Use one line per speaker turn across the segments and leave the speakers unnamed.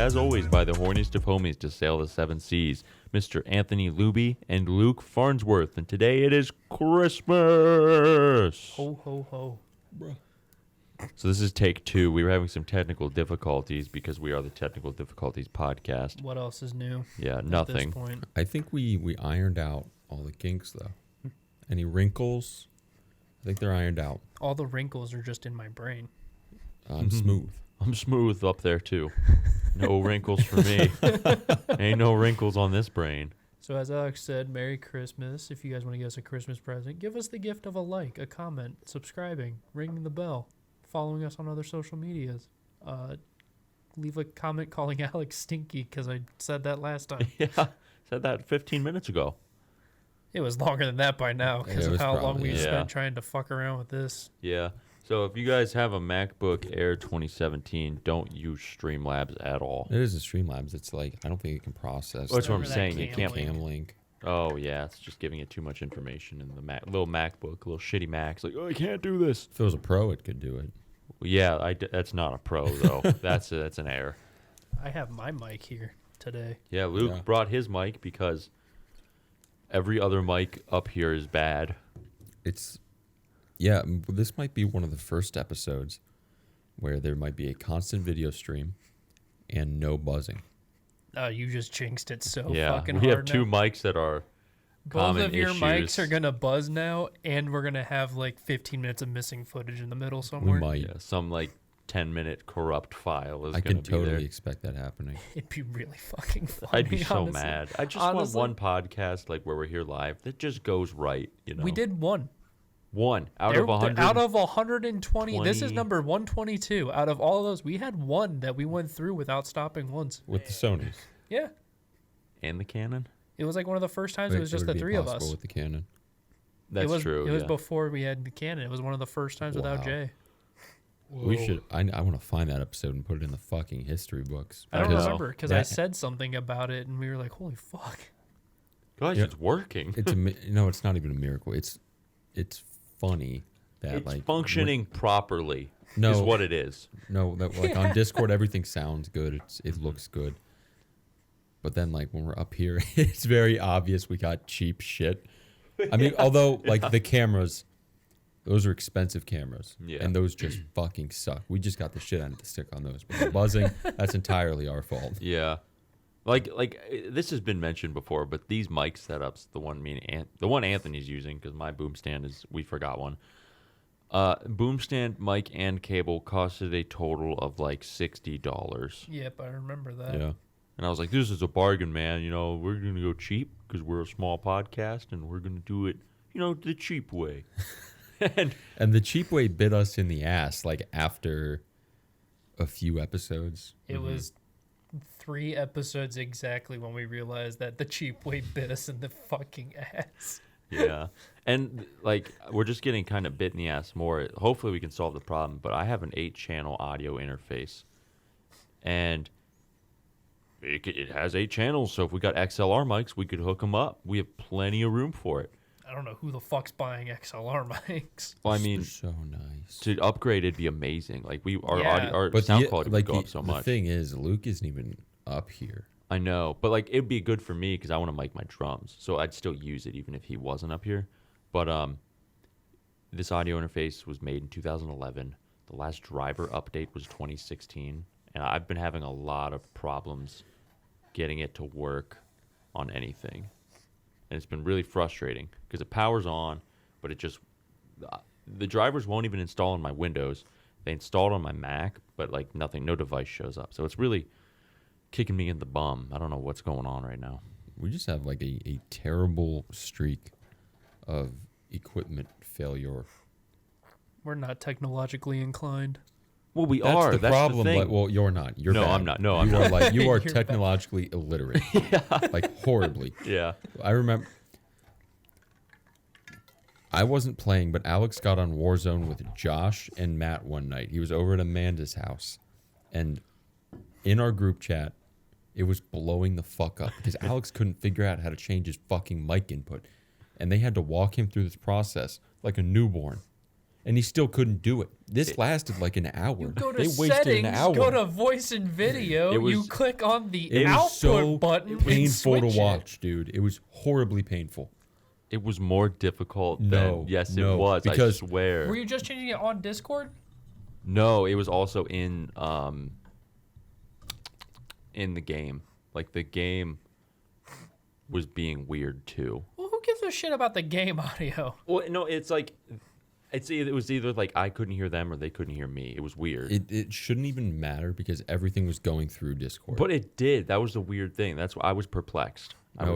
as always, by the horniest of homies to sail the seven seas, Mr. Anthony Luby and Luke Farnsworth. And today it is Christmas.
Ho, ho, ho.
Bruh.
So this is take 2. We were having some technical difficulties because we are the Technical Difficulties podcast.
What else is new?
Yeah,
At
nothing.
this point?
I think we ironed out all the kinks, though. Any wrinkles? I think they're ironed out.
All the wrinkles are just in my brain.
I'm smooth.
I'm smooth up there too. No wrinkles for me. Ain't no wrinkles on this brain.
So as Alex said, Merry Christmas. If you guys want to give us a Christmas present, give us the gift of a like, a comment, subscribing, ringing the bell, following us on other social medias. Leave a comment calling Alex stinky because I said that last time.
Yeah, said that 15 minutes ago.
It was longer than that by now because
Yeah, it
of
was
how long
probably,
we
yeah.
spent trying to fuck around with this.
Yeah. So if you guys have a MacBook Air 2017, don't use Streamlabs at all.
It is a Streamlabs. It's like, I don't think it can process.
That's what I'm
Remember that
saying. You
cam
can't.
link?
Cam link.
Oh yeah, it's just giving it too much information in the little MacBook, little shitty Macs. Like, oh, I can't do this.
If it was a pro, it could do it.
Well, yeah, that's not a pro though. that's an error.
I have my mic here today.
Yeah, Luke
Yeah.
brought his mic because every other mic up here is bad.
This might be one of the first episodes where there might be a constant video stream and no buzzing.
You just jinxed it so
Yeah,
fucking
we
hard
have two
now.
mics that are
Both
common
of your
issues.
mics are going to buzz now, and we're going to have like 15 minutes of missing footage in the middle somewhere.
We might.
Yeah, some like 10-minute corrupt file is
I
going
can
to be
totally
there.
expect that happening.
It'd be really fucking funny.
I'd be so
honestly.
mad. I just
Honestly.
want one podcast like where we're here live that just goes right. You know,
We did one.
one out
There-
of 100.
Out of 120. This is
20.
number 122. Out of all of those, we had one that we went through without stopping once.
With the Sonys.
Yeah.
and the Canon.
It was like one of the first times
Wait,
it was just
would
the
be
three of
impossible
us.
with the Canon.
That's
it was,
true.
It was
yeah.
before we had the Canon. It was one of the first times without
Wow.
Jay.
We should. I want to find that episode and put it in the fucking history books.
I don't
because
remember because I
that-
said something about it, and we were like, holy fuck.
Guys,
Yeah.
it's working.
It's no, it's not even a miracle. It's funny that
It's
like
functioning properly.
No.
is what it is.
No, that like on Discord everything sounds good. It looks good. But then like when we're up here, it's very obvious we got cheap shit. I mean, although like the cameras, those are expensive cameras,
Yeah.
and those just fucking suck. We just got the shit out of the stick on those. But the buzzing, that's entirely our fault.
Yeah, like this has been mentioned before, but these mic setups, the one Anthony's using, because my boom stand we forgot one. Boom stand, mic, and cable costed a total of like $60.
Yep, I remember that.
Yeah.
And I was like, this is a bargain, man. You know, we're going to go cheap because we're a small podcast and we're going to do it, you know, the cheap way. and
And the cheap way bit us in the ass like after a few episodes.
It was 3 episodes exactly when we realized that the cheap way bit us in the fucking ass.
yeah. And like, we're just getting kind of bit in the ass more. Hopefully we can solve the problem. But I have an 8-channel audio interface. And it has 8 channels. So if we got XLR mics, we could hook them up. We have plenty of room for it.
I don't know who the fuck's buying XLR mics.
Well, I
They're
mean,
so nice.
to upgrade it'd be amazing. Like our
Yeah.
audio, our
But
sound
the,
quality
like
would go
the,
up so
the
much.
thing is, Luke isn't even up here.
I know, but like it'd be good for me because I want to mic my drums, so I'd still use it even if he wasn't up here. But this audio interface was made in 2011. The last driver update was 2016, and I've been having a lot of problems getting it to work on anything, and it's been really frustrating because it powers on, but it just the drivers won't even install on my Windows. They installed on my Mac, but like nothing, no device shows up. So it's really kicking me in the bum. I don't know what's going on right now.
We just have like a terrible streak of equipment failure.
We're not technologically inclined.
Well, we
That's
are.
the
That's
problem.
the thing.
But, well, you're not. You're
No,
bad.
I'm not. No,
you
I'm
are
not.
like you are
You're bad.
technologically illiterate. Like horribly.
Yeah.
I remember. I wasn't playing, but Alex got on Warzone with Josh and Matt one night. He was over at Amanda's house, and in our group chat, it was blowing the fuck up because Alex couldn't figure out how to change his fucking mic input, and they had to walk him through this process like a newborn. and he still couldn't do it. This lasted like an hour.
You go to
They wasted
settings,
an hour.
go to voice and video. You click on the
It was
output
so
button.
painful
and
to
switch it.
watch, dude. It was horribly painful.
It was more difficult
No,
than yes,
no,
it was.
because-
I swear.
Were you just changing it on Discord?
No, it was also in the game. Like the game was being weird too.
Well, who gives a shit about the game audio?
Well, no, it's like it was either like I couldn't hear them or they couldn't hear me. It was weird.
It shouldn't even matter because everything was going through Discord.
But it did. That was the weird thing. That's why I was perplexed. I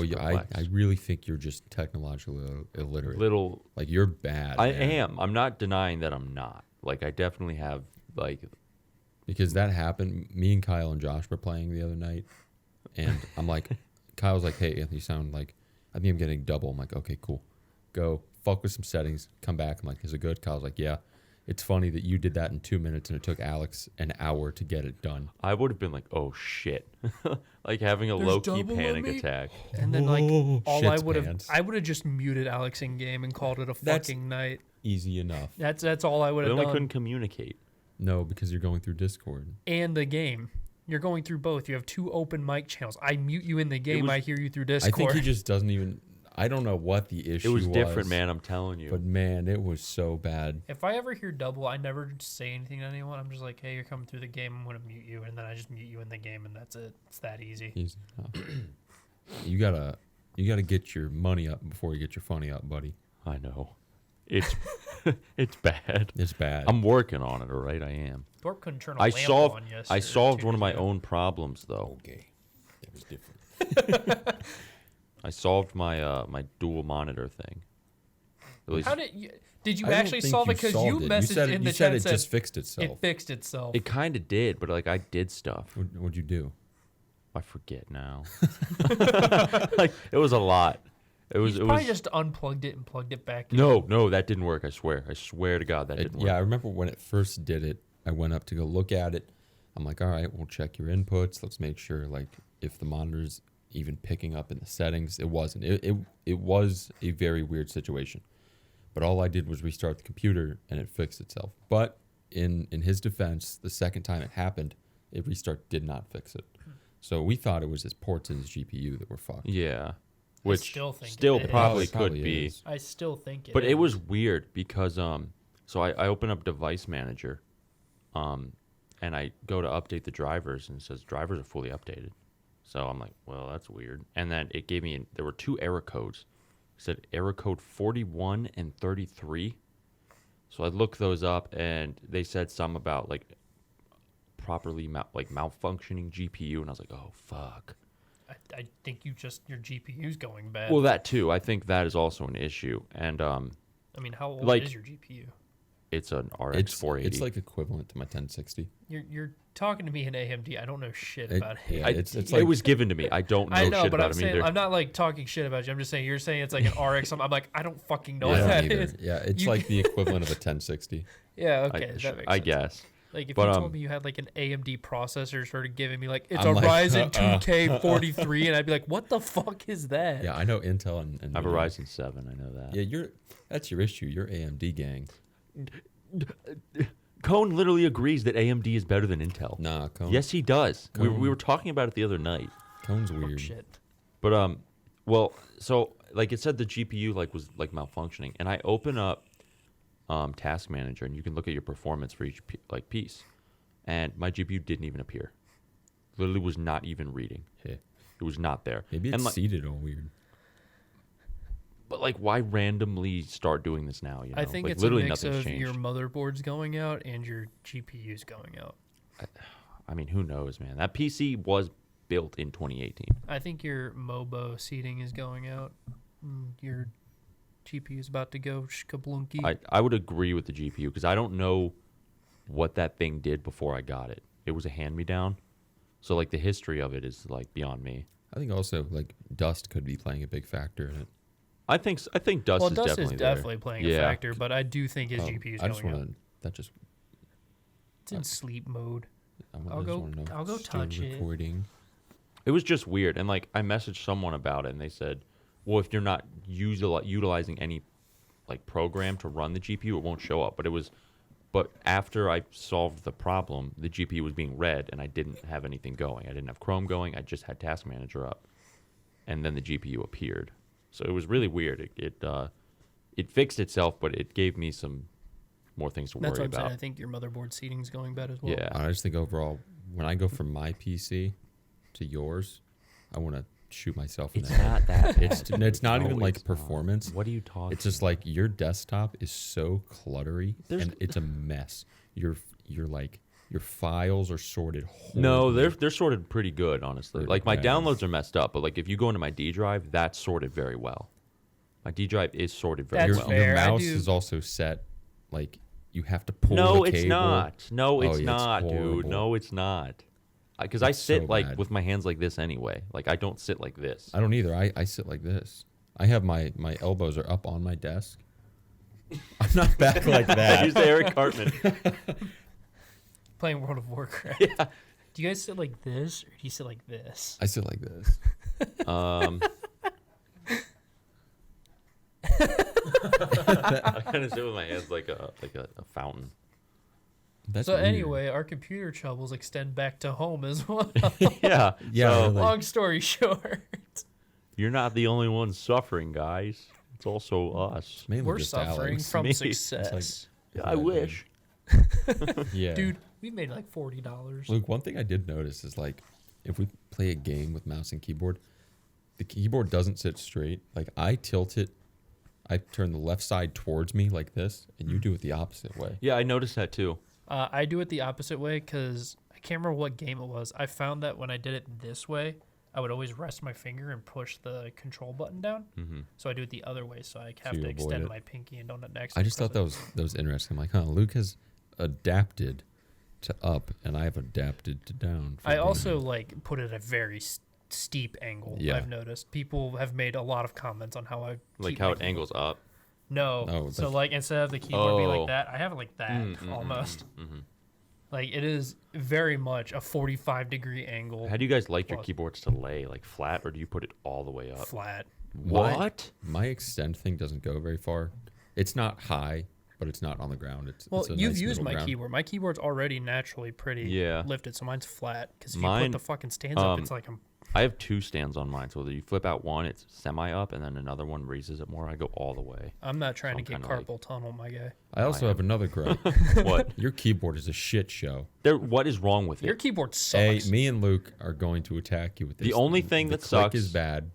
really think you're just technologically illiterate.
Little.
Like you're bad.
I
man.
am. I'm not denying that I'm not. Like I definitely have like.
Because that happened. Me and Kyle and Josh were playing the other night, and I'm like, Kyle's like, "Hey, Anthony, you sound like I think I'm getting double." I'm like, "Okay, cool. Go fuck with some settings. Come back." I'm like, "Is it good?" Kyle's like, "Yeah." It's funny that you did that in 2 minutes and it took Alex an hour to get it done.
I would have been like, "Oh shit," like having a
There's
low key
double on
panic
me?
attack.
And then like all I
Shit's
would have,
pants.
I would have just muted Alex in game and called it a
That's-
fucking night.
Easy enough.
That's all I would
We
have
only
done.
couldn't communicate.
No, because you're going through Discord.
And the game. You're going through both. You have two open mic channels. I mute you in the game.
was-
I hear you through
I
Discord.
think he just doesn't even. I don't know what the issue
It
was.
was different, man. I'm telling you.
But man, it was so bad.
If I ever hear double, I never say anything to anyone. I'm just like, hey, you're coming through the game. I'm going to mute you. And then I just mute you in the game, and that's it. It's that easy.
Easy enough. you gotta get your money up before you get your funny up, buddy.
I know. It's it's bad.
It's bad.
I'm working on it. All right, I am.
Thorpe couldn't turn a
I
lamp
solved.
on yesterday.
I solved one of my own problems though.
okay. That was different.
I solved my my dual monitor thing. At least
How did you
I don't
actually
think
solve
you
it? Because
solved
you
it.
messaged
said,
in
you
the
said
chat
it
said
just fixed itself.
it fixed itself.
it kind of did, but like I did stuff.
What'd you do?
I forget now. Like it was a lot. It was.
He's
It
probably
was.
just unplugged it and plugged it back in.
No, that didn't work. I swear. I swear to God, that didn't work.
Yeah, I remember when it first did it. I went up to go look at it. I'm like, all right, we'll check your inputs. Let's make sure, like, if the monitor's even picking up in the settings. It wasn't. It was a very weird situation. But all I did was restart the computer and it fixed itself. But in his defense, the second time it happened, it restart did not fix it. So we thought it was his ports in his GPU that were fucked.
Yeah. Which
still think
still
it is.
probably
It
could
probably
be.
is.
I still think it
But it
is.
was weird because so I open up Device Manager, and I go to update the drivers and it says drivers are fully updated. So I'm like, well, that's weird. And then it gave me there were two error codes. It said error code 41 and 33. So I looked those up and they said something about like properly malfunctioning GPU, and I was like, oh fuck.
I think your GPU's going bad.
Well, that too. I think that is also an issue. And
I mean, how old
like-
is your GPU?
it's an RX
It's
480.
it's like equivalent to my 1060.
You're talking to me in AMD. I don't know shit
It-
about
yeah,
AMD.
it's
it
like
was given to me. I don't know,
I know,
shit
but
about
I'm
him
saying
either.
I'm not like talking shit about you. I'm just saying you're saying it's like an RX. I'm like I don't fucking know
I
what
don't
that
either.
is.
Yeah, it's
You-
like the equivalent of a 1060.
Yeah,
I,
okay, that
sure,
makes
I
sense.
guess.
Like if
But,
you told me you had like an AMD processor, started giving me like it's
I'm
a
like,
Ryzen 2K43, and I'd be like, what the fuck is that?
Yeah, I know Intel and
I have a
NVIDIA.
Ryzen 7. I know that.
Yeah, that's your issue. You're AMD gang.
Cone literally agrees that AMD is better than Intel.
Nah, Cone.
Yes, he does. We
Cone.
were talking about it the other night.
Cone's
Oh,
weird.
shit.
But well, so like it said the GPU like was like malfunctioning, and I open up Task Manager, and you can look at your performance for each piece, and my GPU didn't even appear. Literally was not even reading.
Hey,
It was not there.
maybe
and
it's
like,
seated all weird.
but like, why randomly start doing this now? You know,
I think
like,
it's a
literally
mix
nothing's
of
changed.
your motherboard's going out and your GPU's going out.
I mean, who knows, man? That PC was built in 2018.
I think your MOBO seating is going out. Your GPU is about to go shkablunky.
I would agree with the GPU because I don't know what that thing did before I got it. It was a hand-me-down, so like the history of it is like beyond me.
I think also like dust could be playing a big factor in it.
I think dust
well,
is
Dust
definitely
is
there.
definitely playing
Yeah.
a factor, but I do think his
Oh,
GPU is
I just
going out.
want to. That just.
It's in sleep mode.
I
I'll
just
go-
wanna know.
I'll go
Still
touch it.
recording.
It was just weird, and like I messaged someone about it, and they said, "Well, if you're not utilizing any like program to run the GPU, it won't show up. But after I solved the problem, the GPU was being read, and I didn't have anything going. I didn't have Chrome going. I just had Task Manager up, and then the GPU appeared. So it was really weird. It fixed itself, but it gave me some more things to
That's
worry
what I'm
about.
saying. I think your motherboard seating's going bad as well.
Yeah.
I just think overall, when I go from my PC to yours, I want to shoot myself in
It's
the head.
not that.
It's not
No,
even like
it's not.
performance.
What are you talking?
It's just like your desktop is so cluttery
There's-
and it's a mess. Your files are sorted horribly.
No, they're sorted pretty good, honestly.
Pretty
Like my
bad.
downloads are messed up, but like if you go into my D drive, that's sorted very well. My D drive is sorted very
That's
well.
your
fair. I
mouse
do-
is also set like you have to pull
No,
the
it's
cable.
not. No,
Oh,
it's
yeah, it's
not, dude.
horrible.
No, it's not. Because I
It's
sit
so
like
bad.
with my hands like this anyway. Like I don't sit like this.
I don't either. I sit like this. I have my elbows are up on my desk. I'm not back like
I
that.
used Eric Cartman.
Playing World of Warcraft.
Yeah.
Do you guys sit like this, or do you sit like this?
I sit like this.
I kind of sit with my hands like a fountain.
That's
So
weird.
anyway, our computer troubles extend back to home as well.
Yeah.
Yeah,
So,
really.
Long story short,
you're not the only one suffering, guys. It's also us.
Mainly
we're
just
suffering
Alex.
from
Me.
success.
I wish.
Yeah,
Dude, we made like $40.
Luke, one thing I did notice is like if we play a game with mouse and keyboard, the keyboard doesn't sit straight. Like I tilt it, I turn the left side towards me like this, and you do it the opposite way.
Yeah, I noticed that too.
I do it the opposite way because I can't remember what game it was. I found that when I did it this way, I would always rest my finger and push the control button down.
Mm-hmm.
So I do it the other way, so I have
you
to
avoid
extend
it.
my pinky and donut next.
I
and
just
press
thought that was interesting. I'm like, huh, Luke has adapted to up, and I have adapted to down. for
I
gaming.
also like put it at a very steep angle.
Yeah.
I've noticed people have made a lot of comments on how I
Like
keep
how
my
it
keyboard.
angles up.
No,
Oh,
so
that's-
like instead of the keyboard being
Oh.
like that, I have it like that almost.
Mm-hmm.
Like it is very much a 45-degree angle,
How do you guys like your
Plus.
keyboards to lay? Like flat, or do you put it all the way up?
flat.
What?
My extend thing doesn't go very far. It's not high, but it's not on the ground.
Well,
it's a
you've
nice
used
middle
my
ground.
keyboard. My keyboard's already naturally pretty
Yeah.
lifted, so mine's flat. Because if
Mine,
you put the fucking stands up, it's like
I have two stands on mine, so you flip out one, it's semi up, and then another one raises it more. I go all the way.
I'm not trying
So
to
I'm
get
kinda like-
carpal tunnel, my guy.
I also have another gripe.
What?
Your keyboard is a shit show.
What is wrong with
Your
it?
keyboard
Hey,
sucks.
me and Luke are going to attack you with this.
The only thing
the
that
click
sucks-
is bad.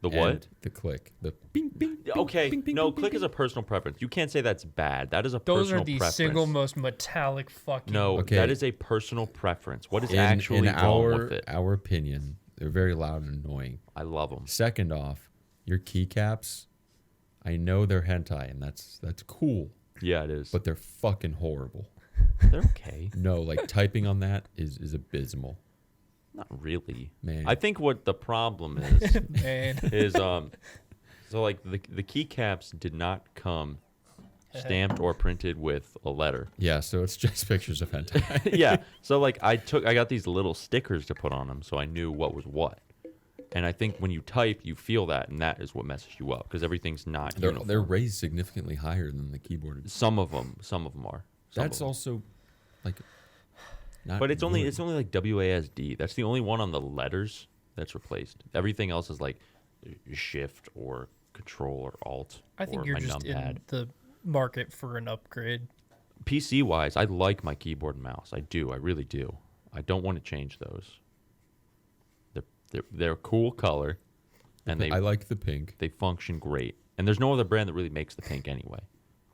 The
and
what?
The click. The bing bing. bing,
Okay,
bing, bing,
no,
bing,
click
bing,
is a personal preference. You can't say that's bad. That is a
Those
personal
are the
preference.
single most metallic fucking.
No,
Okay.
that is a personal preference. What is
In,
actually
in
wrong
our
with it?
our opinion, they're very loud and annoying.
I love them.
Second off, your keycaps, I know they're hentai and that's cool,
Yeah, it is.
but they're fucking horrible.
they're okay.
No, like typing on that is abysmal.
Not really.
Man.
I think what the problem is
Man.
is so like the keycaps did not come stamped or printed with a letter.
Yeah, so it's just pictures of hentai.
Yeah. So like I got these little stickers to put on them so I knew what was what. And I think when you type, you feel that, and that is what messes you up because everything's not uniform.
They're raised significantly higher than the keyboard.
Some of them are. Some
That's
of 'em.
also like not
But it's only
good.
like WASD. That's the only one on the letters that's replaced. Everything else is like Shift or Control or Alt.
I think
or
you're
my
just
numpad.
in the market for an upgrade.
PC wise, I like my keyboard and mouse. I do. I really do. I don't want to change those. They're a cool color, and
I like the pink.
they function great. And there's no other brand that really makes the pink anyway.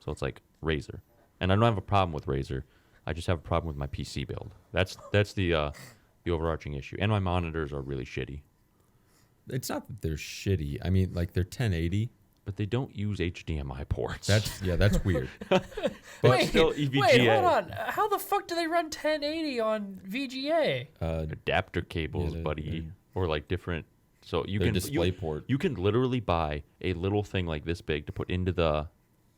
So it's like Razer. And I don't have a problem with Razer. I just have a problem with my PC build. That's the overarching issue. And my monitors are really shitty.
It's not that they're shitty. I mean, like they're 1080.
But they don't use HDMI ports.
That's weird.
but
wait,
still
wait,
EVGA.
hold on. How the fuck do they run 1080 on VGA?
Adapter cables,
Yeah,
buddy. Or like different. So you
Their
can
display
you,
port.
You can literally buy a little thing like this big to put into the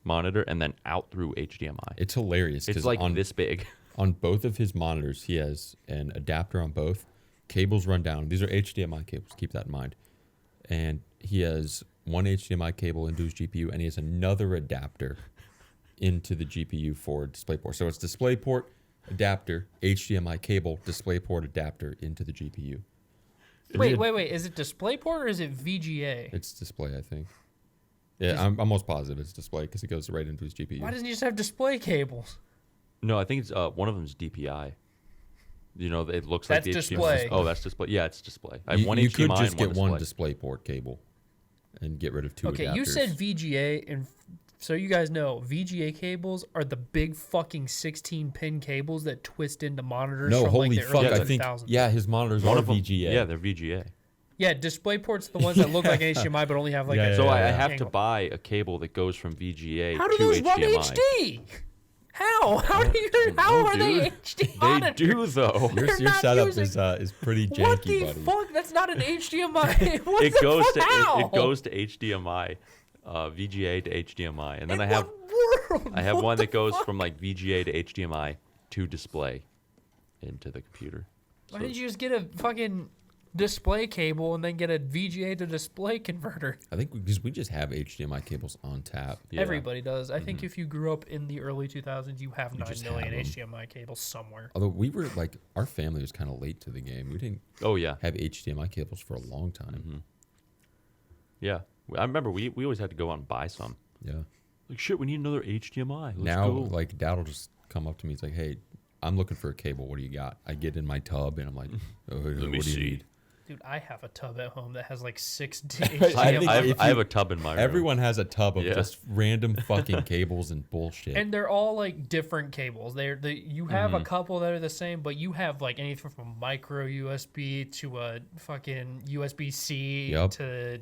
monitor and then out through HDMI.
It's hilarious.
It's
'cause
like
on
this big.
on both of his monitors, he has an adapter on both. Cables run down. These are HDMI cables. Keep that in mind. And he has one HDMI cable into his GPU, and he has another adapter into the GPU for DisplayPort. So it's DisplayPort, adapter, HDMI cable, DisplayPort, adapter into the GPU.
Wait. Is it DisplayPort or is it VGA?
It's display, I think. Yeah, I'm almost positive it's display because it goes right into his GPU.
Why doesn't he just have display cables?
No, I think it's one of them is DPI. You know, it looks
That's
like the
display.
HDMI. Oh, that's display. Yeah, it's display. I have one
you
HDMI
could just
and
get one
display.
DisplayPort cable and get rid of two
Okay,
adapters.
you said VGA, and so you guys know VGA cables are the big fucking 16-pin cables that twist into monitors.
No,
from
holy
like the
fuck!
early
I think
2000s.
his monitors
One
are
of them,
VGA.
Yeah, they're VGA.
Yeah, DisplayPort's the ones that look like HDMI but only have like
Yeah,
a.
yeah,
So I
yeah.
have to
angle.
buy a cable that goes from VGA
How
to
do those run
HDMI.
HD? How? How are they
dude.
HD
They
monitors?
do though.
They're
Your
not
setup
using-
is pretty janky,
What the
buddy.
fuck? That's not an HDMI. What
It
the
goes
fuck?
to
How?
it goes to HDMI, VGA to HDMI, and then
In
I have
what world?
I have
What
one
the
that goes
fuck?
from like VGA to HDMI to display into the computer.
Why
So
didn't you just get a fucking display cable and then get a VGA to display converter?
I think because we just have HDMI cables on tap.
yeah.
Everybody does. I think if you grew up in the early 2000s, you have 9
just
million
have 'em.
HDMI cables somewhere.
Although we were like, our family was kind of late to the game. We didn't
Oh yeah,
have HDMI cables for a long time.
yeah. I remember we always had to go out and buy some.
Yeah.
Like shit, we need another HDMI. Let's
Now,
go.
like, Dad will just come up to me. He's like, "Hey, I'm looking for a cable. What do you got?" I get in my tub and I'm like, "Oh, what do
me
you
see."
need?"
Dude, I have a tub at home that has like 6
I
HDMI.
think if
I have
you-
a tub in my room.
Everyone has a tub of
Yeah.
just random fucking cables and bullshit.
And they're all like different cables. You have a couple that are the same, but you have like anything from micro USB to a fucking USB C
Yep.
to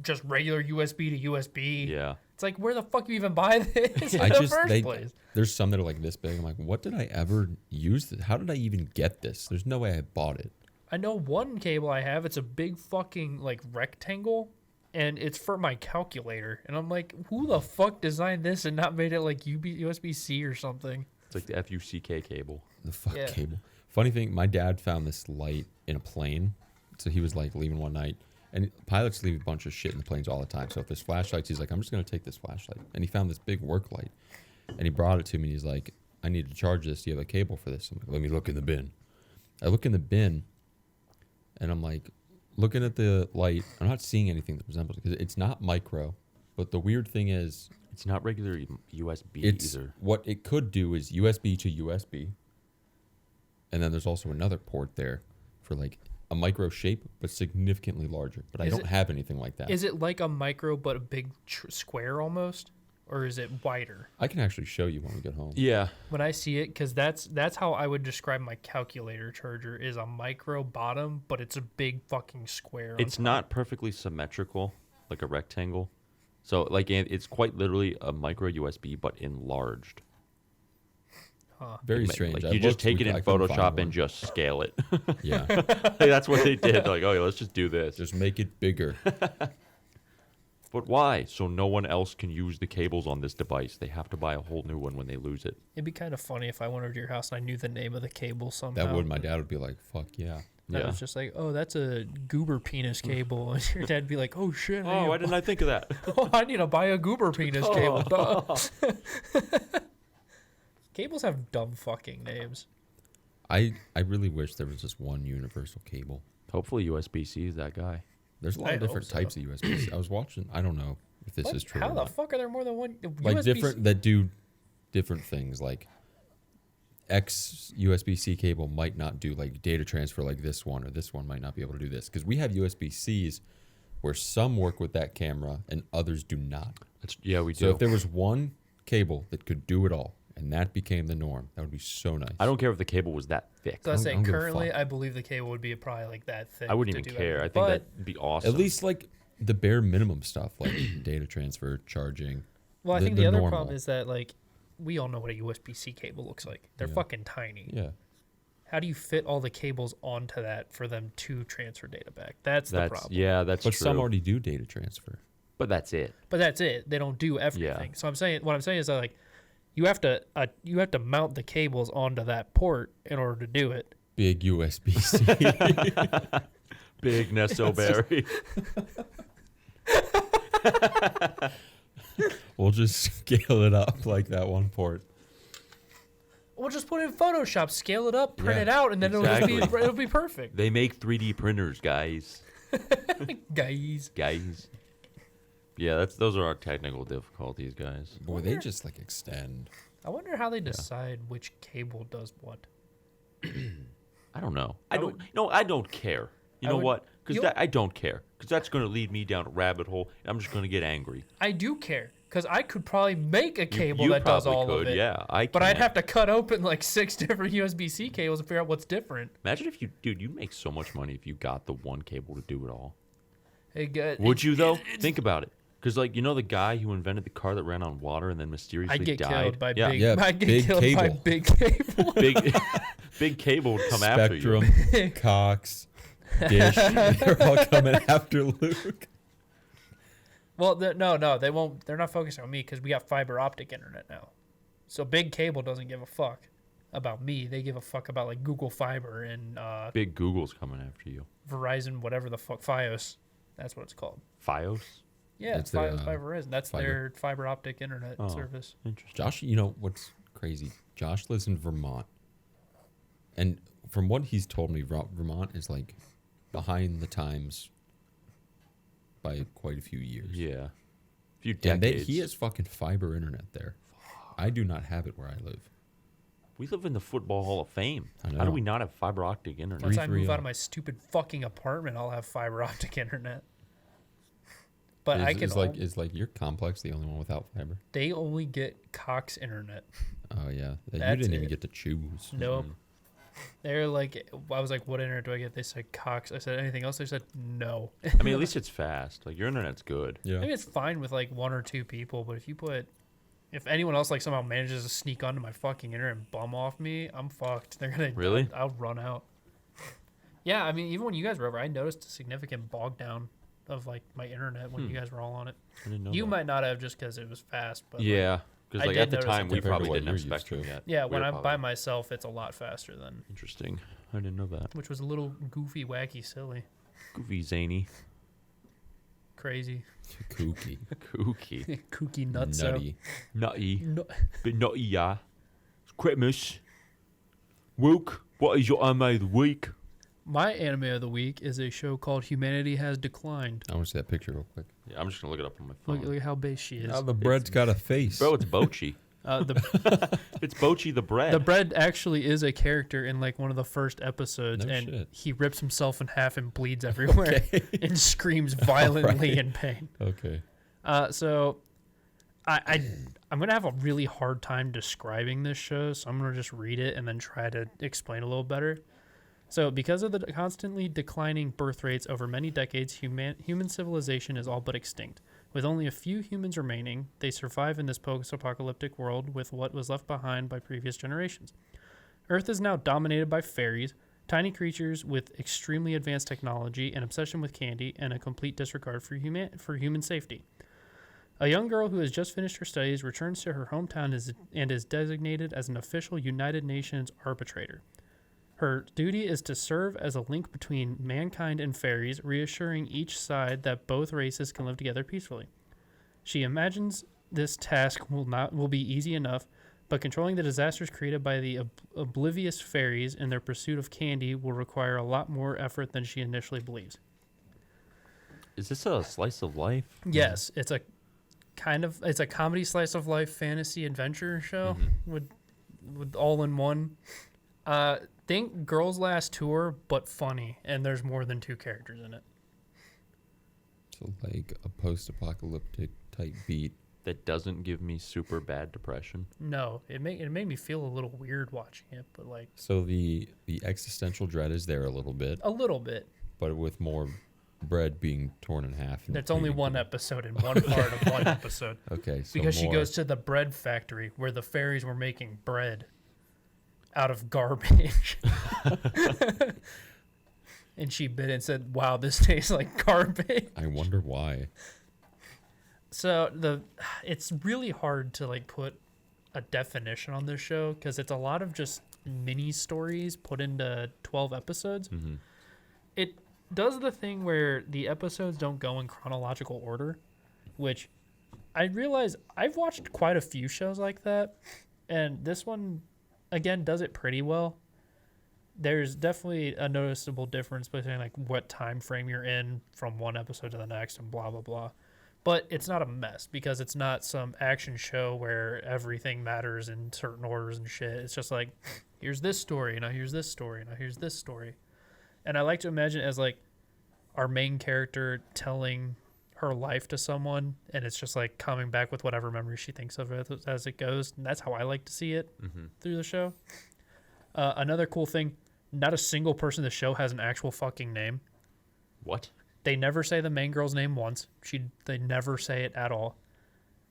just regular USB to USB.
Yeah.
It's like, where the fuck you even buy this in the first place?
There's some that are like this big. I'm like, what did I ever use this? How did I even get this? There's no way I bought it.
I know one cable I have. It's a big fucking like rectangle, and it's for my calculator. And I'm like, who the fuck designed this and not made it like USB C or something?
It's like the FUCK cable.
The fuck
Yeah.
cable. Funny thing, my dad found this light in a plane. So he was like leaving one night. And pilots leave a bunch of shit in the planes all the time. So if there's flashlights, he's like, I'm just going to take this flashlight. And he found this big work light. And he brought it to me. And he's like, I need to charge this. Do you have a cable for this? I'm like, let me look in the bin. I look in the bin. And I'm like, looking at the light. I'm not seeing anything that resembles it. Because it's not micro. But the weird thing is,
It's not regular USB
it's
either.
what it could do is USB to USB. And then there's also another port there for like a micro shape, but significantly larger. But I
Is
don't
it-
have anything like that.
Is it like a micro but a big square almost, or is it wider?
I can actually show you when we get home.
Yeah.
When I see it, because that's how I would describe my calculator charger, is a micro bottom, but it's a big fucking square. on
It's
top.
not perfectly symmetrical, like a rectangle. So, like, it's quite literally a micro USB, but enlarged.
Very
Like,
strange.
Like,
I
you just
looked,
take it
I
in
couldn't find
Photoshop
one.
and just scale it.
Yeah,
Like, that's what they did. Like, oh, yeah, let's just do this.
just make it bigger.
But why? So no one else can use the cables on this device. They have to buy a whole new one when they lose it.
It'd be kind of funny if I went over to your house and I knew the name of the cable somehow.
That would. My dad would be like, "Fuck yeah."
That
Yeah.
was just like, oh, that's a goober penis cable, and your dad'd be like, oh shit,
Oh, why didn't I think of that?
oh, I need to buy a goober penis cable. Duh. Cables have dumb fucking names.
I really wish there was just one universal cable.
Hopefully USB-C is that guy.
There's a lot
I
of different
hope so.
types of USB. I was watching. I don't know if this
What?
is true.
How
or
the
not.
fuck are there more than one?
Like
USB-C?
different that do different things. Like X USB-C cable might not do like data transfer like this one, or this one might not be able to do this, because we have USB-Cs where some work with that camera and others do not.
Yeah, we
So
do.
if there was one cable that could do it all, and that became the norm, that would be so nice.
I don't care if the cable was that thick.
So I was
I
saying
don't give a
currently,
fuck.
I believe the cable would be probably like that thick.
I wouldn't
to
even
do
care. I
everything.
think
But-
that'd be awesome.
At least like the bare minimum stuff, like data transfer, charging.
Well, I
the-
think
the
the other
normal.
problem is that like we all know what a USB-C cable looks like. They're
Yeah.
fucking tiny.
Yeah.
How do you fit all the cables onto that for them to transfer data back? That's the
that's
problem.
yeah, that's
But
true.
some already do data transfer.
But that's it.
But that's it. They don't do everything. So what I'm saying is that like you have to mount the cables onto that port in order to do it.
Big USB-C.
Big Nesto Berry.
We'll just scale it up like that one port.
We'll just put it in Photoshop, scale it up, print
Yeah,
it out, and then
exactly.
it'll be perfect.
They make 3D printers, guys.
Guys.
Yeah, those are our technical difficulties, guys.
Boy, they just like extend.
I wonder how they decide which cable does what.
I don't know.
I
I don't.
would-
No, I don't care. You
I
know
would-
what? Because
you'll-
I don't care. Because that's going to lead me down a rabbit hole. And I'm just going to get angry.
I do care, because I could probably make a cable
you
that does
probably
all
could,
of it.
Yeah, I.
But I'd
can't.
have to cut open like 6 different USB-C cables and figure out what's different.
Imagine if you'd make so much money if you got the one cable to do it all.
Hey, good.
Would you though? Think about it. Because like the guy who invented the car that ran on water and then mysteriously
I'd get
died.
killed by
yeah,
big.
Yeah,
I'd get
big
killed by
cable.
big cable.
big big cable would come after you.
Spectrum, Cox, Dish. They're all coming after Luke.
Well, no, they won't. They're not focusing on me because we got fiber optic internet now. So big cable doesn't give a fuck about me. They give a fuck about like Google Fiber and
Big Google's coming after you.
Verizon, whatever the fuck, FiOS. That's what it's called.
FiOS.
Yeah,
That's
it's
their,
FiOS by Verizon. That's
fiber.
their fiber optic internet
Oh.
service.
Interesting.
Josh, you know what's crazy? Josh lives in Vermont. And from what he's told me, Vermont is like behind the times by quite a few years.
Yeah. A few
And
decades.
he has fucking fiber internet there. I do not have it where I live.
We live in the Football Hall of Fame.
I
How
know.
do we not have fiber optic internet?
Once I move
330.
out of my stupid fucking apartment, I'll have fiber optic internet. But I can.
Is like your complex the only one without fiber?
They only get Cox internet.
Oh yeah, you
That's
didn't even
it.
get to choose.
Nope. They're like, I was like, what internet do I get? They said Cox. I said, anything else? They said, no.
I mean, at least it's fast. Like your internet's good.
Yeah,
I mean, it's fine with like 1 or 2 people, but if anyone else like somehow manages to sneak onto my fucking internet and bum off me, I'm fucked. They're gonna
Really?
I'll run out. Yeah, I mean, even when you guys were over, I noticed a significant bog down of like my internet when you guys were all on it.
I didn't know
You
that.
might not have just because it was fast, but like,
Yeah. Because
I
like
did
at the
notice
time
it
we
compared to
probably
what
didn't have
you're used
Spectrum
to.
yet.
yeah,
We
when
were
I'm by
probably-
myself, it's a lot faster than,
Interesting. I didn't know that.
which was a little goofy, wacky, silly,
Goofy, zany,
crazy,
kooky,
kooky,
kooky nuts.
nutty.
nutty,
No,
bit nutty, yeah. It's Christmas. Woke, what is your anime of the week?
my anime of the week is a show called Humanity Has Declined.
I want to see that picture real quick.
Yeah, I'm just gonna look it up on my phone.
Look at how base she is.
Now the bread's got a face.
Bro, it's Bochi.
The
It's Bochi the bread.
the bread actually is a character in like one of the first episodes,
No
and
shit.
he rips himself in half and bleeds everywhere and screams violently
Alright.
in pain.
Okay.
So I'm gonna have a really hard time describing this show, so I'm gonna just read it and then try to explain a little better. So, because of the constantly declining birth rates over many decades, human civilization is all but extinct. With only a few humans remaining, they survive in this post-apocalyptic world with what was left behind by previous generations. Earth is now dominated by fairies, tiny creatures with extremely advanced technology, an obsession with candy, and a complete disregard for human safety. A young girl who has just finished her studies returns to her hometown and is designated as an official United Nations arbitrator. Her duty is to serve as a link between mankind and fairies, reassuring each side that both races can live together peacefully. She imagines this task will be easy enough, but controlling the disasters created by the oblivious fairies in their pursuit of candy will require a lot more effort than she initially believes.
Is this a slice of life?
Yes, it's a comedy slice of life fantasy adventure show with all in one. Think Girls Last Tour, but funny, and there's more than 2 characters in it.
So like a post-apocalyptic type beat.
That doesn't give me super bad depression.
No, it made me feel a little weird watching it, but like
So the existential dread is there a little bit,
a little bit.
but with more bread being torn in half. and
That's only
bleeding
one
through.
episode and one part of one episode.
Okay, so
Because she
more-
goes to the bread factory where the fairies were making bread out of garbage. And she bit it and said, "Wow, this tastes like garbage."
I wonder why.
So it's really hard to like put a definition on this show because it's a lot of just mini stories put into 12 episodes.
Mm-hmm.
It does the thing where the episodes don't go in chronological order. which I realize I've watched quite a few shows like that, and this one, again, does it pretty well. There's definitely a noticeable difference between like what time frame you're in from one episode to the next and blah, blah, blah. But it's not a mess because it's not some action show where everything matters in certain orders and shit. It's just like, here's this story, now here's this story, now here's this story. And I like to imagine it as like our main character telling her life to someone, and it's just like coming back with whatever memory she thinks of it as it goes. And that's how I like to see it through the show. Another cool thing, not a single person in the show has an actual fucking name.
What?
They never say the main girl's name once. They never say it at all.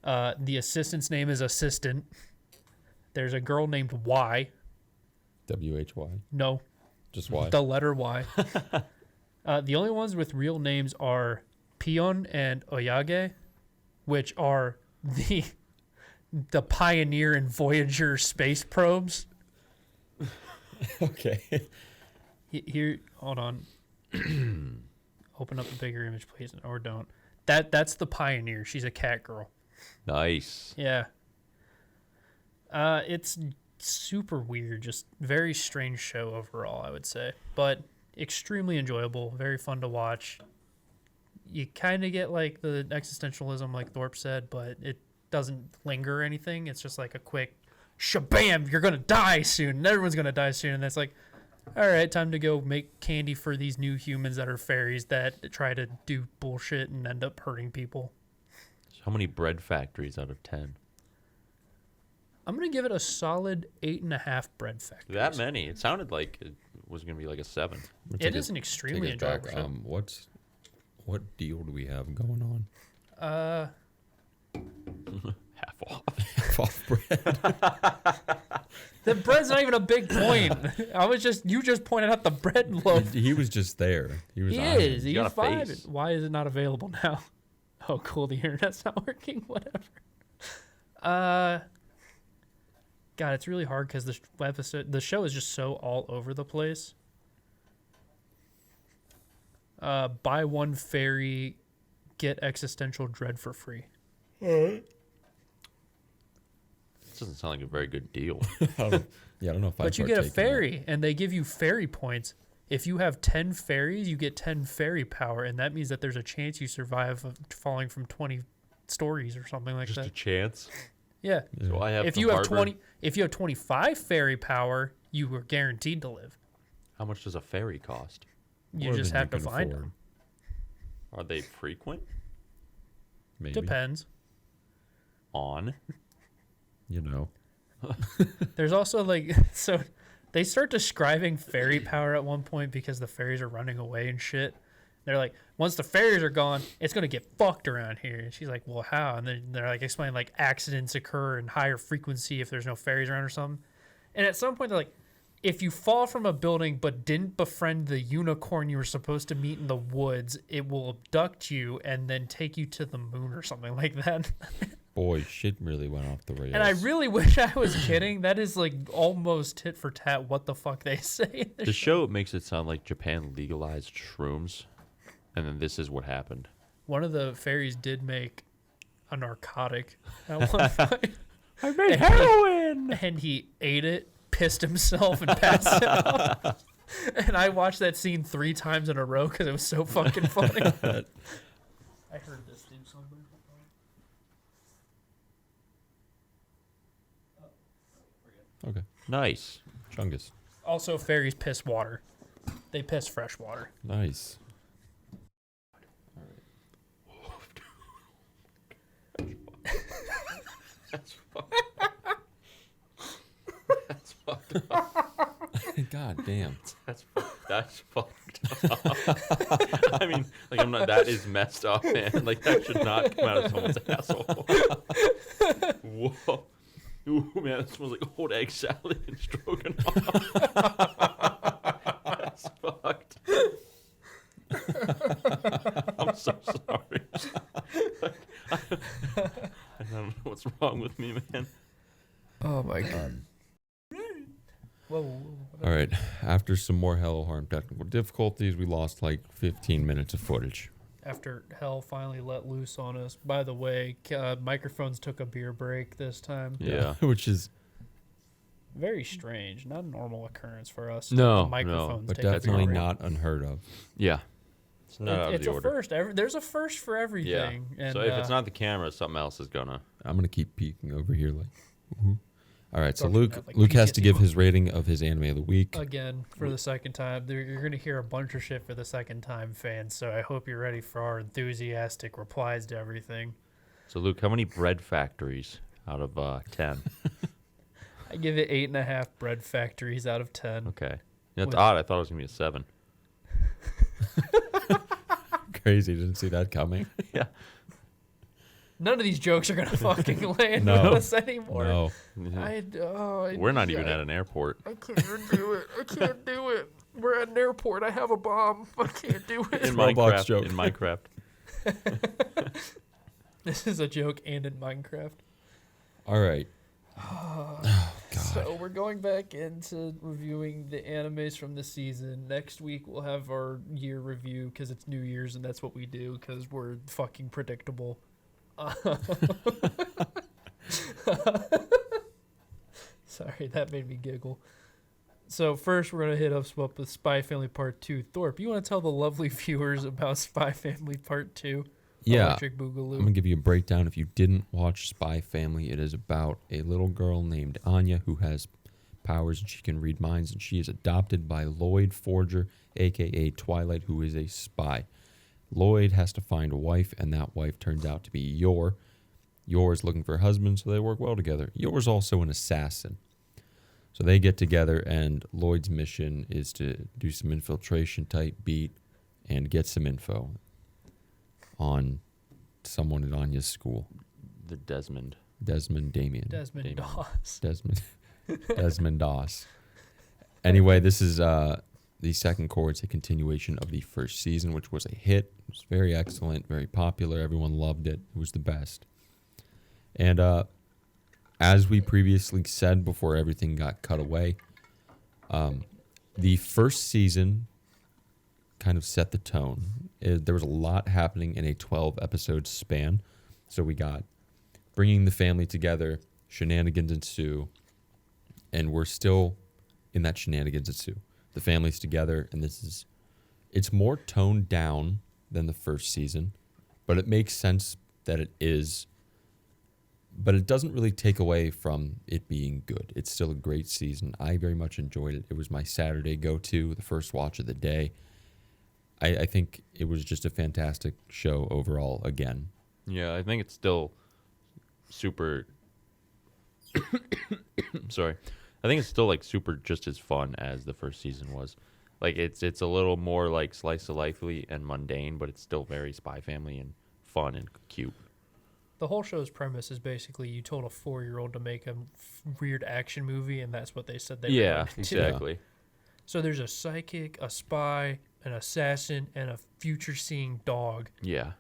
The assistant's name is Assistant. There's a girl named Y.
WHY.
No.
Just Y.
The letter Y. The only ones with real names are Pion and Oyage, which are the Pioneer and Voyager space probes.
Okay.
Here, hold on. Open up a bigger image, please, or don't. That's the Pioneer. She's a cat girl.
Nice.
Yeah. It's super weird, just very strange show overall, I would say, but extremely enjoyable, very fun to watch. You kind of get like the existentialism, like Thorpe said, but it doesn't linger or anything. It's just like a quick shabam, you're gonna die soon, and everyone's gonna die soon, and that's like, all right, time to go make candy for these new humans that are fairies that try to do bullshit and end up hurting people.
How many bread factories out of 10?
I'm going to give it a solid 8.5 bread factories.
That many? It sounded like it was going to be like a 7.
It is an extremely enjoyable show.
What deal do we have going on?
Half off.
Half off bread.
The bread's not even a big point. You just pointed out the bread loaf.
He was just there. He was.
He
on
is.
it.
He's
got a
fine.
face.
Why is it not available now? Oh, cool. The internet's not working. Whatever. God, it's really hard because the show is just so all over the place. Buy one fairy, get existential dread for free.
This doesn't sound like a very good deal.
I don't know if I.
But you get a fairy, and they give you fairy points. If you have 10 fairies, you get 10 fairy power, and that means that there's a chance you survive of falling from 20 stories or something like
Just
that.
a chance.
Yeah.
So I have
If
to
you have
harbor-
25 fairy power, you are guaranteed to live.
How much does a ferry cost?
You
More
just
than
have to
can
find
afford.
them.
Are they frequent?
Maybe.
Depends.
On?
You know.
There's also like so they start describing fairy power at one point because the fairies are running away and shit. They're like, once the fairies are gone, it's gonna get fucked around here. And she's like, well, how? And then they're like explaining like accidents occur in higher frequency if there's no fairies around or something. And at some point they're like, if you fall from a building but didn't befriend the unicorn you were supposed to meet in the woods, it will abduct you and then take you to the moon or something like that.
Boy, shit really went off the rails.
And I really wish I was kidding. That is like almost tit for tat what the fuck they say. In
The show makes it sound like Japan legalized shrooms, and then this is what happened.
One of the fairies did make a narcotic at one point.
I made heroin!
And he ate it, pissed himself, and passed out. And I watched that scene 3 times in a row because it was so fucking funny. I heard this theme somewhere.
Okay.
Nice.
Chungus.
Also, fairies piss water. They piss fresh water.
Nice.
That's fucked up. That's fucked up.
God damn.
That's fucked up. I mean, like, I'm not, that is messed up, man. Like, that should not come out of someone's asshole. Whoa. Ooh, man, that smells like old egg salad and stroganoff. That's fucked. I'm so sorry. I don't know what's wrong with me, man.
Oh my god. Whoa.
All right. After some more Hello Harem technical difficulties, we lost like 15 minutes of footage.
after hell finally let loose on us. By the way, microphones took a beer break this time.
Yeah.
Which is
Very strange. Not a normal occurrence for us.
No,
The microphones
but
take a beer
definitely
break.
not unheard of.
Yeah. It's not out of
It's
the
a
order.
first. There's a first for everything.
Yeah.
And,
So if it's not the camera, something else is gonna.
I'm gonna keep peeking over here like. woohoo. All right, so
Don't do
Luke
that, like
Luke has to
PTSD.
give his rating of his anime of the week.
again for the second time, you're going to hear a bunch of shit for the second time, fans. So I hope you're ready for our enthusiastic replies to everything.
So Luke, how many bread factories out of 10?
I give it 8.5 bread factories out of 10.
Okay. That's
With-
odd. I thought it was gonna be a 7.
Crazy, didn't see that coming.
Yeah.
None of these jokes are gonna fucking land
No.
with us anymore.
No,
We're not even at an airport.
I can't do it. I can't do it. We're at an airport. I have a bomb. I can't do it.
In
Roblox
Minecraft.
joke.
In Minecraft.
This is a joke and in Minecraft.
all right. Oh God.
So we're going back into reviewing the animes from the season. Next week we'll have our year review because it's New Year's and that's what we do because we're fucking predictable. Sorry, that made me giggle. So first we're gonna hit up with Spy Family Part 2. Thorpe, you want to tell the lovely viewers about Spy Family Part 2?
Yeah,
Electric
I'm
Boogaloo.
gonna give you a breakdown. If you didn't watch Spy Family, it is about a little girl named Anya who has powers and she can read minds, and she is adopted by Lloyd Forger, aka Twilight, who is a spy. Lloyd has to find a wife, and that wife turns out to be Yor. Yor is looking for a husband, so they work well together. Yor is also an assassin. So they get together, and Lloyd's mission is to do some infiltration type beat and get some info on someone at Anya's school.
The Desmond.
Desmond Damien.
Desmond
Damon.
Doss.
Desmond Doss. Anyway, this is the second core. It's a continuation of the first season, which was a hit. It was very excellent, very popular. Everyone loved it. It was the best. And as we previously said before everything got cut away, the first season kind of set the tone. There was a lot happening in a 12-episode span. So we got bringing the family together, shenanigans ensue, and we're still in that shenanigans ensue. The family's together, and it's more toned down than the first season, but it makes sense that it is. But it doesn't really take away from it being good. It's still a great season. I very much enjoyed it. It was my Saturday go-to, the first watch of the day. I think it was just a fantastic show overall again.
Yeah, I think it's still super. Sorry, I think it's still like super just as fun as the first season was. Like it's a little more like slice of lifely and mundane, but it's still very Spy Family and fun and cute.
The whole show's premise is basically you told a 4-year-old to make a weird action movie, and that's what they said they were
Yeah,
going to do.
exactly.
So there's a psychic, a spy, an assassin, and a future-seeing dog.
Yeah,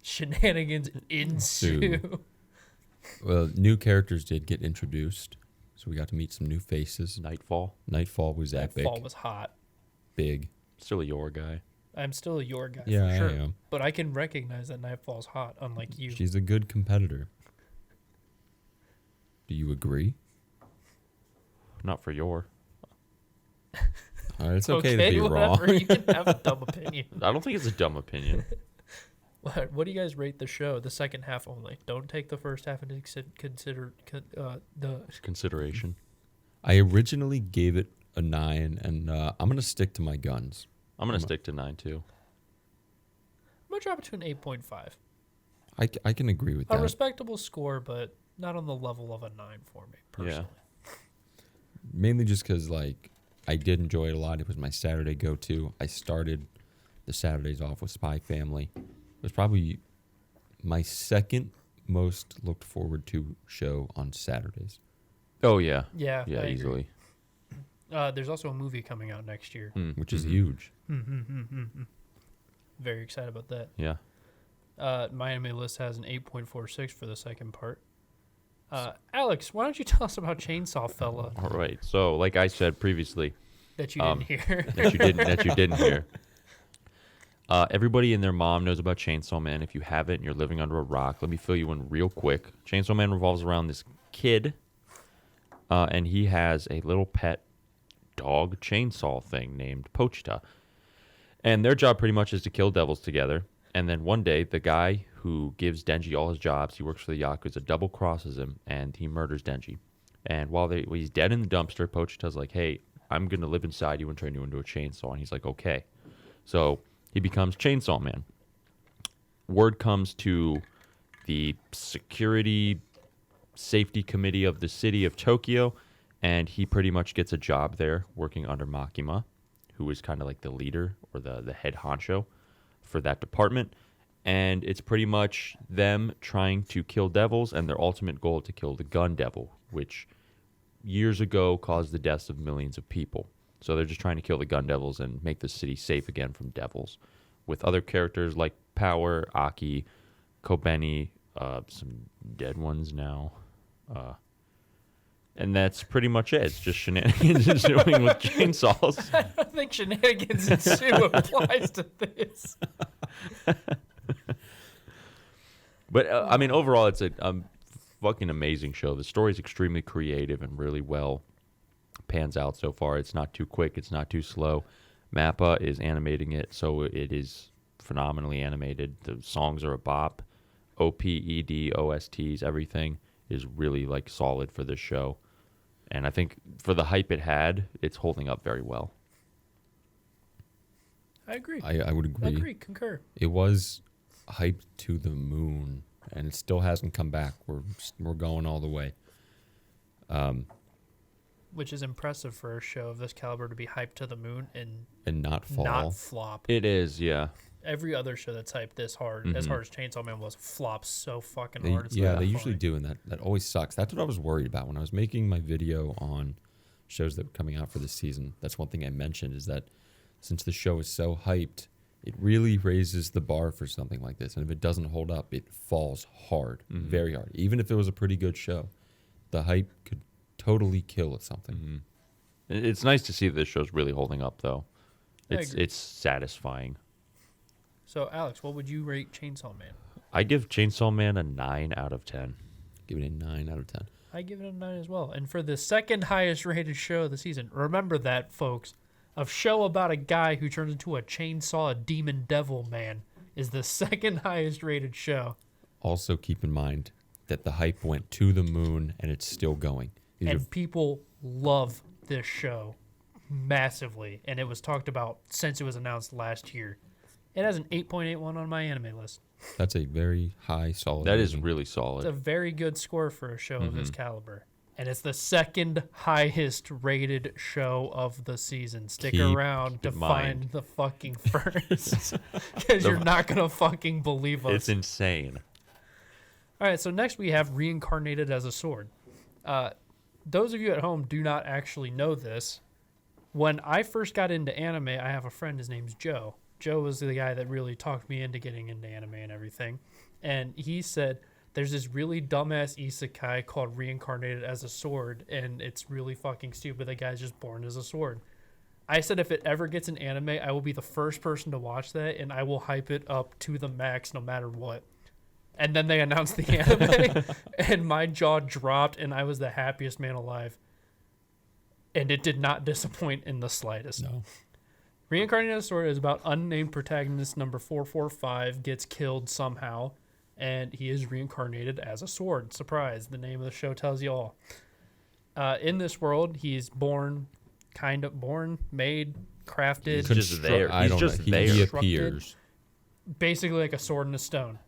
Shenanigans ensue.
Well, new characters did get introduced, so we got to meet some new faces.
Nightfall.
Nightfall was
That
epic,
fall was hot.
big.
Still a your guy.
I'm still a your guy
Yeah,
for
I
sure.
am.
But I can recognize that Nightfall's hot, unlike you.
She's a good competitor. Do you agree?
Not for your.
All right, it's okay to be wrong.
whatever. You can have a dumb opinion.
I don't think it's a dumb opinion.
What do you guys rate the show? The second half only. Don't take the first half into
Consideration.
I originally gave it a 9, and I'm going to stick to my guns.
I'm gonna stick to 9 too.
I'm gonna drop it to an 8.5.
I can agree with
A
that.
respectable score, but not on the level of a 9 for me personally.
Mainly just because, like, I did enjoy it a lot. It was my Saturday go-to. I started the Saturdays off with Spy Family. It was probably my second most looked forward to show on Saturdays.
Oh yeah.
Yeah.
Yeah,
I agree.
easily.
There's also a movie coming out next year.
Which is
Mhm.
huge.
Very excited about that.
Yeah.
My anime list has an 8.46 for the second part. Alex, why don't you tell us about Chainsaw Fella
All right. So, like I said previously,
that you didn't hear?
that you didn't hear. Everybody and their mom knows about Chainsaw Man. If you haven't and you're living under a rock, let me fill you in real quick. Chainsaw Man revolves around this kid, and he has a little pet dog chainsaw thing named Pochita. And their job pretty much is to kill devils together. And then one day, the guy who gives Denji all his jobs, he works for the Yakuza, double crosses him, and he murders Denji. And while he's dead in the dumpster, Pochita's like, hey, I'm going to live inside you and turn you into a chainsaw. And he's like, okay. So he becomes Chainsaw Man. Word comes to the security safety committee of the city of Tokyo, and he pretty much gets a job there working under Makima, who is kind of like the leader or the head honcho for that department. And it's pretty much them trying to kill devils and their ultimate goal to kill the gun devil, which years ago caused the deaths of millions of people. So they're just trying to kill the gun devils and make the city safe again from devils. With other characters like Power, Aki, Kobeni, some dead ones now. And that's pretty much it. It's just shenanigans ensuing with chainsaws.
I don't think shenanigans ensue applies to this.
But, I mean, overall, it's a fucking amazing show. The story's extremely creative and really well pans out so far. It's not too quick. It's not too slow. Mappa is animating it, so it is phenomenally animated. The songs are a bop. OPED, OSTs, everything is really, like, solid for this show. And I think for the hype it had, it's holding up very well.
I agree.
I would agree.
I agree. Concur.
It was hyped to the moon, and it still hasn't come back. We're going all the way.
Which is impressive for a show of this caliber to be hyped to the moon and
not fall.
not flop.
It is, yeah.
Every other show that's hyped this hard, as hard as Chainsaw Man was, flops so fucking hard. It's
Yeah,
not
they
funny.
usually do, and that always sucks. That's what I was worried about when I was making my video on shows that were coming out for this season. That's one thing I mentioned, is that since the show is so hyped, it really raises the bar for something like this. And if it doesn't hold up, it falls hard, very hard. Even if it was a pretty good show, the hype could totally kill at something.
It's nice to see that this show's really holding up, though.
I agree.
It's satisfying.
So, Alex, what would you rate Chainsaw Man?
I give Chainsaw Man a 9 out of 10.
Give it a 9 out of 10.
I give it a 9 as well. And for the second highest rated show of the season, remember that, folks. A show about a guy who turns into a chainsaw, a demon devil man, is the second highest rated show.
Also keep in mind that the hype went to the moon, and it's still going.
And people love this show massively. And it was talked about since it was announced last year. It has an 8.81 on my anime list.
That's a very high, solid
That is
rating.
really
It's a
solid.
very good score for a show of this caliber. And it's the second highest rated show of the season. Stick
Keep
around to
in mind.
find the fucking first. Because you're not going to fucking believe us.
It's insane.
All right, so next we have Reincarnated as a Sword. Those of you at home do not actually know this. When I first got into anime, I have a friend, his name's Joe. Joe was the guy that really talked me into getting into anime and everything. And he said, there's this really dumbass isekai called Reincarnated as a Sword, and it's really fucking stupid. The guy's just born as a sword. I said if it ever gets an anime, I will be the first person to watch that, and I will hype it up to the max no matter what. And then they announced the anime, and my jaw dropped, and I was the happiest man alive. And it did not disappoint in the slightest.
No.
Reincarnated as a Sword is about unnamed protagonist number 445 gets killed somehow, and he is reincarnated as a sword. Surprise, the name of the show tells you all. In this world, he's made, crafted,
He's just there.
I
He's
don't
just
know.
there.
He
Constructed.
appears.
basically like a sword and a stone.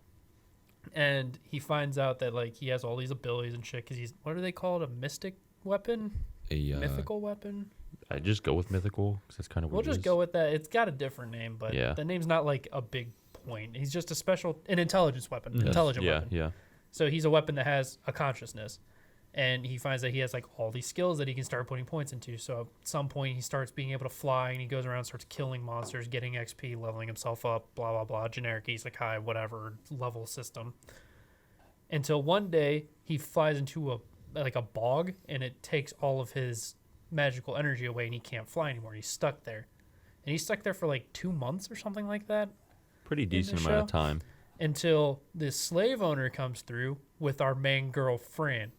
And he finds out that like he has all these abilities and shit because he's, what are they called? A mystic weapon? Mythical weapon?
I just go with mythical because that's kind of
We'll
what it
just
is.
go with that. It's got a different name, but
Yeah.
the name's not like a big point. He's just an intelligence weapon,
Yes.
intelligent
Yeah,
weapon.
yeah.
So he's a weapon that has a consciousness. And he finds that he has like all these skills that he can start putting points into. So at some point he starts being able to fly and he goes around, starts killing monsters, getting XP, leveling himself up, blah, blah, blah, generic isekai, whatever level system. Until one day he flies into a bog and it takes all of his magical energy away and he can't fly anymore. He's stuck there. And he's stuck there for like 2 months or something like that.
Pretty decent
the
amount of
show.
time.
Until this slave owner comes through with our main girl, Fran.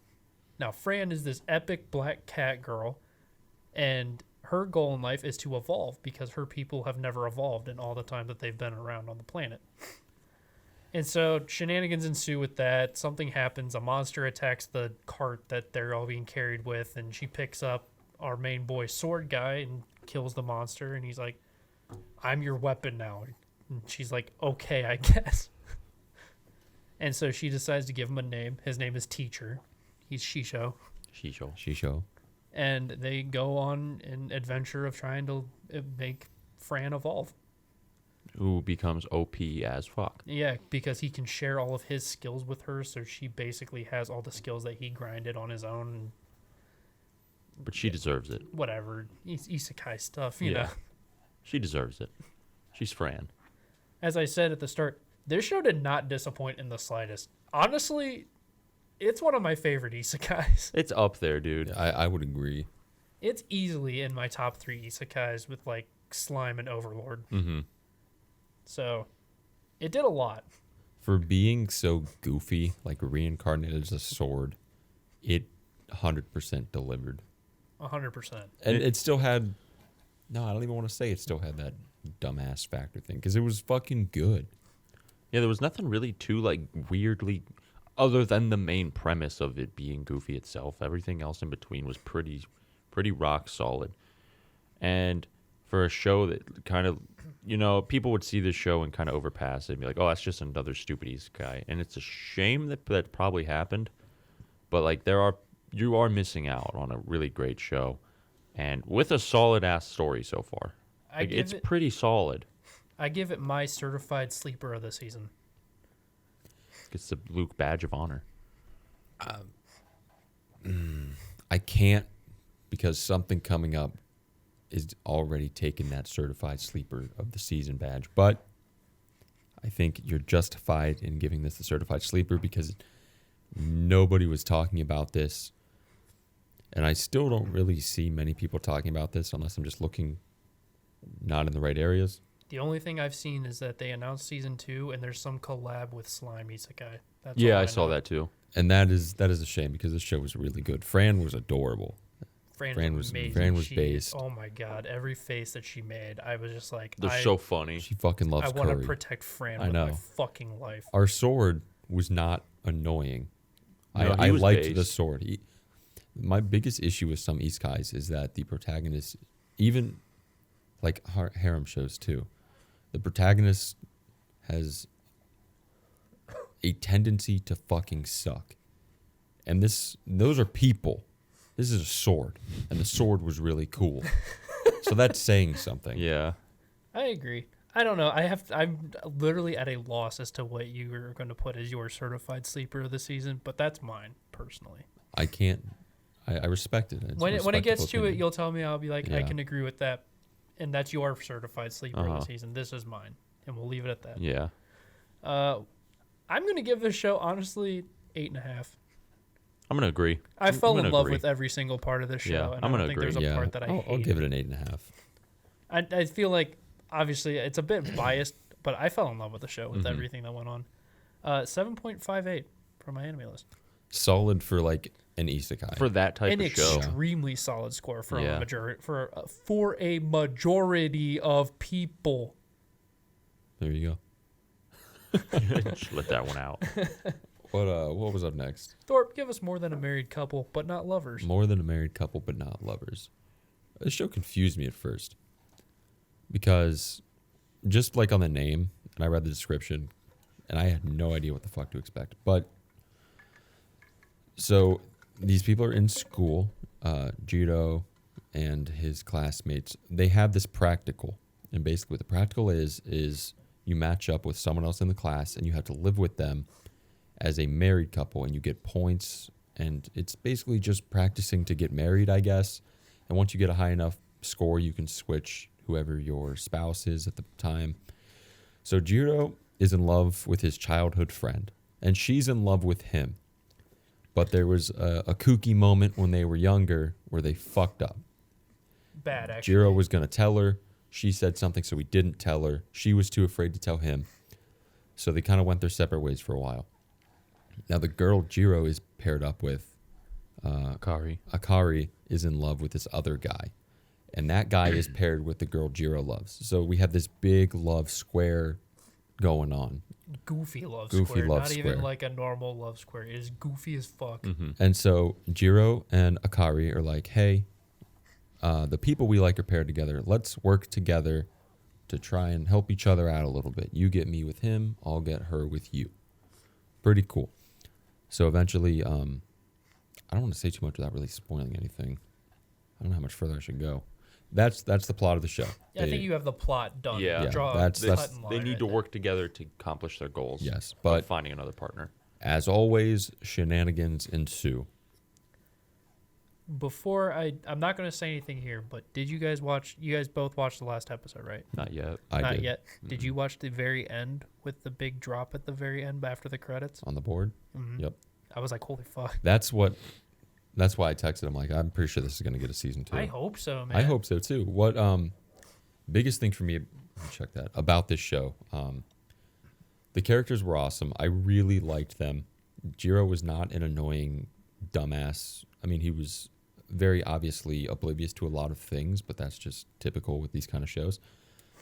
Now, Fran is this epic black cat girl, and her goal in life is to evolve because her people have never evolved in all the time that they've been around on the planet. And so shenanigans ensue with that. Something happens. A monster attacks the cart that they're all being carried with, and she picks up our main boy, Sword Guy, and kills the monster. And he's like, "I'm your weapon now." And she's like, "Okay, I guess." And so she decides to give him a name. His name is Teacher. He's Shisho.
Shisho.
And they go on an adventure of trying to make Fran evolve.
Who becomes OP as fuck.
Yeah, because he can share all of his skills with her, so she basically has all the skills that he grinded on his own. And
But she deserves it.
whatever. Isekai stuff, you
Yeah.
know.
She deserves it. She's Fran.
As I said at the start, this show did not disappoint in the slightest. Honestly, it's one of my favorite isekais.
It's up there, dude.
I would agree.
It's easily in my top 3 isekais with like Slime and Overlord.
Mm-hmm.
So it did a lot.
For being so goofy, like reincarnated as a sword, it 100% delivered.
100%.
And it still had, no, I don't even want to say it still had that dumbass factor thing, because it was fucking good.
Yeah, there was nothing really too like weirdly, other than the main premise of it being goofy itself. Everything else in between was pretty rock solid. And for a show that kind of, people would see this show and kind of overpass it and be like, "Oh, that's just another stupid isekai." And it's a shame that probably happened, but like you are missing out on a really great show, and with a solid ass story so far. Like, it's pretty solid.
I give it my certified sleeper of the season.
It's the Luke badge of honor.
I can't, because something coming up is already taking that certified sleeper of the season badge. But I think you're justified in giving this the certified sleeper because nobody was talking about this. And I still don't really see many people talking about this unless I'm just looking not in the right areas.
The only thing I've seen is that they announced season 2 and there's some collab with Slime Isekai. That's
Yeah,
all
I saw
know.
that too.
And that is a shame because this show was really good. Fran was adorable.
Fran was amazing.
Fran was
She-
based.
Oh my god, every face that she made, I was just like,
They're so funny.
She fucking loves
I want to
curry.
protect Fran
I
with my
know.
fucking life.
Our sword was not annoying.
No,
I
he was
liked the
based.
sword. My biggest issue with some isekais is that the protagonist, even like harem shows too, the protagonist has a tendency to fucking suck. And those are people. This is a sword, and the sword was really cool. So that's saying something.
Yeah.
I agree. I don't know. I'm literally at a loss as to what you are going to put as your certified sleeper of the season, but that's mine personally.
I can't. I respect it. It's a
When it gets
respectable
to it,
opinion.
you'll tell me. I'll be like, I
Yeah.
can agree with that, and that's your certified sleeper of
Uh-huh.
the season. This is mine, and we'll leave it at that.
Yeah.
I'm going to give this show honestly 8.5.
I'm gonna agree.
I fell
I'm
in
gonna
love
agree.
with every single part of this show,
Yeah,
and
I'm
I don't
gonna
think
agree.
there's a
Yeah,
part that I
I'll
hated.
give it an 8.5.
I feel like obviously it's a bit biased, but I fell in love with the show with
Mhm.
everything that went on. 7.58 from my anime list.
Solid for like an isekai.
For that type
An
of show.
extremely solid score for
Yeah.
a majority for a majority of people.
There you
Just let that one out.
go. What was up next?
Thorpe, give us more than a married couple, but not lovers.
More than a married couple, but not lovers. This show confused me at first because just like on the name, and I read the description, and I had no idea what the fuck to expect. But so these people are in school, Jiro and his classmates. They have this practical, and basically what the practical is you match up with someone else in the class, and you have to live with them as a married couple, and you get points, and it's basically just practicing to get married, I guess. And once you get a high enough score, you can switch whoever your spouse is at the time. So Jiro is in love with his childhood friend, and she's in love with him. But there was a kooky moment when they were younger where they fucked up.
Bad, actually.
Jiro was going to tell her. She said something, so we didn't tell her. She was too afraid to tell him. So they kind of went their separate ways for a while. Now the girl Jiro is paired up with Akari is in love with this other guy. And that guy is paired with the girl Jiro loves. So we have this big love square going on.
Goofy love
Goofy
square.
love
Not
square.
even like a normal love square. It is goofy as fuck.
Mm-hmm.
And so Jiro and Akari are like, hey, the people we like are paired together. Let's work together to try and help each other out a little bit. You get me with him, I'll get her with you. Pretty cool. So eventually, I don't want to say too much without really spoiling anything. I don't know how much further I should go. That's the plot of the show.
Yeah, I think you have the plot done.
Yeah.
Yeah,
Draw
that's-
a
that's-
cut and
They
line
need
right
to
there.
work together to accomplish their goals.
Yes,
of
but
finding another partner.
as always, shenanigans ensue.
Before I'm not going to say anything here, but did you guys watch? You guys both watched the last episode, right?
Not yet.
I
Not
did.
yet. Did you watch the very end with the big drop at the very end after the credits?
On the board?
Mhm.
Yep.
I was like, holy fuck.
That's why I texted him, like, I'm pretty sure this is going to get a season 2.
I hope so, man.
I hope so too. What biggest thing for me, let me check that, about this show, the characters were awesome. I really liked them. Jiro was not an annoying dumbass. I mean, he was very obviously oblivious to a lot of things, but that's just typical with these kind of shows.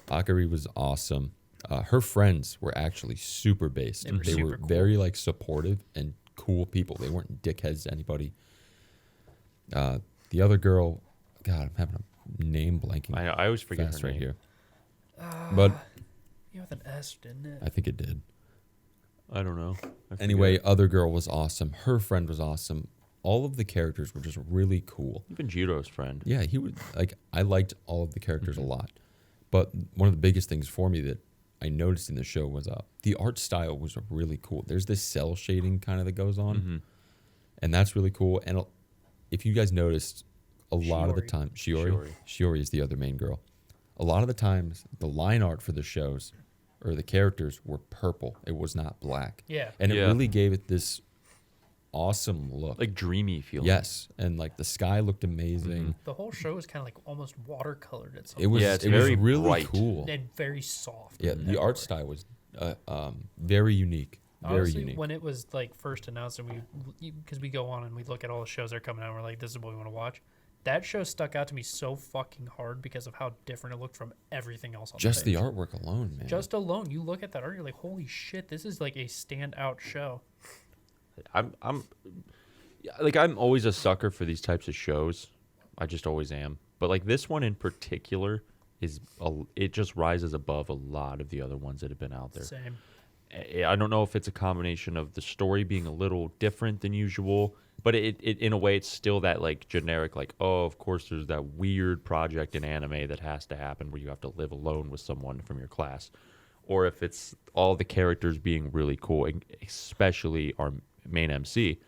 Akari was awesome. Her friends were actually super based.
They were
They
super
were
cool.
very like supportive and cool people. They weren't dickheads to anybody. The other girl, God, I'm having a name blanking
I always forget
fast
her
right
name.
here. But
Yeah, with an S, didn't it?
I think it did.
I don't know. I
Anyway,
forget.
other girl was awesome. Her friend was awesome. All of the characters were just really cool.
Even Jiro's friend.
Yeah, he was like, I liked all of the characters
Mm-hmm.
a lot. But one of the biggest things for me that I noticed in the show was the art style was really cool. There's this cell shading kind of that goes on,
Mm-hmm.
and that's really cool. And if you guys noticed, a lot of the
Shiori.
time, Shiori is the other main girl. A lot of the times, the line art for the shows or the characters were purple. It was not black.
Yeah.
And it
Yeah.
really gave it this awesome look.
Like dreamy feeling.
Yes, and like the sky looked amazing.
The whole show is kind of like almost watercolored at some
It was
Yeah, it's
it was
very
really
bright.
cool.
and very soft.
Yeah,
in
the
that
art
way.
style was very unique. Very
Honestly,
unique.
when it was like first announced, and because we go on and we look at all the shows that are coming out, and we're like, this is what we want to watch. That show stuck out to me so fucking hard because of how different it looked from everything else on
Just the
page.
artwork alone, man.
Just alone, you look at that art, you're like, holy shit, this is like a standout show.
I'm yeah, like I'm always a sucker for these types of shows. I just always am. But like this one in particular it just rises above a lot of the other ones that have been out there.
Same.
I don't know if it's a combination of the story being a little different than usual, but it in a way it's still that like generic like, oh, of course there's that weird project in anime that has to happen where you have to live alone with someone from your class, or if it's all the characters being really cool, and especially our main MC.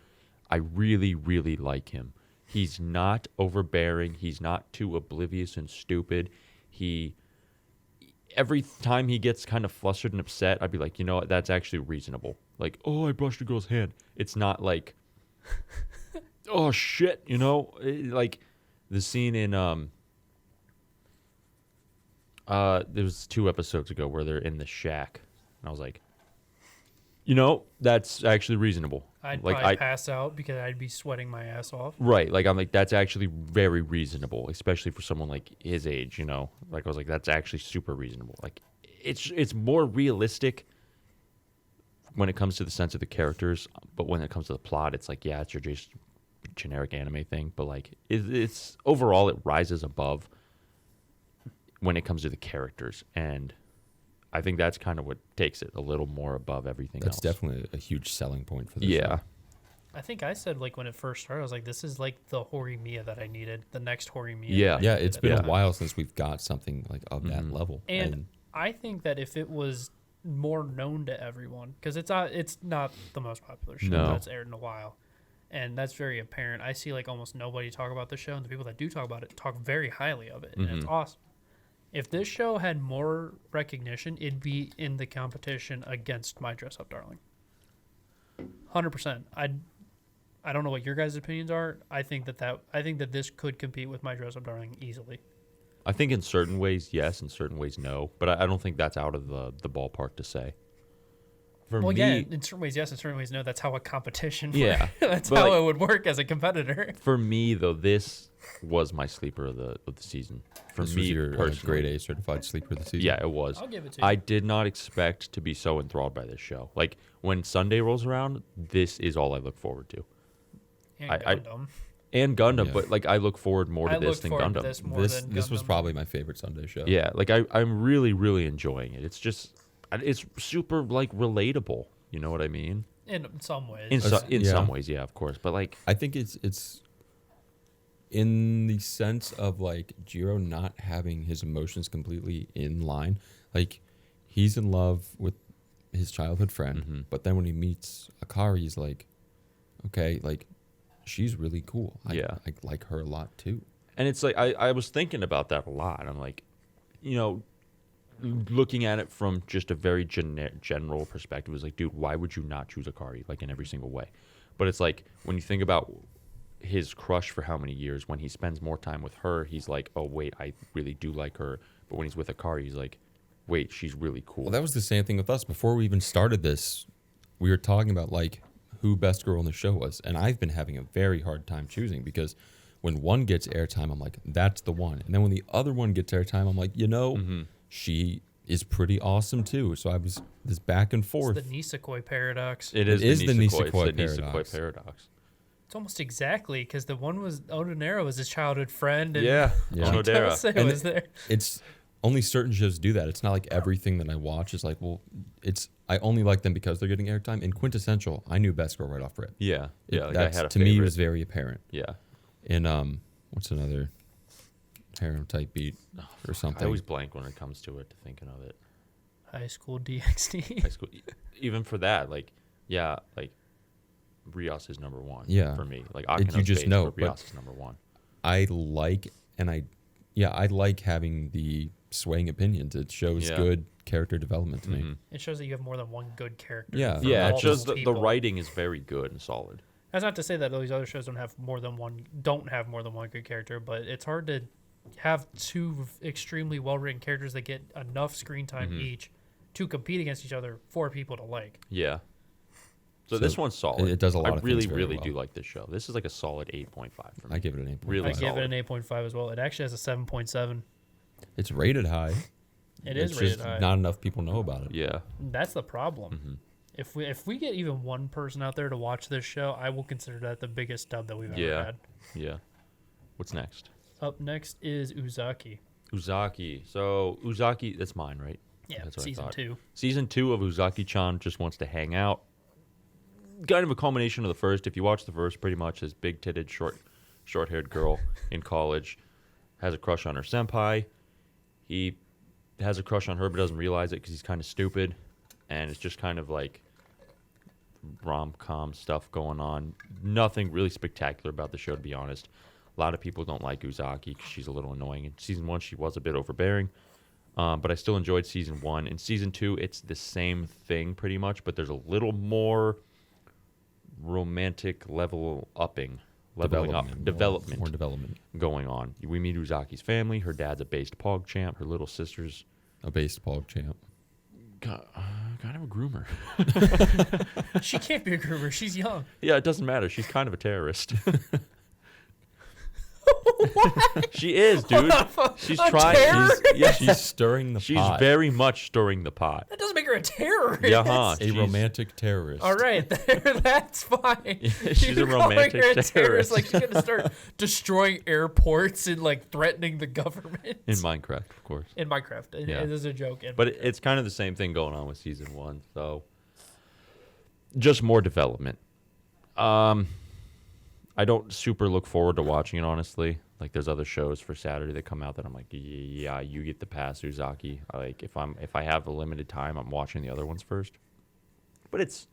I really really like him. He's not overbearing, he's not too oblivious and stupid. Every time he gets kind of flustered and upset, I'd be like, you know what, that's actually reasonable. Like, oh, I brushed a girl's hand. It's not like, oh shit, you know, like the scene in there was 2 episodes ago where they're in the shack, and I was like, you know, that's actually reasonable.
I'd
like
probably pass out because I'd be sweating my ass off.
Right, like I'm like that's actually very reasonable, especially for someone like his age, you know. Like I was like that's actually super reasonable. Like it's more realistic when it comes to the sense of the characters, but when it comes to the plot, it's like yeah, it's your just generic anime thing, but like it's overall it rises above when it comes to the characters, and I think that's kind of what takes it a little more above everything
That's
else.
definitely a huge selling point for this.
Yeah.
show.
I think I said like when it first started, I was like, this is like the Horimiya that I needed, the next Horimiya.
Yeah.
that I
Yeah,
needed
it's
at
been
the
a
time.
while since we've got something like of that
Mhm.
level.
And I think that if it was more known to everyone, because it's not the most popular show
No.
that's aired in a while, and that's very apparent. I see like almost nobody talk about the show, and the people that do talk about it talk very highly of it, and it's
Mhm.
awesome. If this show had more recognition, it'd be in the competition against My Dress Up Darling. 100%. I don't know what your guys' opinions are. I think that this could compete with My Dress Up Darling easily.
I think in certain ways, yes. In certain ways, no. But I don't think that's out of the ballpark to say. For
Well,
me,
yeah, in certain ways, yes. In certain ways, no. That's how a competition works.
Yeah,
That's
but,
how
like,
it would work as a competitor.
for me though, this was my sleeper of the season. For
This
me
was your
personally,
grade A certified sleeper of the season.
yeah, it was.
I'll give it to you.
I did not expect to be so enthralled by this show. Like when Sunday rolls around, this is all I look forward to.
And
I-
Gundam.
And Gundam,
Yeah.
but like I look forward more to
I
this
look
than
forward to
Gundam.
this more
This
than
this was
Gundam.
probably my favorite Sunday show.
Yeah, like I'm really really enjoying it. It's just it's super like relatable. You know what I mean?
In some ways.
In
Yeah.
some ways, yeah, of course. But like,
I think it's in the sense of like Jiro not having his emotions completely in line. Like he's in love with his childhood friend,
Mhm.
but then when he meets Akari, he's like, okay, like she's really cool.
Yeah.
I like her a lot too.
and it's like I was thinking about that a lot. I'm like, you know, looking at it from just a very general perspective, is like, dude, why would you not choose Akari like in every single way? But it's like when you think about his crush for how many years, when he spends more time with her, he's like, oh wait, I really do like her. But when he's with Akari, he's like, wait, she's really cool.
Well, that was the same thing with us. Before we even started this, we were talking about like who best girl in the show was, and I've been having a very hard time choosing because when one gets airtime, I'm like, that's the one, and then when the other one gets airtime, I'm like, you know, she is pretty awesome too. So I was this back and forth.
It's the Nisekoi paradox.
It
is
is
the
Nisekoi
paradox.
paradox.
It's almost exactly because the one was Onodera was his childhood friend. And
Yeah,
Yeah.
Onodera.
Chitose
And
was there.
It's only certain shows do that. It's not like everything that I watch is like, well, it's I only like them because they're getting airtime. In Quintessential, I knew Best Girl right off rip.
Yeah, yeah. Like I
That's
had a
to me
favorite.
was very apparent.
Yeah.
And what's another harem type beat or
I
something?
always blank when it comes to it, thinking of it.
High school DxD.
High school, even for that, like, yeah, like, Rios is number one.
Yeah.
For me, like,
You
Akino's
just
base,
know,
but
but-
Rios is number one.
I like I like having the swaying opinions. It shows
Yeah.
good character development to me.
Mhm.
It shows that you have more than one good character.
Yeah.
from
Yeah, it
multiple
shows the
people.
writing is very good and solid.
That's not to say that these other shows don't have more than one good character, but it's hard to have two extremely well written characters that get enough screen time
Mhm.
each to compete against each other for people to like.
Yeah. So,
So
this one's solid.
it does a lot
I
of
really,
things very
really
well.
do like this show. This is like a solid 8.5 for me.
I give it an 8.5.
Really
I give
solid.
it an 8.5 as well. It actually has a 7.7.
It's rated high.
It
It's
is rated
just
high.
not enough people know about it.
Yeah.
That's the problem.
Mhm.
If we get even one person out there to watch this show, I will consider that the biggest dub that we've ever
Yeah.
had.
Yeah. What's next?
Up next is Uzaki.
Uzaki. So Uzaki, that's mine, right?
Yeah,
That's what I
season
thought.
2.
Season 2 of Uzaki-chan just wants to hang out. Kind of a culmination of the first. If you watch the first, pretty much this big-titted, short-haired girl in college has a crush on her senpai. He has a crush on her but doesn't realize it because he's kind of stupid. And it's just kind of like rom-com stuff going on. Nothing really spectacular about the show, to be honest. A lot of people don't like Uzaki because she's a little annoying. In season 1, she was a bit overbearing. But I still enjoyed season 1. In season 2, it's the same thing pretty much, but there's a little more romantic leveling up, development
More development.
going on. We meet Uzaki's family. Her dad's a based pog champ. Her little sister's
A baseball champ.
kind of a groomer.
She can't be a groomer. She's young.
Yeah, it doesn't matter. She's kind of a terrorist. She is, dude. She's
A
trying.
terrorist?
She's stirring the
She's
pot.
very much stirring the pot.
That doesn't make her a terrorist.
Yeah, huh?
a romantic terrorist.
All right, that's fine.
She's a
You're calling
romantic
her a
terrorist.
Like she's gonna start destroying airports and like threatening the government.
In Minecraft, of course.
In Minecraft,
Yeah.
it is a joke.
But it's kind of the same thing going on with season 1. So just more development. I don't super look forward to watching it, honestly. Like there's other shows for Saturday that come out that I'm like, yeah, you get the pass, Uzaki. Like if I have a limited time, I'm watching the other ones first. But it's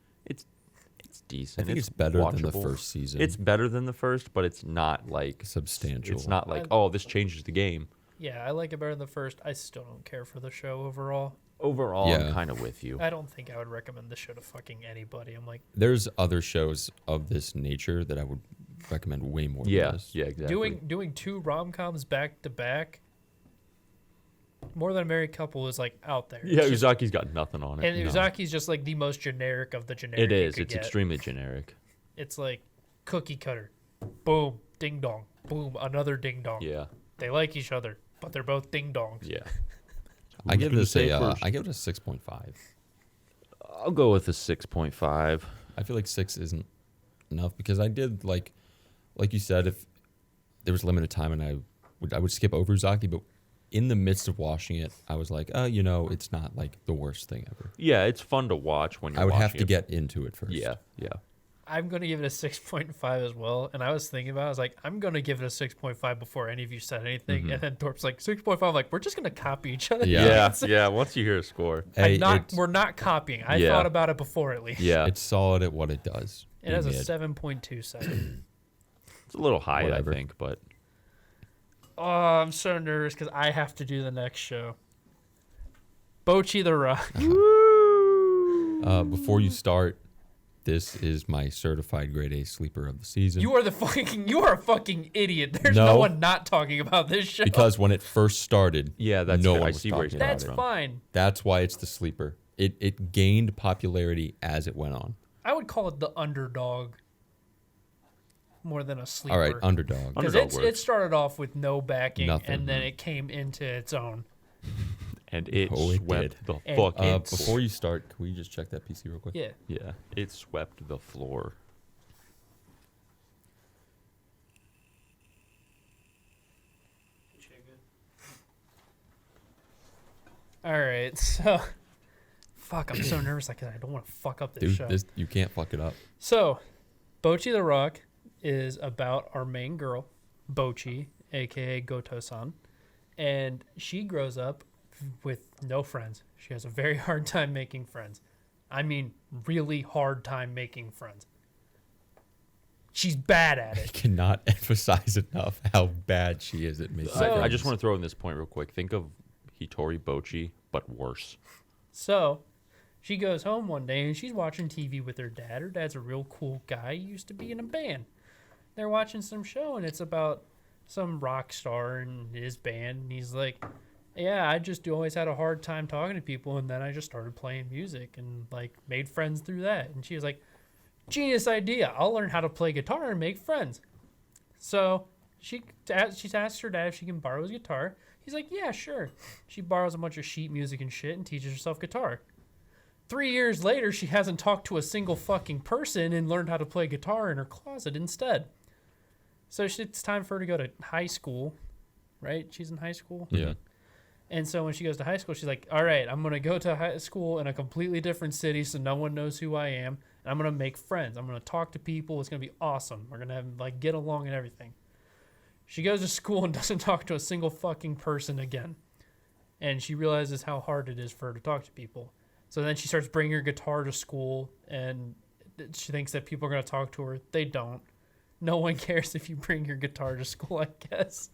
decent.
I think it's better than the
watchable.
first season.
It's better than the first, but it's not like
substantial.
It's not like, oh, this changes the game.
yeah, I like it better than the first. I still don't care for the show overall.
Overall,
Yeah.
I'm kind of with you.
I don't think I would recommend the show to fucking anybody. I'm like
There's other shows of this nature that I would recommend way more
Yeah,
than this.
yeah, exactly.
doing 2 rom-coms back to back More Than a Married Couple is like out there.
Yeah,
It's just-
Uzaki's got nothing on it.
and Uzaki's just like the most generic of the generic.
It is.
You
It's
could get.
extremely generic.
It's like cookie cutter. Boom, ding dong. Boom, another ding dong.
Yeah.
They like each other, but they're both ding dongs.
Yeah.
I give
Who's
this
gonna
a
say first?
I give it a 6.5.
I'll go with a 6.5.
I feel like 6 isn't enough because I did like you said, if there was limited time and I would skip over Zaki, but in the midst of watching it, I was like, oh, it's not like the worst thing ever.
Yeah, it's fun to watch when you're
I would have
watching
to
it.
get into it first.
Yeah, yeah.
I'm gonna give it a 6.5 as well. And I was thinking about it, I was like, I'm gonna give it a 6.5 before any of you said anything. And then Thorpe's like 6.5, like, we're just gonna copy each other.
Yeah.
Yeah,
It's-
yeah. Once you hear a score.
Hey,
we're not copying. I
Yeah.
thought about it before at least.
Yeah.
it's solid at what it does.
It has a
Be mid.
7.27.
It's a little high,
Whatever.
I think, but
Oh, I'm so nervous because I have to do the next show. Bochi the Rock.
Before you start, this is my certified grade A sleeper of the season.
You are a fucking idiot. There's no
No.
one not talking about this show.
Because when it first started,
yeah, that's
no
fair.
one
I
was
see where
talking
he's
about
coming
that's
from.
fine.
that's why it's the sleeper. It gained popularity as it went on.
I would call it the underdog more than a sleeper.
All right, underdog.
Because
Underdog
it
works.
started off with no backing,
Nothing.
and then it came into its own.
And it
Oh, it
swept
did.
the
And
fucking
Before you start, can we just check that PC real quick?
Yeah.
Yeah, it swept the floor.
All right, so fuck, I'm so nervous. I don't want to fuck up this
Dude,
show.
you can't fuck it up.
So, Bochi the Rock is about our main girl, Bochi, aka Goto-san, and she grows up with no friends. She has a very hard time making friends. I mean, really hard time making friends. She's bad at
I
it.
cannot emphasize enough how bad she is at making
So-
I just want to throw in this point real quick. Think of Hitori Bochi, but worse.
So, she goes home one day and she's watching TV with her dad. Her dad's a real cool guy. He used to be in a band. They're watching some show and it's about some rock star and his band. And he's like, yeah, I just always had a hard time talking to people. And then I just started playing music and like made friends through that. And she was like, genius idea. I'll learn how to play guitar and make friends. So she's asked her dad if she can borrow his guitar. He's like, yeah, sure. She borrows a bunch of sheet music and shit and teaches herself guitar. 3 years later, she hasn't talked to a single fucking person and learned how to play guitar in her closet instead. So it's time for her to go to high school, right? She's in high school.
Yeah.
And so when she goes to high school, she's like, all right, I'm going to go to high school in a completely different city so no one knows who I am. And I'm going to make friends. I'm going to talk to people. It's going to be awesome. We're going to like get along and everything. She goes to school and doesn't talk to a single fucking person again. And she realizes how hard it is for her to talk to people. So then she starts bringing her guitar to school and she thinks that people are going to talk to her. They don't. No one cares if you bring your guitar to school, I guess.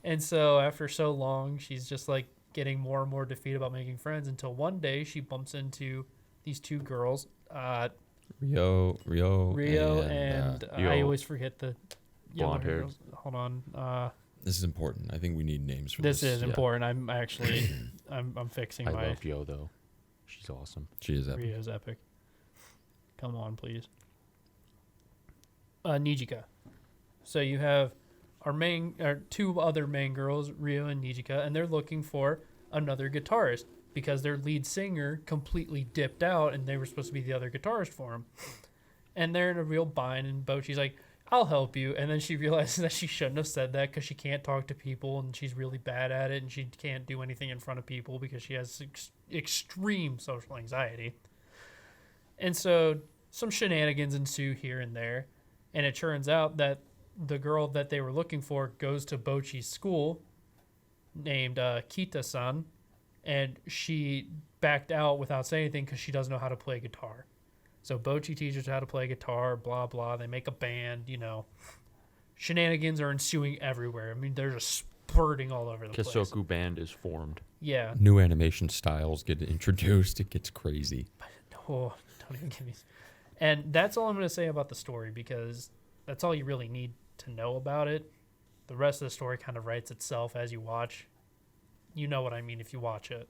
And so after so long, she's just like getting more and more defeated about making friends until one day she bumps into these two girls,
Rio,
and I
Yo.
always forget the yellow
Blonde-haired.
girls. Hold on.
this is important. I think we need names for
This
this.
is
yeah.
important. I'm actually I'm fixing
I
my
love Yo, though. She's awesome.
She is epic.
Rio's epic. Come on, please. Nijika. So you have our two other main girls, Rio and Nijika, and they're looking for another guitarist because their lead singer completely dipped out and they were supposed to be the other guitarist for him. And they're in a real bind and Bochi's like, I'll help you. And then she realizes that she shouldn't have said that because she can't talk to people and she's really bad at it and she can't do anything in front of people because she has extreme social anxiety. And so some shenanigans ensue here and there. And it turns out that the girl that they were looking for goes to Bochi's school named Kita-san. And she backed out without saying anything because she doesn't know how to play guitar. So Bochi teaches her how to play guitar, blah, blah. They make a band, Shenanigans are ensuing everywhere. I mean, they're just spurting all over the place.
Kisoku Band is formed.
Yeah.
New animation styles get introduced. It gets crazy.
Oh, don't even give me... And that's all I'm going to say about the story because that's all you really need to know about it. The rest of the story kind of writes itself as you watch. you know what I mean if you watch it.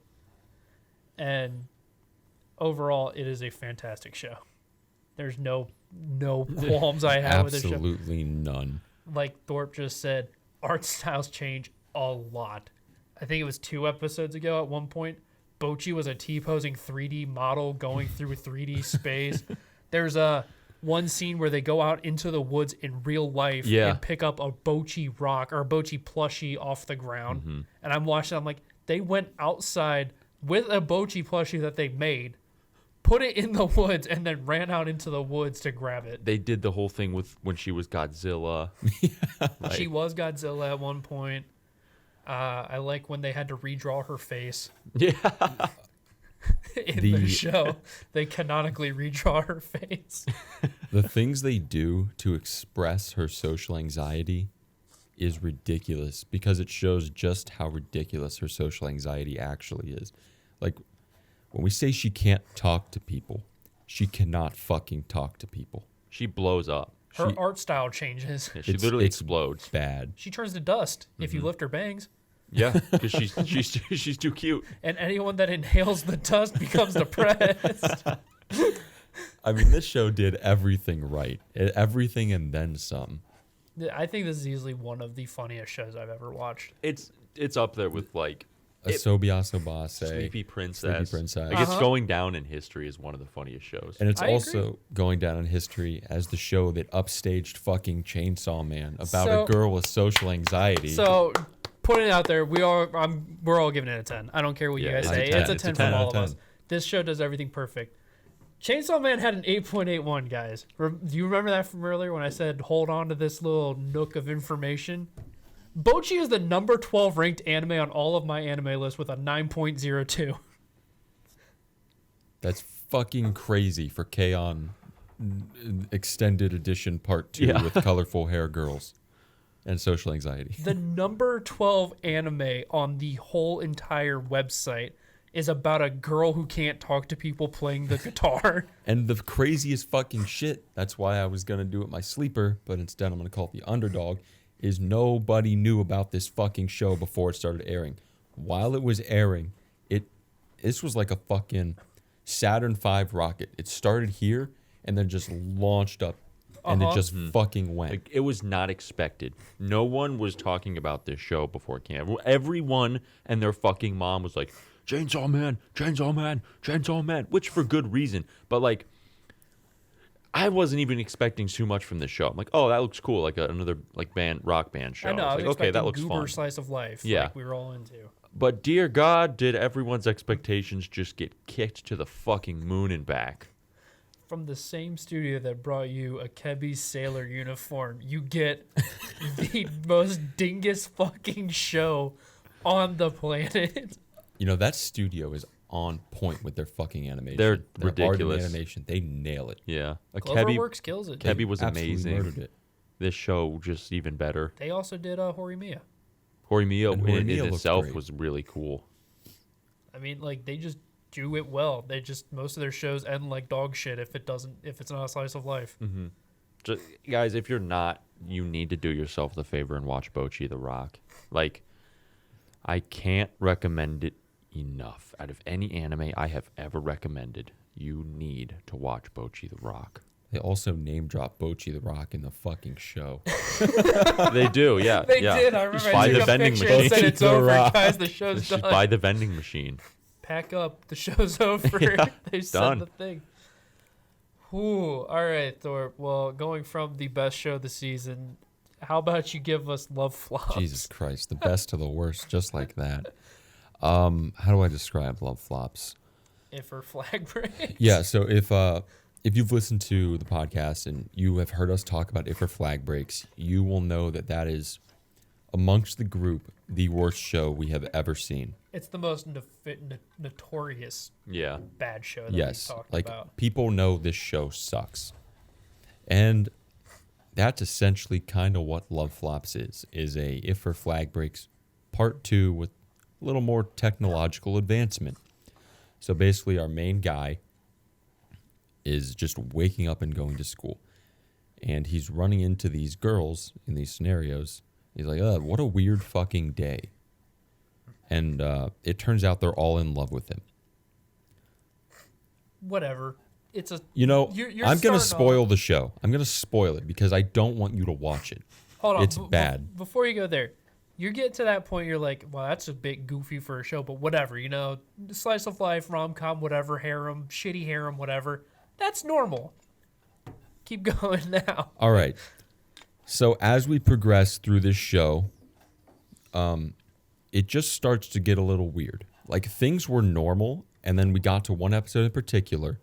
And overall, it is a fantastic show. There's no qualms I have with this show.
Absolutely none.
Like Thorpe just said, art styles change a lot. I think it was 2 episodes ago at one point, Bocchi was a T-posing 3D model going through 3D space. There's one scene where they go out into the woods in real life and pick up a Bocchi rock or a Bocchi plushie off the ground.
Mm-hmm.
And I'm watching, I'm like, they went outside with a Bocchi plushie that they made, put it in the woods, and then ran out into the woods to grab it.
They did the whole thing with when she was Godzilla. Like,
She was Godzilla at one point. I like when they had to redraw her face
yeah.
in the show. They canonically redraw her face.
The things they do to express her social anxiety is ridiculous because it shows just how ridiculous her social anxiety actually is. Like, when we say she can't talk to people, she cannot fucking talk to people.
She blows up.
Her art style changes.
Yeah, she literally explodes.
Bad.
She turns to dust if you lift her bangs.
Yeah, because she's too cute.
And anyone that inhales the dust becomes depressed.
I mean, this show did everything right. Everything and then some.
I think this is easily one of the funniest shows I've ever watched.
It's up there with like
Asobi Asobase.
Sleepy Princess.
Sleepy Princess.
Like, it's going down in history as one of the funniest shows.
And it's
I
also
agree.
going down in history as the show that upstaged fucking Chainsaw Man about
So-
a girl with social anxiety.
So, putting it out there, we're all giving it a 10. I don't care what you
Yeah,
guys
it's a
say.
10.
It's a
It's
10
a
from
10
all
out
of
of
us.
10.
This show does everything perfect. Chainsaw Man had an 8.81, guys. Do you remember that from earlier when I said hold on to this little nook of information? Bocchi is the number 12 ranked anime on all of my anime lists with a 9.02.
That's fucking crazy for K-On! Extended Edition Part 2
Yeah.
with colorful hair girls and social anxiety.
The number 12 anime on the whole entire website is about a girl who can't talk to people playing the guitar.
And the craziest fucking shit, that's why I was going to do it my sleeper, but instead I'm going to call it the underdog, is nobody knew about this fucking show before it started airing. While it was airing, this was like a fucking Saturn V rocket. It started here and then just launched up and it just fucking went.
Like, it was not expected. No one was talking about this show before it came out. Everyone and their fucking mom was like, Chainsaw Man, Chainsaw Man, Chainsaw Man, which for good reason. But like, I wasn't even expecting too much from this show. I'm like, oh, that looks cool, like another like rock band show.
I know.
I
I
was
was
like, okay, that looks
Goober
fun.
slice of life.
Yeah.
Like we were all into.
But dear God, did everyone's expectations just get kicked to the fucking moon and back?
From the same studio that brought you a Kebi sailor uniform, you get the most dingus fucking show on the planet.
You know, that studio is on point with their fucking animation.
They're
Their art and
ridiculous.
animation, they nail it.
Yeah,
Cloverworks kills it.
Kebi was
Absolutely
amazing.
murdered it.
This show just even better.
They also did Horimiya.
Horimiya
And
in
Horimiya looked
itself
great.
was really cool.
I mean, like they just do it well. They just most of their shows end like dog shit if it's not a slice of life.
Just, guys, if you're not, you need to do yourself the favor and watch Bocchi the Rock. Like, I can't recommend it enough. Out of any anime I have ever recommended, you need to watch Bocchi the Rock.
They also name drop Bocchi the Rock in the fucking show.
They do, yeah.
They
yeah.
did. I remember
Just buy
I took
the
a
vending
picture and
machine.
said it's
The
over,
Rock.
guys. The show's
Just
done.
buy the vending machine.
Pack up. The show's over.
Yeah,
They said
done.
the thing. Whew. All right, Thorpe. Well, going from the best show of the season, how about you give us Love Flops?
Jesus Christ, the best to the worst, just like that. How do I describe Love Flops?
If her flag breaks.
Yeah, so if you've listened to the podcast and you have heard us talk about If Her Flag Breaks, you will know that that is, amongst the group, the worst show we have ever seen.
It's the most notorious
Yeah.
bad show that
Yes,
we've talked
like
about.
people know this show sucks. And that's essentially kind of what Love Flops is a If Her Flag Breaks part 2 with a little more technological advancement. So basically our main guy is just waking up and going to school. And he's running into these girls in these scenarios. He's like, what a weird fucking day. and it turns out they're all in love with him.
Whatever. It's a.
You're I'm gonna
starting
spoil
off-
the show. I'm gonna spoil it because I don't want you to watch it.
Hold on.
It's bad.
Before you go there, you get to that point, you're like, well, that's a bit goofy for a show, but whatever. Slice of life, rom-com, whatever, harem, shitty harem, whatever. That's normal. Keep going now.
All right. So as we progress through this show, it just starts to get a little weird. Like things were normal, and then we got to one episode in particular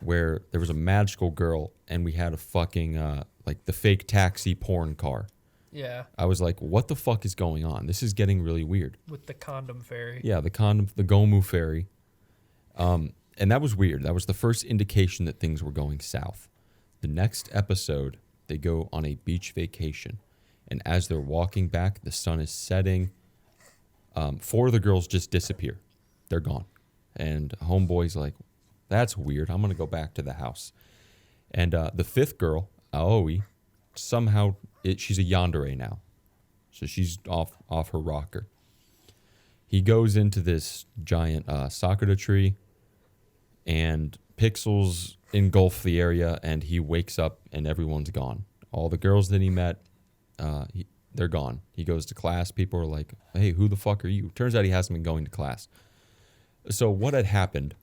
where there was a magical girl, and we had a fucking like the fake taxi porn car.
Yeah,
I was like, what the fuck is going on? This is getting really weird.
with the condom fairy.
Yeah, the Gomu fairy. And that was weird. That was the first indication that things were going south. The next episode, they go on a beach vacation. And as they're walking back, the sun is setting. 4 of the girls just disappear. They're gone. And homeboy's like, that's weird. I'm going to go back to the house. And the 5th girl, Aoi, somehow she's a yandere now. So she's off her rocker. He goes into this giant sakura tree, and pixels engulf the area, and he wakes up and everyone's gone. All the girls that he met, they're gone. He goes to class. People are like, hey, who the fuck are you? Turns out he hasn't been going to class. So what had happened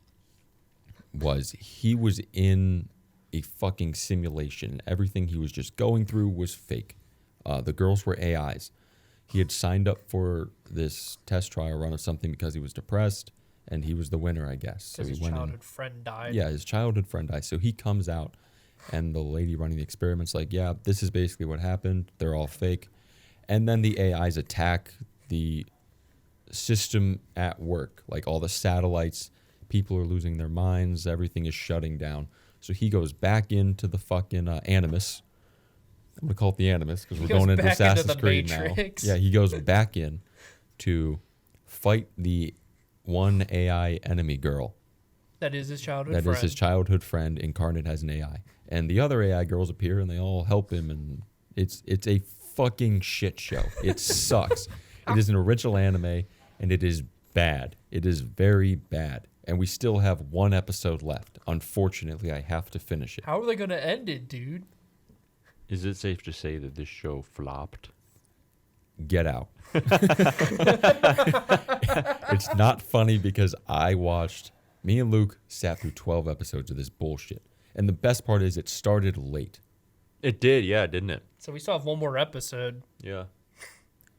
was he was in a fucking simulation. Everything he was just going through was fake. The girls were AIs. He had signed up for this test trial run of something because he was depressed, and he was the winner, I guess. So
Because
he
his
went in.
childhood friend died.
Yeah, his childhood friend died. So he comes out, and the lady running the experiment's like, yeah, this is basically what happened. They're all fake. And then the AIs attack the system at work. Like all the satellites, people are losing their minds. Everything is shutting down. So he goes back into the fucking Animus. I'm going to call it the Animus because we're
goes
going into
back into
Assassin's
the
Creed
Matrix.
now. Yeah, he goes back in to fight the one AI enemy girl.
That is his childhood
That
friend.
is his childhood friend incarnate as an AI. And the other AI girls appear and they all help him, and it's a fucking shit show. It sucks. It is an original anime, and it is bad. It is very bad. And we still have one episode left. Unfortunately, I have to finish it.
How are they going to end it, dude?
Is it safe to say that this show flopped?
Get out. It's not funny because me and Luke sat through 12 episodes of this bullshit. And the best part is it started late.
It did, yeah, didn't it?
So we still have one more episode.
Yeah.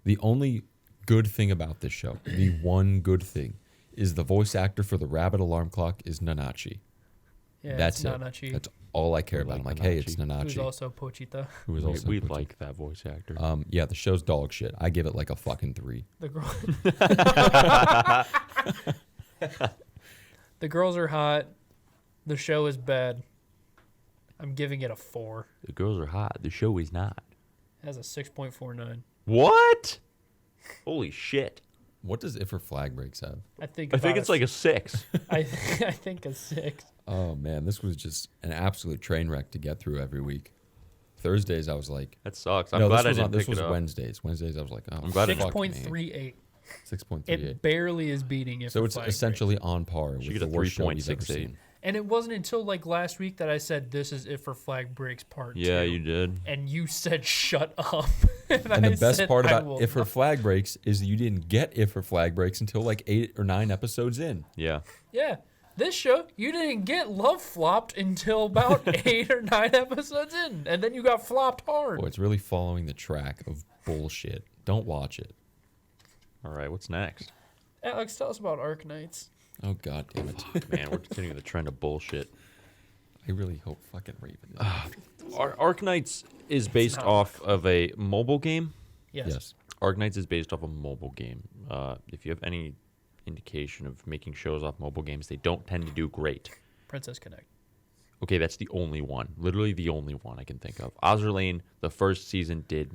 The only good thing about this show, the one good thing, is the voice actor for the rabbit alarm clock is Nanachi.
Yeah,
That's
it's
it.
Nanachi,
That's all I care
I
about.
like
I'm like, hey, it's
Nanachi.
who's
Nanachi.
also Pochita.
Who is also
We
Pochita.
like that voice actor.
Yeah, the show's dog shit. I give it like a fucking 3.
The girl. The girls are hot. The show is bad. I'm giving it a 4.
The girls are hot. The show is not.
It has a 6.49.
What? Holy shit.
What does If Her Flag Breaks have?
I think
It's like a 6.
I think a 6.
Oh man, this was just an absolute train wreck to get through every week. Thursdays I was like,
That sucks. I'm
no,
glad
this
I
was
didn't
this
pick
was
it up.
Wednesdays. Wednesdays I was like, oh,
I'm glad I didn't-
fuck me.
6.38.
6.38.
It barely is beating it.
So it's essentially on par
Should
with
get
the
a
worst show we've ever
3.68.
seen.
And it wasn't until like last week that I said this is If Her Flag Breaks Part 2.
Yeah, you did.
And you said shut up. and
And
I
the best
said,
part
"I
about
will
If Her
not."
Flag Breaks is you didn't get If Her Flag Breaks until like 8 or 9 episodes in.
Yeah.
Yeah. This show, you didn't get love flopped until about 8 or 9 episodes in. And then you got flopped hard.
Boy, it's really following the track of bullshit. Don't watch it.
All right, what's next?
Alex, tell us about Arknights.
Oh god damn it.
Fuck, man, we're continuing the trend of bullshit.
I really hope fucking Raven.
Arknights is based
not
off of a mobile game.
Yes.
Arknights is based off a mobile game. If you have any indication of making shows off mobile games, they don't tend to do great.
Princess Connect.
Okay, that's the only one. Literally the only one I can think of. Ozerlane, the first season did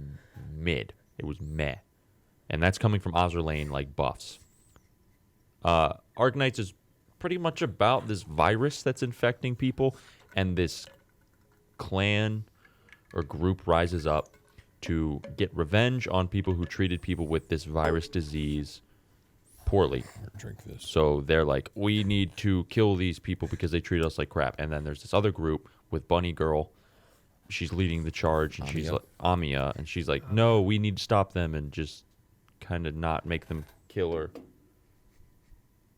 mid. It was meh. And that's coming from Ozerlane, like, buffs. Arknights is pretty much about this virus that's infecting people, and this clan or group rises up to get revenge on people who treated people with this virus disease poorly.
Drink this.
So they're like, we need to kill these people because they treat us like crap. And then there's this other group with Bunny Girl. She's leading the charge, and she's like Amiya, and she's like, no, we need to stop them and just kind of not make them kill or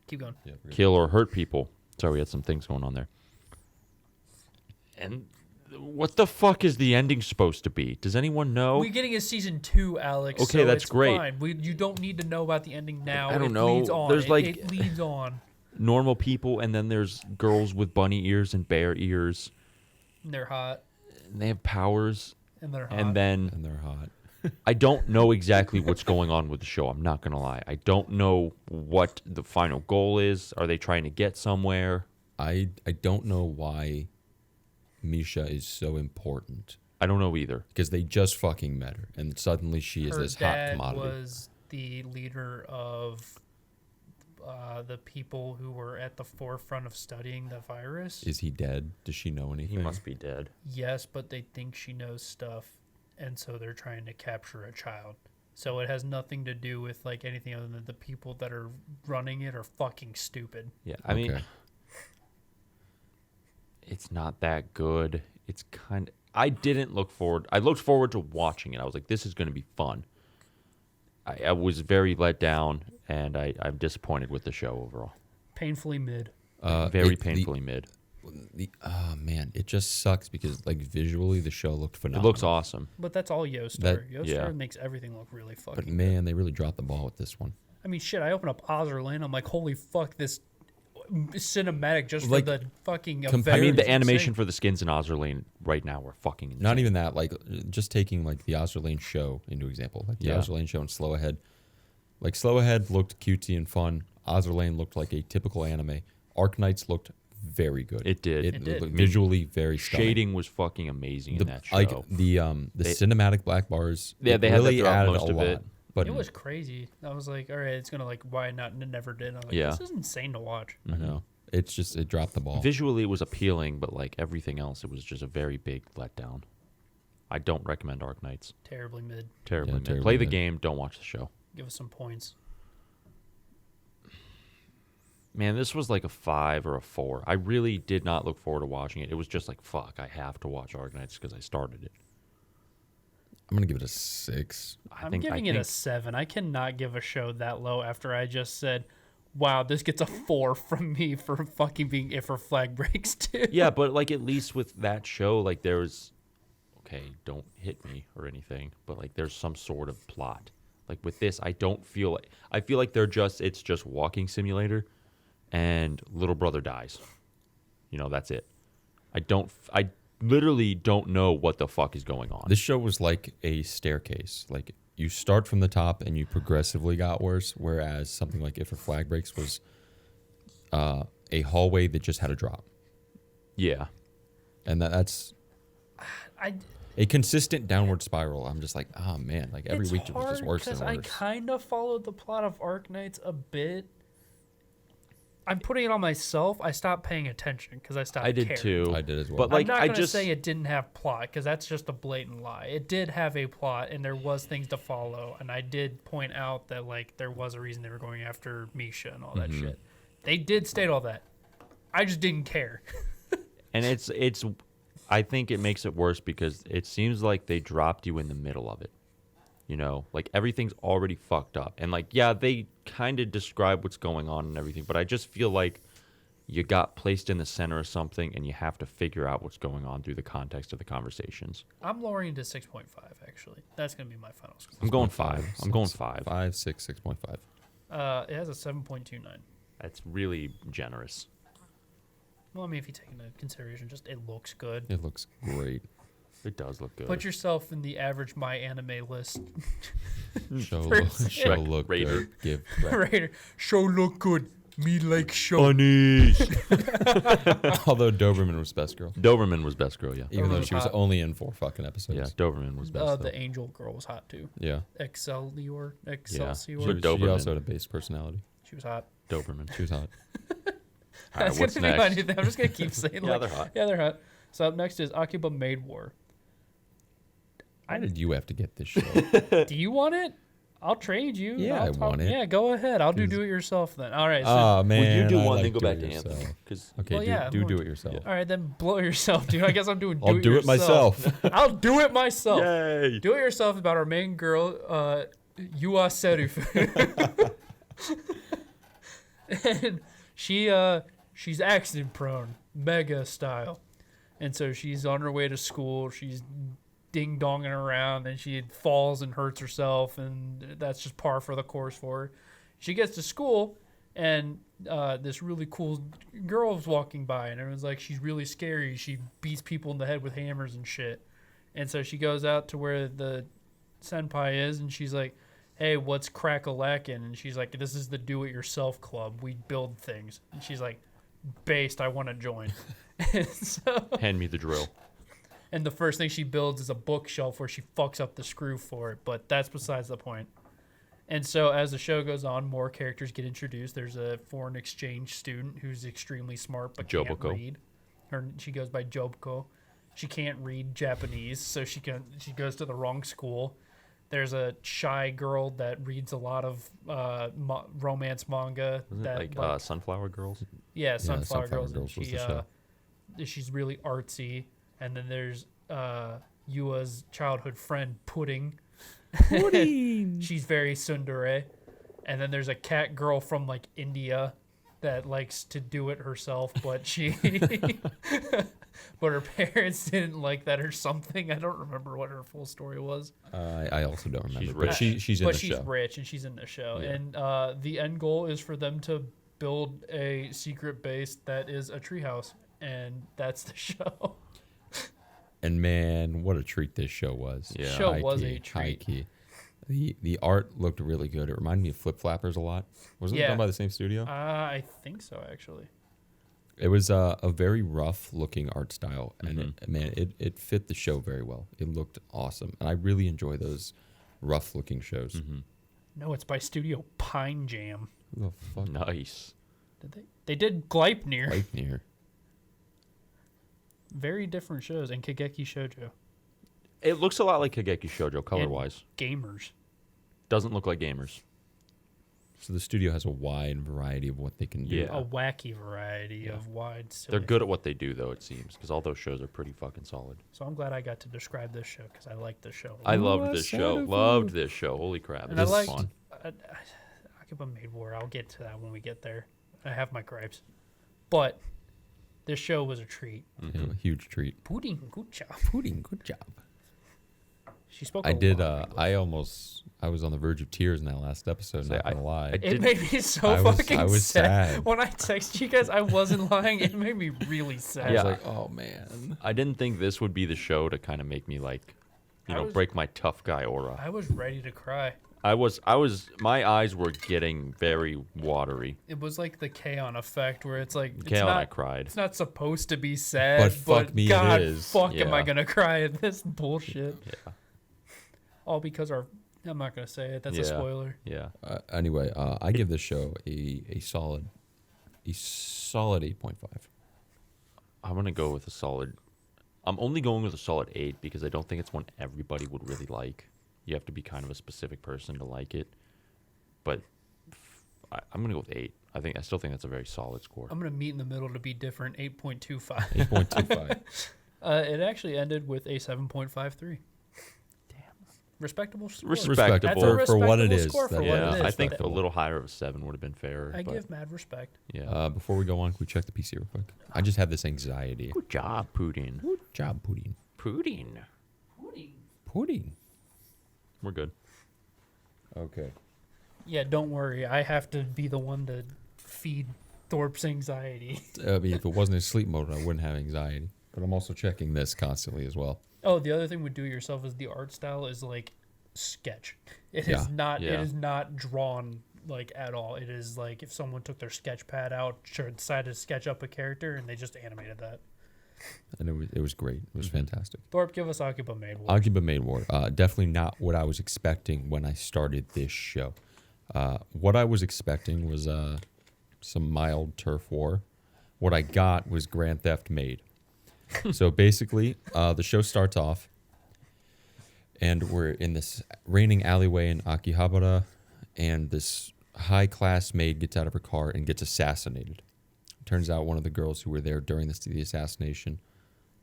Keep going.
Yeah,
kill or hurt people. Sorry, we had some things going on there. And what the fuck is the ending supposed to be? Does anyone know?
We're getting a season 2, Alex.
Okay,
so
that's
it's
great.
Fine. You don't need to know about the ending now.
I don't
it
know.
Leads on.
There's
it leads on.
Normal people, and then there's girls with bunny ears and bear ears.
And they're hot.
And they have powers.
And they're hot.
And then
And they're hot.
I don't know exactly what's going on with the show. I'm not going to lie. I don't know what the final goal is. Are they trying to get somewhere?
I don't know why Misha is so important.
I don't know either.
Because they just fucking met her, and suddenly she is
Her
this hot
dad
commodity.
was the leader of the people who were at the forefront of studying the virus.
Is he dead? Does she know anything?
He must be dead.
Yes, but they think she knows stuff, and so they're trying to capture a child. So it has nothing to do with like anything other than the people that are running it are fucking stupid.
Yeah, I mean,
Okay.
it's not that good. It's kind of... I didn't look forward... I looked forward to watching it. I was like, this is going to be fun. I was very let down, and I'm disappointed with the show overall.
Painfully mid.
Very painfully mid.
Man, it just sucks because like visually the show looked
It
phenomenal.
looks awesome.
But that's all Yoastar.
That-
Yoastar
yeah.
makes everything look really fucking
But
good.
man, they really dropped the ball with this one.
I mean, shit, I open up Ozerland, I'm like, holy fuck, this cinematic just
Like,
for the fucking
I
effect
mean,
is
the animation
insane.
for the skins in Ozerlane right now are fucking insane.
Not even that, like just taking like the Ozerlane show into example. Like the
Yeah.
Ozerlane show and Slow Ahead. Like Slow Ahead looked cutesy and fun. Ozerlane looked like a typical anime. Arknights looked very good.
It did.
It did.
looked visually very stunning.
Shading was fucking amazing in that show.
Like the
They-
cinematic black bars.
Yeah,
it
they had that
really
throughout
added
most
a
of
lot.
it.
But
It was crazy. I was like, all right, it's gonna like why not? It never did. I was like,
Yeah.
this is insane to watch.
I know. It's just it dropped the ball.
Visually, it was appealing, but like everything else, it was just a very big letdown. I don't recommend Arknights.
Terribly mid.
Terribly
Yeah,
mid.
terribly
Play the
mid.
game. Don't watch the show.
Give us some points.
Man, this was like a 5 or a 4. I really did not look forward to watching it. It was just like, fuck, I have to watch Arknights because I started it.
I'm gonna give it a 6.
I'm giving it a 7. I cannot give a show that low after I just said, wow, this gets a 4 from me for fucking being if her flag breaks too.
Yeah, but like at least with that show, like there was, okay, don't hit me or anything, but like there's some sort of plot. Like with this, I don't feel like, I feel like it's just walking simulator and little brother dies. You know, that's it. I literally don't know what the fuck is going on.
This show was like a staircase. Like you start from the top and you progressively got worse. Whereas something like If Her Flag Breaks was a hallway that just had a drop,
Yeah.
and that's
I
a consistent downward spiral. I'm just like, oh man, like every
it's
week it was just
hard
worse and
'cause I
worse.
kind of followed the plot of Arknights a bit. I'm putting it on myself. I stopped paying attention because I stopped
I did
caring.
too.
I did as well.
But like,
I'm not
I
gonna
just
say it didn't have plot because that's just a blatant lie. It did have a plot and there was things to follow, and I did point out that like there was a reason they were going after Misha and all that
Mm-hmm.
shit. They did state all that. I just didn't care.
and it's I think it makes it worse because it seems like they dropped you in the middle of it. You know, like everything's already fucked up. And like, yeah, they kind of describe what's going on and everything, but I just feel like you got placed in the center of something and you have to figure out what's going on through the context of the conversations.
I'm lowering to 6.5 actually. That's gonna be my final score.
I'm going 5. I'm going 5.
5, 6, 6.5.
It has a 7.29.
That's really generous.
Well, I mean, if you take into consideration, just it looks good.
It looks great.
It does look good.
Put yourself in the average my anime list.
Show
Person.
look
Raider.
good. Give
Right. Show look good. Me like show.
Bunnies!
Although Doberman was best girl,
Doberman was best girl, yeah.
even though
Doberman's
she was
hot.
only in 4 fucking episodes.
Yeah, Doberman was best. though.
The angel girl was hot too.
Yeah.
Excelsior.
But
She,
Doberman.
she also had a base personality.
She was hot.
Doberman.
She was hot.
All right,
That's
what's
gonna be my
next?
new thing. I'm just gonna keep saying
Yeah,
like,
they're hot.
Yeah, they're hot. So up next is Akiba Maid War.
Why did you have to get this show?
Do you want it? I'll trade you.
Yeah,
I'll
I want it.
Yeah, go ahead. I'll do
'Cause-
it yourself then. All right. So,
Oh man,
Well, you do
I
one,
like
then go
do
back
it
to
yourself.
Anthony. Because
Okay,
Well, yeah,
do
I'm
it
going
yourself.
all right, then blow yourself, dude. I guess I'm doing.
I'll do it myself.
I'll do it myself.
yay!
Do it yourself about our main girl, Yua Serif. And she's accident prone, mega style. And so she's on her way to school. She's ding donging around, and she falls and hurts herself, and that's just par for the course for her. She gets to school, and this really cool girl is walking by, and everyone's like, she's really scary. She beats people in the head with hammers and shit. And so she goes out to where the senpai is, and she's like, hey, what's crack-a-lackin'? And she's like, this is the do-it-yourself club. We build things. And she's like, based, I want to join. And so,
Hand me the drill.
and the first thing she builds is a bookshelf where she fucks up the screw for it, but that's besides the point. And so as the show goes on, more characters get introduced. There's a foreign exchange student who's extremely smart but can't
Joboko.
read. She goes by Joboko. She can't read Japanese, so she goes to the wrong school. There's a shy girl that reads a lot of romance manga.
Isn't it like Sunflower Girls?
Yeah, Sunflower
Sunflower
Girls. And
Girls was the show.
she's really artsy. And then there's Yua's childhood friend, Pudding.
Pudding.
She's very tsundere. And then there's a cat girl from like India that likes to do it herself, but but her parents didn't like that or something. I don't remember what her full story was.
I also don't remember.
She's
but
rich.
she's in
But
the
she's
show.
rich and she's in the show.
Yeah.
And the end goal is for them to build a secret base that is a treehouse. And that's the show.
And man, what a treat this show was.
Yeah.
Show
High
was
key,
a
high
treat.
key. The art looked really good. It reminded me of Flip Flappers a lot. Wasn't it
Yeah.
done by the same studio?
I think so, actually.
It was a very rough looking art style, and
Mhm.
it fit the show very well. It looked awesome, and I really enjoy those rough looking shows.
Mm-hmm.
No, it's by Studio Pine Jam.
Who the fuck?
Nice.
Did they? They did Gleipnir.
Gleipnir.
Very different shows. And Kageki Shoujo.
It looks a lot like Kageki Shoujo color-wise.
Gamers.
Doesn't look like Gamers.
So the studio has a wide variety of what they can do.
Yeah.
A wacky variety
Yeah.
of wide.
They're
silly
good at what they do, though, it seems, because all those shows are pretty fucking solid.
So I'm glad I got to describe this show because I like this show.
I
Ooh,
loved
I
this
said
show.
it
Loved
for-
this show. Holy crap.
And
This
I
is
liked
fun.
Akiba Made War. I'll get to that when we get there. I have my gripes. But this show was a treat.
Yeah, a huge treat.
Pudding, good job.
Pudding, good job.
She spoke
I
a
did.
lot of English.
I was on the verge of tears in that last episode.
Say,
Not gonna lie.
It
did-
made me so
I was-
fucking
I was sad.
When I texted you guys, I wasn't lying. It made me really
I
sad.
Yeah.
was like, oh man.
I didn't think this would be the show to kind of make me, like,
I was-
break my tough guy aura.
I was ready to cry.
My eyes were getting very watery.
It was like the K-On effect where it's like it's
K-On, I
not,
cried.
it's not supposed to be sad,
But fuck me, it
God,
is.
fuck, am I
Yeah.
gonna cry at this bullshit?
Yeah.
All because I'm not gonna say it. That's a
Yeah.
spoiler.
Yeah.
Anyway, I give this show a solid 8.5.
I'm going to go with a solid. I'm only going with a solid 8 because I don't think it's one everybody would really like. You have to be kind of a specific person to like it. But I'm going to go with 8. I still think that's a very solid score.
I'm gonna meet in the middle to be different. 8.25.
8.25.
It actually ended with a 7.53. Damn. Respectable score.
Respectable.
That's a
for what it
respectable
is.
score for
that
what
Yeah,
it is.
I think
but
a little higher of a 7 would have been fair.
I
but
give mad respect.
yeah.
Before we go on, can we check the PC real quick? I just have this anxiety.
Good job, Pudding.
Good job, Pudding.
Pudding.
Pudding.
We're good.
Okay.
Yeah, don't worry. I have to be the one to feed Thorpe's anxiety.
I mean, if it wasn't in sleep mode, I wouldn't have anxiety. But I'm also checking this constantly as well.
Oh, the other thing with do it yourself is the art style is like sketch. It
Yeah.
is not.
Yeah.
It is not drawn like at all. It is like if someone took their sketch pad out, decided to sketch up a character, and they just animated that.
And it was great. It was fantastic.
Thorpe, give us Akiba Made War.
Akiba Made War. Definitely not what I was expecting when I started this show. What I was expecting was some mild turf war. What I got was Grand Theft Made. So basically, the show starts off. And we're in this raining alleyway in Akihabara, and this high-class maid gets out of her car and gets assassinated. Turns out one of the girls who were there during the assassination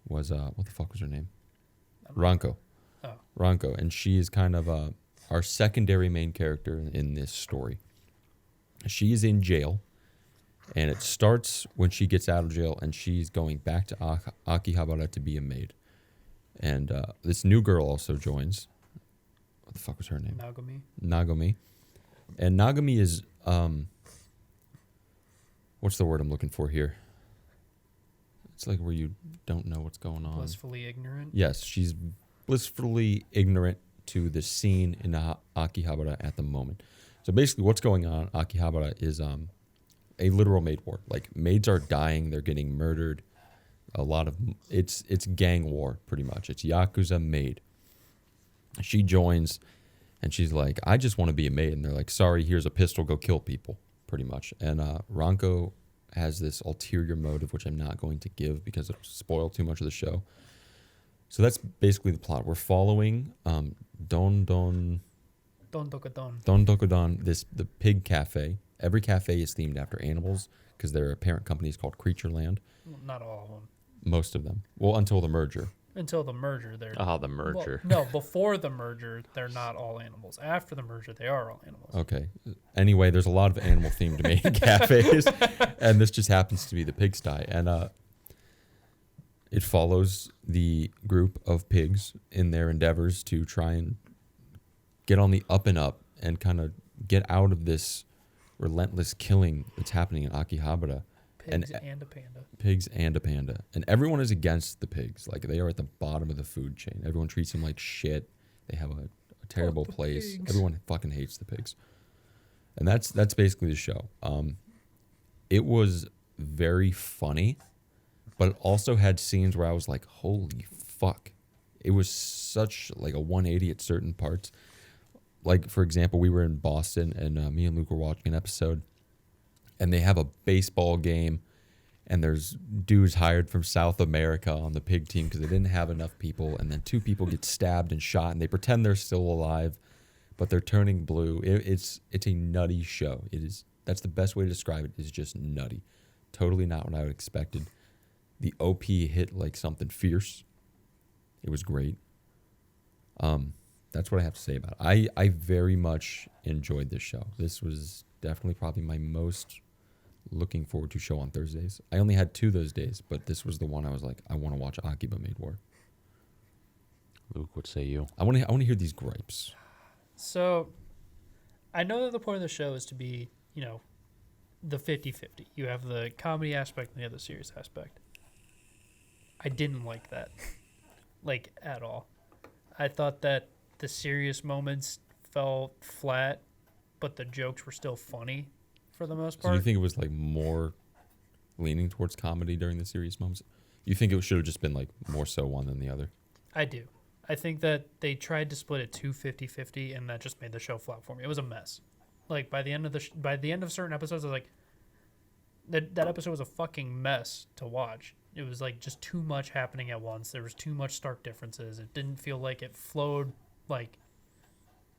was, what the fuck was her name? Ranko.
Oh.
Ranko. And she is kind of our secondary main character in this story. She is in jail, and it starts when she gets out of jail, and she's going back to Akihabara to be a maid. And this new girl also joins. What the fuck was her name? Nagomi. And Nagomi is, what's the word I'm looking for here? It's like where you don't know what's going on.
Blissfully ignorant?
Yes, she's blissfully ignorant to the scene in Akihabara at the moment. So basically what's going on in Akihabara is a literal maid war. Like, maids are dying, they're getting murdered. A lot of it's gang war pretty much. It's Yakuza maid. She joins and she's like, I just want to be a maid. And they're like, sorry, here's a pistol, go kill people, pretty much. And Ranko has this ulterior motive, which I'm not going to give because it'll spoil too much of the show. So that's basically the plot. We're following Don Dokudon, the pig cafe. Every cafe is themed after animals because their parent company is called Creatureland.
Well, not all of them.
Most of them. Well, until the merger.
Until the merger, they're...
Oh, the merger.
Well, no, before the merger, they're not all animals. After the merger, they are all animals.
Okay. Anyway, there's a lot of animal-themed main cafes, and this just happens to be the pigsty. And it follows the group of pigs in their endeavors to try and get on the up and up and kind of get out of this relentless killing that's happening in Akihabara.
Pigs and a panda.
Pigs and a panda. And everyone is against the pigs. Like, they are at the bottom of the food chain. Everyone treats them like shit. They have a terrible place.
Pigs.
Everyone fucking hates the pigs. And that's basically the show. It was very funny, but it also had scenes where I was like, holy fuck. It was such like a 180 at certain parts. Like, for example, we were in Boston, and me and Luke were watching an episode, and they have a baseball game, and there's dudes hired from South America on the pig team because they didn't have enough people, and then 2 people get stabbed and shot, and they pretend they're still alive, but they're turning blue. It's a nutty show. That's the best way to describe it, is just nutty. Totally not what I would expected. The OP hit like something fierce. It was great. That's what I have to say about it. I very much enjoyed this show. This was definitely probably my most looking forward to show on Thursdays. I only had 2 those days, but this was the one I was like, I want to watch Akiba Maid War.
Luke, what say you?
I want to hear these gripes.
So, I know that the point of the show is to be, the 50-50. You have the comedy aspect and you have the serious aspect. I didn't like that. Like, at all. I thought that the serious moments fell flat, but the jokes were still funny for the most
So
part.
do you think it was like more leaning towards comedy during the serious moments? You think it should have just been like more so one than the other?
I do. I think that they tried to split it to 50-50, and that just made the show flat for me. It was a mess. Like, by the end of certain episodes, I was like, that episode was a fucking mess to watch. It was like just too much happening at once. There was too much stark differences. It didn't feel like it flowed like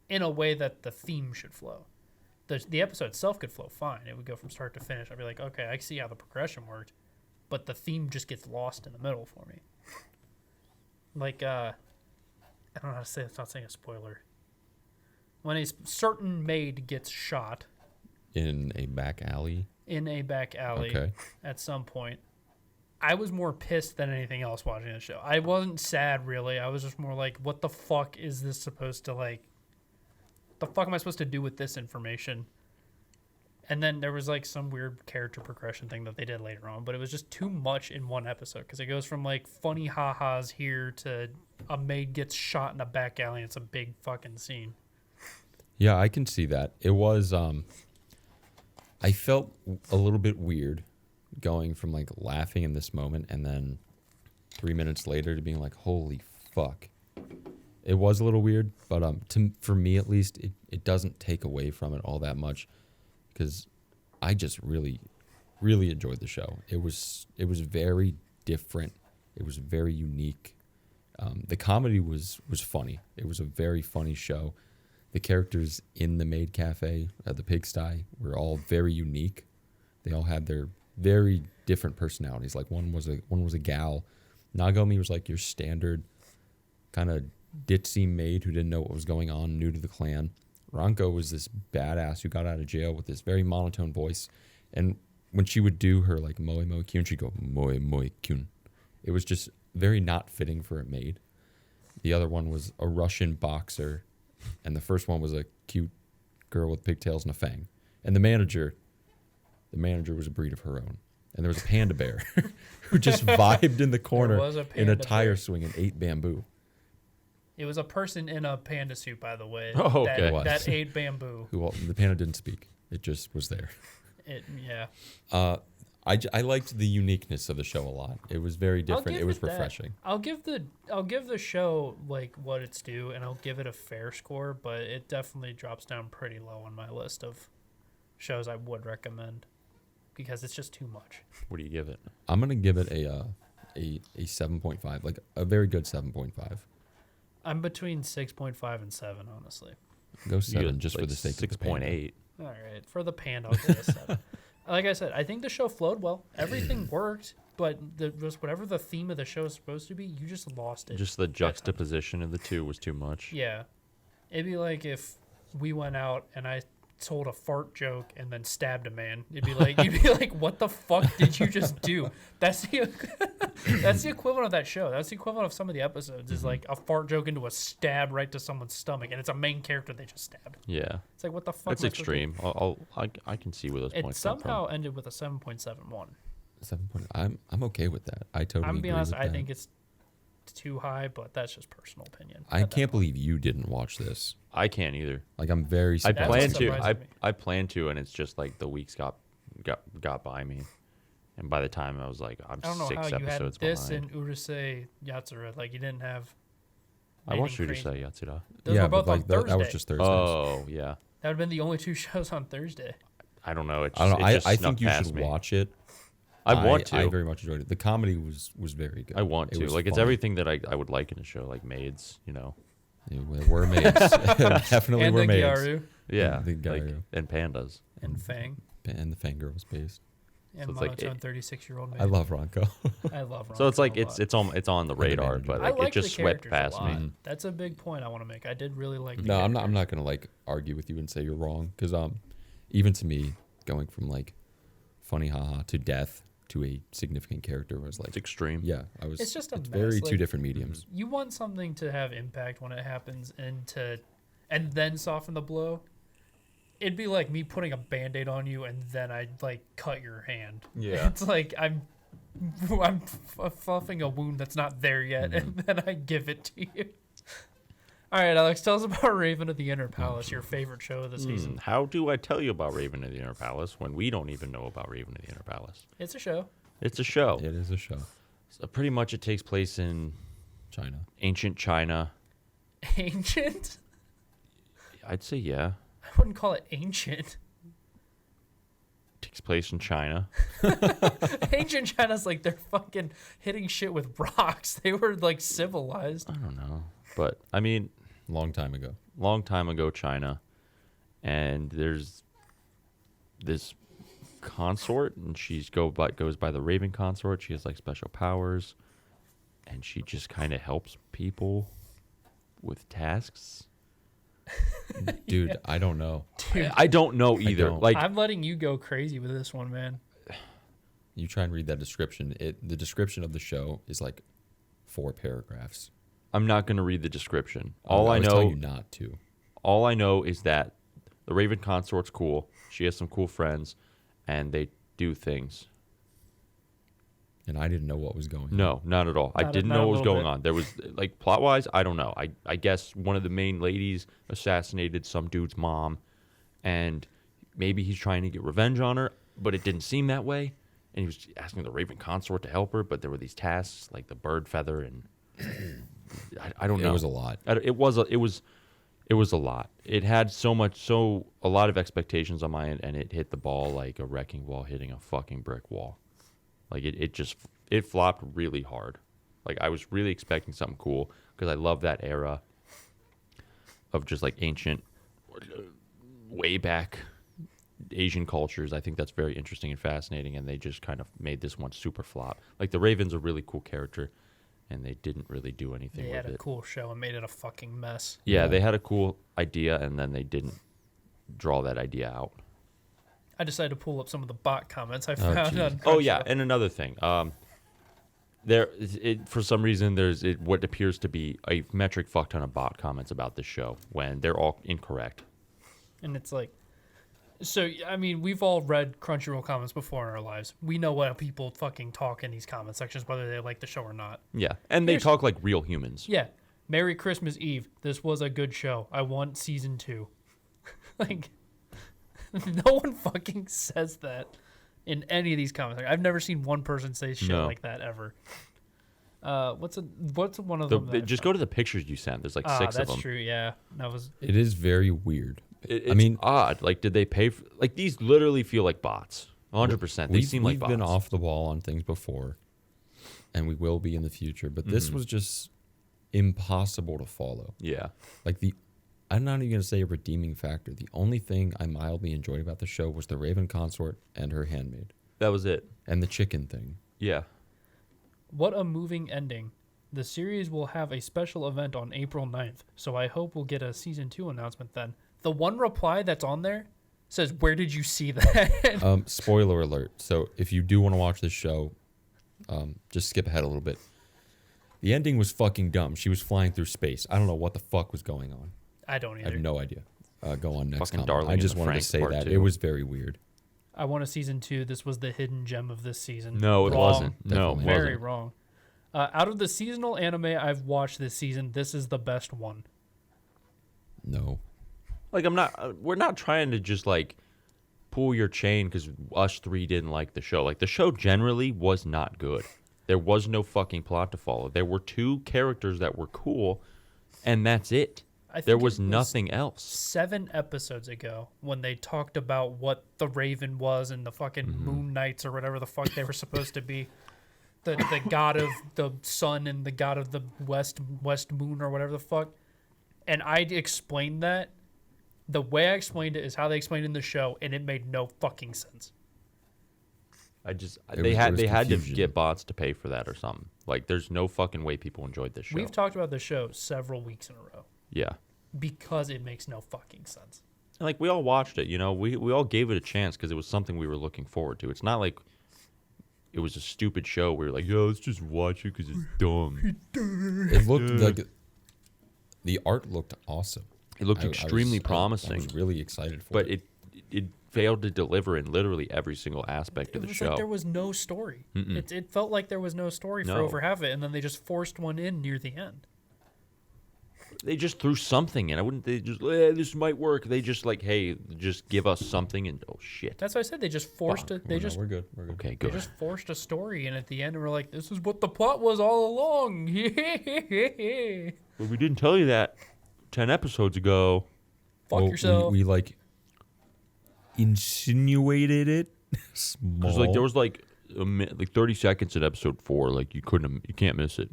in a way that the theme should flow. The episode itself could flow fine. It would go from start to finish. I'd be like, okay, I see how the progression worked, but the theme just gets lost in the middle for me. Like, I don't know how to say it. It's not saying a spoiler. When a certain maid gets shot
In a back alley?
in a back alley
Okay.
at some point, I was more pissed than anything else watching the show. I wasn't sad, really. I was just more like, what the fuck is this supposed to, like... The fuck am I supposed to do with this information? And then there was, like, some weird character progression thing that they did later on, but it was just too much in one episode, because it goes from, like, funny ha-has here to a maid gets shot in a back alley, and it's a big fucking scene.
Yeah, I can see that. It was, I felt a little bit weird going from like laughing in this moment and then 3 minutes later to being like, holy fuck. It was a little weird, but for me at least, it doesn't take away from it all that much because I just really, really enjoyed the show. It was very different. It was very unique. The comedy was funny. It was a very funny show. The characters in the maid cafe at the pigsty were all very unique. They all had their very different personalities. Like one was a gal. Nagomi was like your standard kind of ditzy maid who didn't know what was going on, new to the clan. Ranko was this badass who got out of jail with this very monotone voice. And when she would do her like moe moe kyun, she'd go moe moe kyun. It was just very not fitting for a maid. The other one was a Russian boxer, and the first one was a cute girl with pigtails and a fang. And the manager was a breed of her own. And there was a panda bear who just vibed in the corner
was a
in a
panda
tire
bear.
swing and ate bamboo.
It was a person in a panda suit, by the way.
Oh, okay.
That ate bamboo.
The panda didn't speak. It just was there.
Yeah.
I liked the uniqueness of the show a lot. It was very different. It was
that.
refreshing.
I'll give the show like what it's due, and I'll give it a fair score. But it definitely drops down pretty low on my list of shows I would recommend because it's just too much.
What do you give it?
I'm gonna give it a 7.5, like a very good 7.5.
I'm between 6.5 and 7, honestly.
Go
You
7
get,
just
like,
for the sake of the panda.
6.8.
All right, for the panda, I'll give it a 7. Like I said, I think the show flowed well. Everything worked, but just whatever the theme of the show is supposed to be, you just lost it.
Just the juxtaposition of the two was too much.
Yeah. It'd be like if we went out and I told a fart joke and then stabbed a man. You'd be like, what the fuck did you just do? That's the equivalent of that show. That's the equivalent of some of the episodes is like a fart joke into a stab right to someone's stomach, and it's a main character they just stabbed.
Yeah.
It's like, what the fuck?
That's
am I supposed to do?
extreme. I can see where those
It
points come
somehow
from.
ended with a 7.71.
7. I'm okay with that. I totally.
I'm gonna be
agree
honest,
with
I
that.
think it's too high, but that's just personal opinion.
I can't believe you didn't watch this.
I can't either.
Like I'm very.
I
That's
plan
what
to.
surprises me.
I plan to, and it's just like the weeks got by me, and by the time I was like, I'm
I don't know
6
how you had
episodes
this
behind.
and Urusei Yatsura. Like you didn't have.
I watched
anything
Urusei
crazy.
Yatsura.
Those
yeah,
were both
but
on
like
Thursday.
that was just Thursdays.
Oh yeah.
That would have been the only two shows on Thursday.
I don't know. It just,
I don't know.
It just
I
snuck
think you
past
should
me.
watch it.
I want to.
I very much enjoyed it. The comedy was very good.
I want
It
to.
was
Like it's
funny.
everything that I would like in a show, like Maids. You know.
There were maids. Definitely
And
were
the
maids.
Gyaru
Yeah.
The
like,
Gyaru.
and pandas.
and Fang
And the fangirls based.
and
it's like
monotone
it-
36-year-old man.
I love Ronco.
I love Ron
So it's like
a lot.
it's on the radar,
manager.
but
I
like
like
it just
the
swept
characters
past
a lot.
me.
That's a big point I want to make. I did really like. The
No, I'm
characters.
not gonna like argue with you and say you're wrong because even to me, going from like funny haha to death to a significant character was like
It's extreme.
yeah, I was.
It's just a mess,
very two
like-
different mediums.
You want something to have impact when it happens, and then soften the blow. It'd be like me putting a Band-Aid on you and then I'd like cut your hand.
Yeah.
It's like I'm fluffing a wound that's not there yet, and then I give it to you. All right, Alex, tell us about Raven of the Inner Palace, your favorite show of the season.
How do I tell you about Raven of the Inner Palace when we don't even know about Raven of the Inner Palace?
It's a show.
It's a show.
It is a show.
So pretty much it takes place in
China.
ancient China.
Ancient?
I'd say yeah.
I wouldn't call it ancient.
Takes place in China.
Ancient China's like they're fucking hitting shit with rocks. They were like civilized.
I don't know. But I mean,
Long time ago.
long time ago China, and there's this consort, and goes by the Raven consort. She has like special powers, and she just kind of helps people with tasks.
Dude, I don't know.
Dude,
I don't know either.
don't.
Like
I'm letting you go crazy with this one, man.
You try and read that description. The description of the show is like 4 paragraphs.
I'm not going to read the description. All I
was telling
know,
you not to.
all I know is that the Raven consort's cool. She has some cool friends, and they do things.
And I didn't know what was going on.
No, not at all. I didn't
not
know
a
what was
little
going
bit.
on. There was like plot wise, I don't know. I guess one of the main ladies assassinated some dude's mom, and maybe he's trying to get revenge on her, but it didn't seem that way. And he was asking the Raven consort to help her, but there were these tasks like the bird feather, and I don't know.
It was a lot.
It was a lot. It had a lot of expectations on my end, and it hit the ball like a wrecking ball hitting a fucking brick wall. Like it flopped really hard. Like I was really expecting something cool because I love that era of just like ancient, way back Asian cultures. I think that's very interesting and fascinating, and they just kind of made this one super flop. Like the Raven's a really cool character, and they didn't really do anything
They
with
had a
it.
cool show and made it a fucking mess.
Yeah, they had a cool idea, and then they didn't draw that idea out.
I decided to pull up some of the bot comments I found
geez.
on
Oh yeah,
Crunchyroll.
and another thing, for some reason there's what appears to be a metric fuck ton of bot comments about this show when they're all incorrect.
And it's like, so, I mean, we've all read Crunchyroll comments before in our lives. We know what people fucking talk in these comment sections, whether they like the show or not.
Yeah, and they
Here's-
talk like real humans.
Yeah. Merry Christmas Eve. This was a good show. I want season 2. Like, no one fucking says that in any of these comments. Like, I've never seen one person say shit
No.
like that ever. What's one of them? that-
Just go to the pictures you sent. There's like 6 of
that's
them.
true. Yeah, that was.
It is very weird.
It's
mean-
odd. Like, did they pay for? Like, these literally feel like bots. 100%. They seem like
we've
bots.
been off the wall on things before, and we will be in the future. But this was just impossible to follow.
Yeah.
Like I'm not even gonna say a redeeming factor. The only thing I mildly enjoyed about the show was the Raven consort and her handmaid,
That was it.
and the chicken thing.
Yeah.
What a moving ending. The series will have a special event on April 9th, so I hope we'll get a season 2 announcement then. The one reply that's on there says, "Where did you see that?"
Spoiler alert. So if you do want to watch this show, just skip ahead a little bit. The ending was fucking dumb. She was flying through space. I don't know what the fuck was going on.
I don't
I
either.
have no idea. Go on next
Fucking
comment.
Darling
I
in
just
the
wanted to
Franxx
say
part
that.
two.
It was very weird.
I want a season 2. This was the hidden gem of this season.
No, it
Wrong.
wasn't. No, it
Definitely.
wasn't.
Very wrong. Out of the seasonal anime I've watched this season, this is the best one.
No.
Like, we're not trying to just, like, pull your chain because us three didn't like the show. Like, the show generally was not good. There was no fucking plot to follow. There were 2 characters that were cool, and that's it.
I think
There
it
was nothing else.
7 episodes ago when they talked about what the Raven was and the fucking Moon Knights or whatever the fuck they were supposed to be. The god of the sun and the god of the west moon or whatever the fuck. And I explained that. The way I explained it is how they explained it in the show, and it made no fucking sense.
They
was
had to
confusion.
get bots to pay for that or something. Like, there's no fucking way people enjoyed this show.
We've talked about the show several weeks in a row
Yeah.
because it makes no fucking sense.
And, like, we all watched it, you know. We all gave it a chance because it was something we were looking forward to. It's not like it was a stupid show. We were like, yo, let's just watch it because it's dumb.
It looked like the art looked awesome.
It looked
I
extremely
was-
promising,
I was really excited for
but
it.
it failed to deliver in literally every single aspect
It
of the
was
show.
like there was no story.
Mm-mm.
It felt like there was no story for
No.
over half of it, and then they just forced one in near the end.
They just threw something in. I wouldn't. They just this might work. They just like, hey, just give us something, and oh shit.
That's why I said they just forced
Fuck.
it. They just
we're good. We're good.
Okay,
they
good.
just forced a story in at the end, and we're like, this is what the plot was all along.
But we didn't tell you that 10 episodes ago.
Fuck
Well,
yourself.
We like insinuated it. Small.
Because like there was like like 30 seconds in episode 4. Like you can't miss it.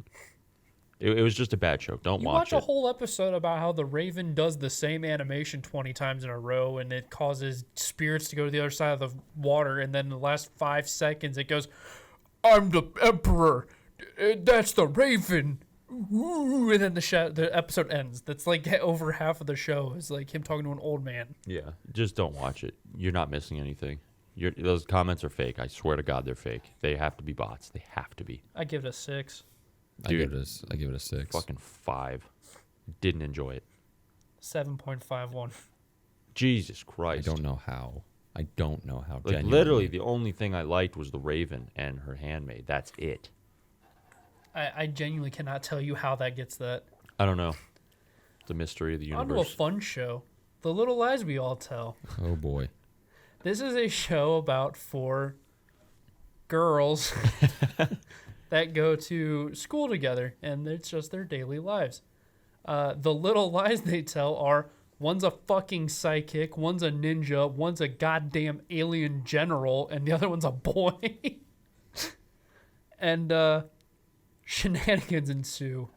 It was just a bad show. Don't
You
watch
watch a
it.
whole episode about how the Raven does the same animation 20 times in a row, and it causes spirits to go to the other side of the water, and then the last 5 seconds it goes, "I'm the Emperor. That's the Raven." Ooh, and then the episode ends. That's like over half of the show is like him talking to an old man.
Yeah, just don't watch it. You're not missing anything. Those comments are fake. I swear to God, they're fake. They have to be bots. They have to be.
I give it a 6.
I give it a 6.
Fucking 5. Didn't enjoy it.
7.51.
Jesus
I
Christ.
don't know how. Like
Like literally, the only thing I liked was the Raven and her handmaid. That's it.
I genuinely cannot tell you how that gets that.
I don't know. The mystery of the
Onto a
universe.
fun show. The Little Lies We All Tell.
Oh boy.
This is a show about 4 girls that go to school together, and it's just their daily lives. The little lies they tell are one's a fucking psychic, one's a ninja, one's a goddamn alien general, and the other one's a boy. And Shenanigans ensue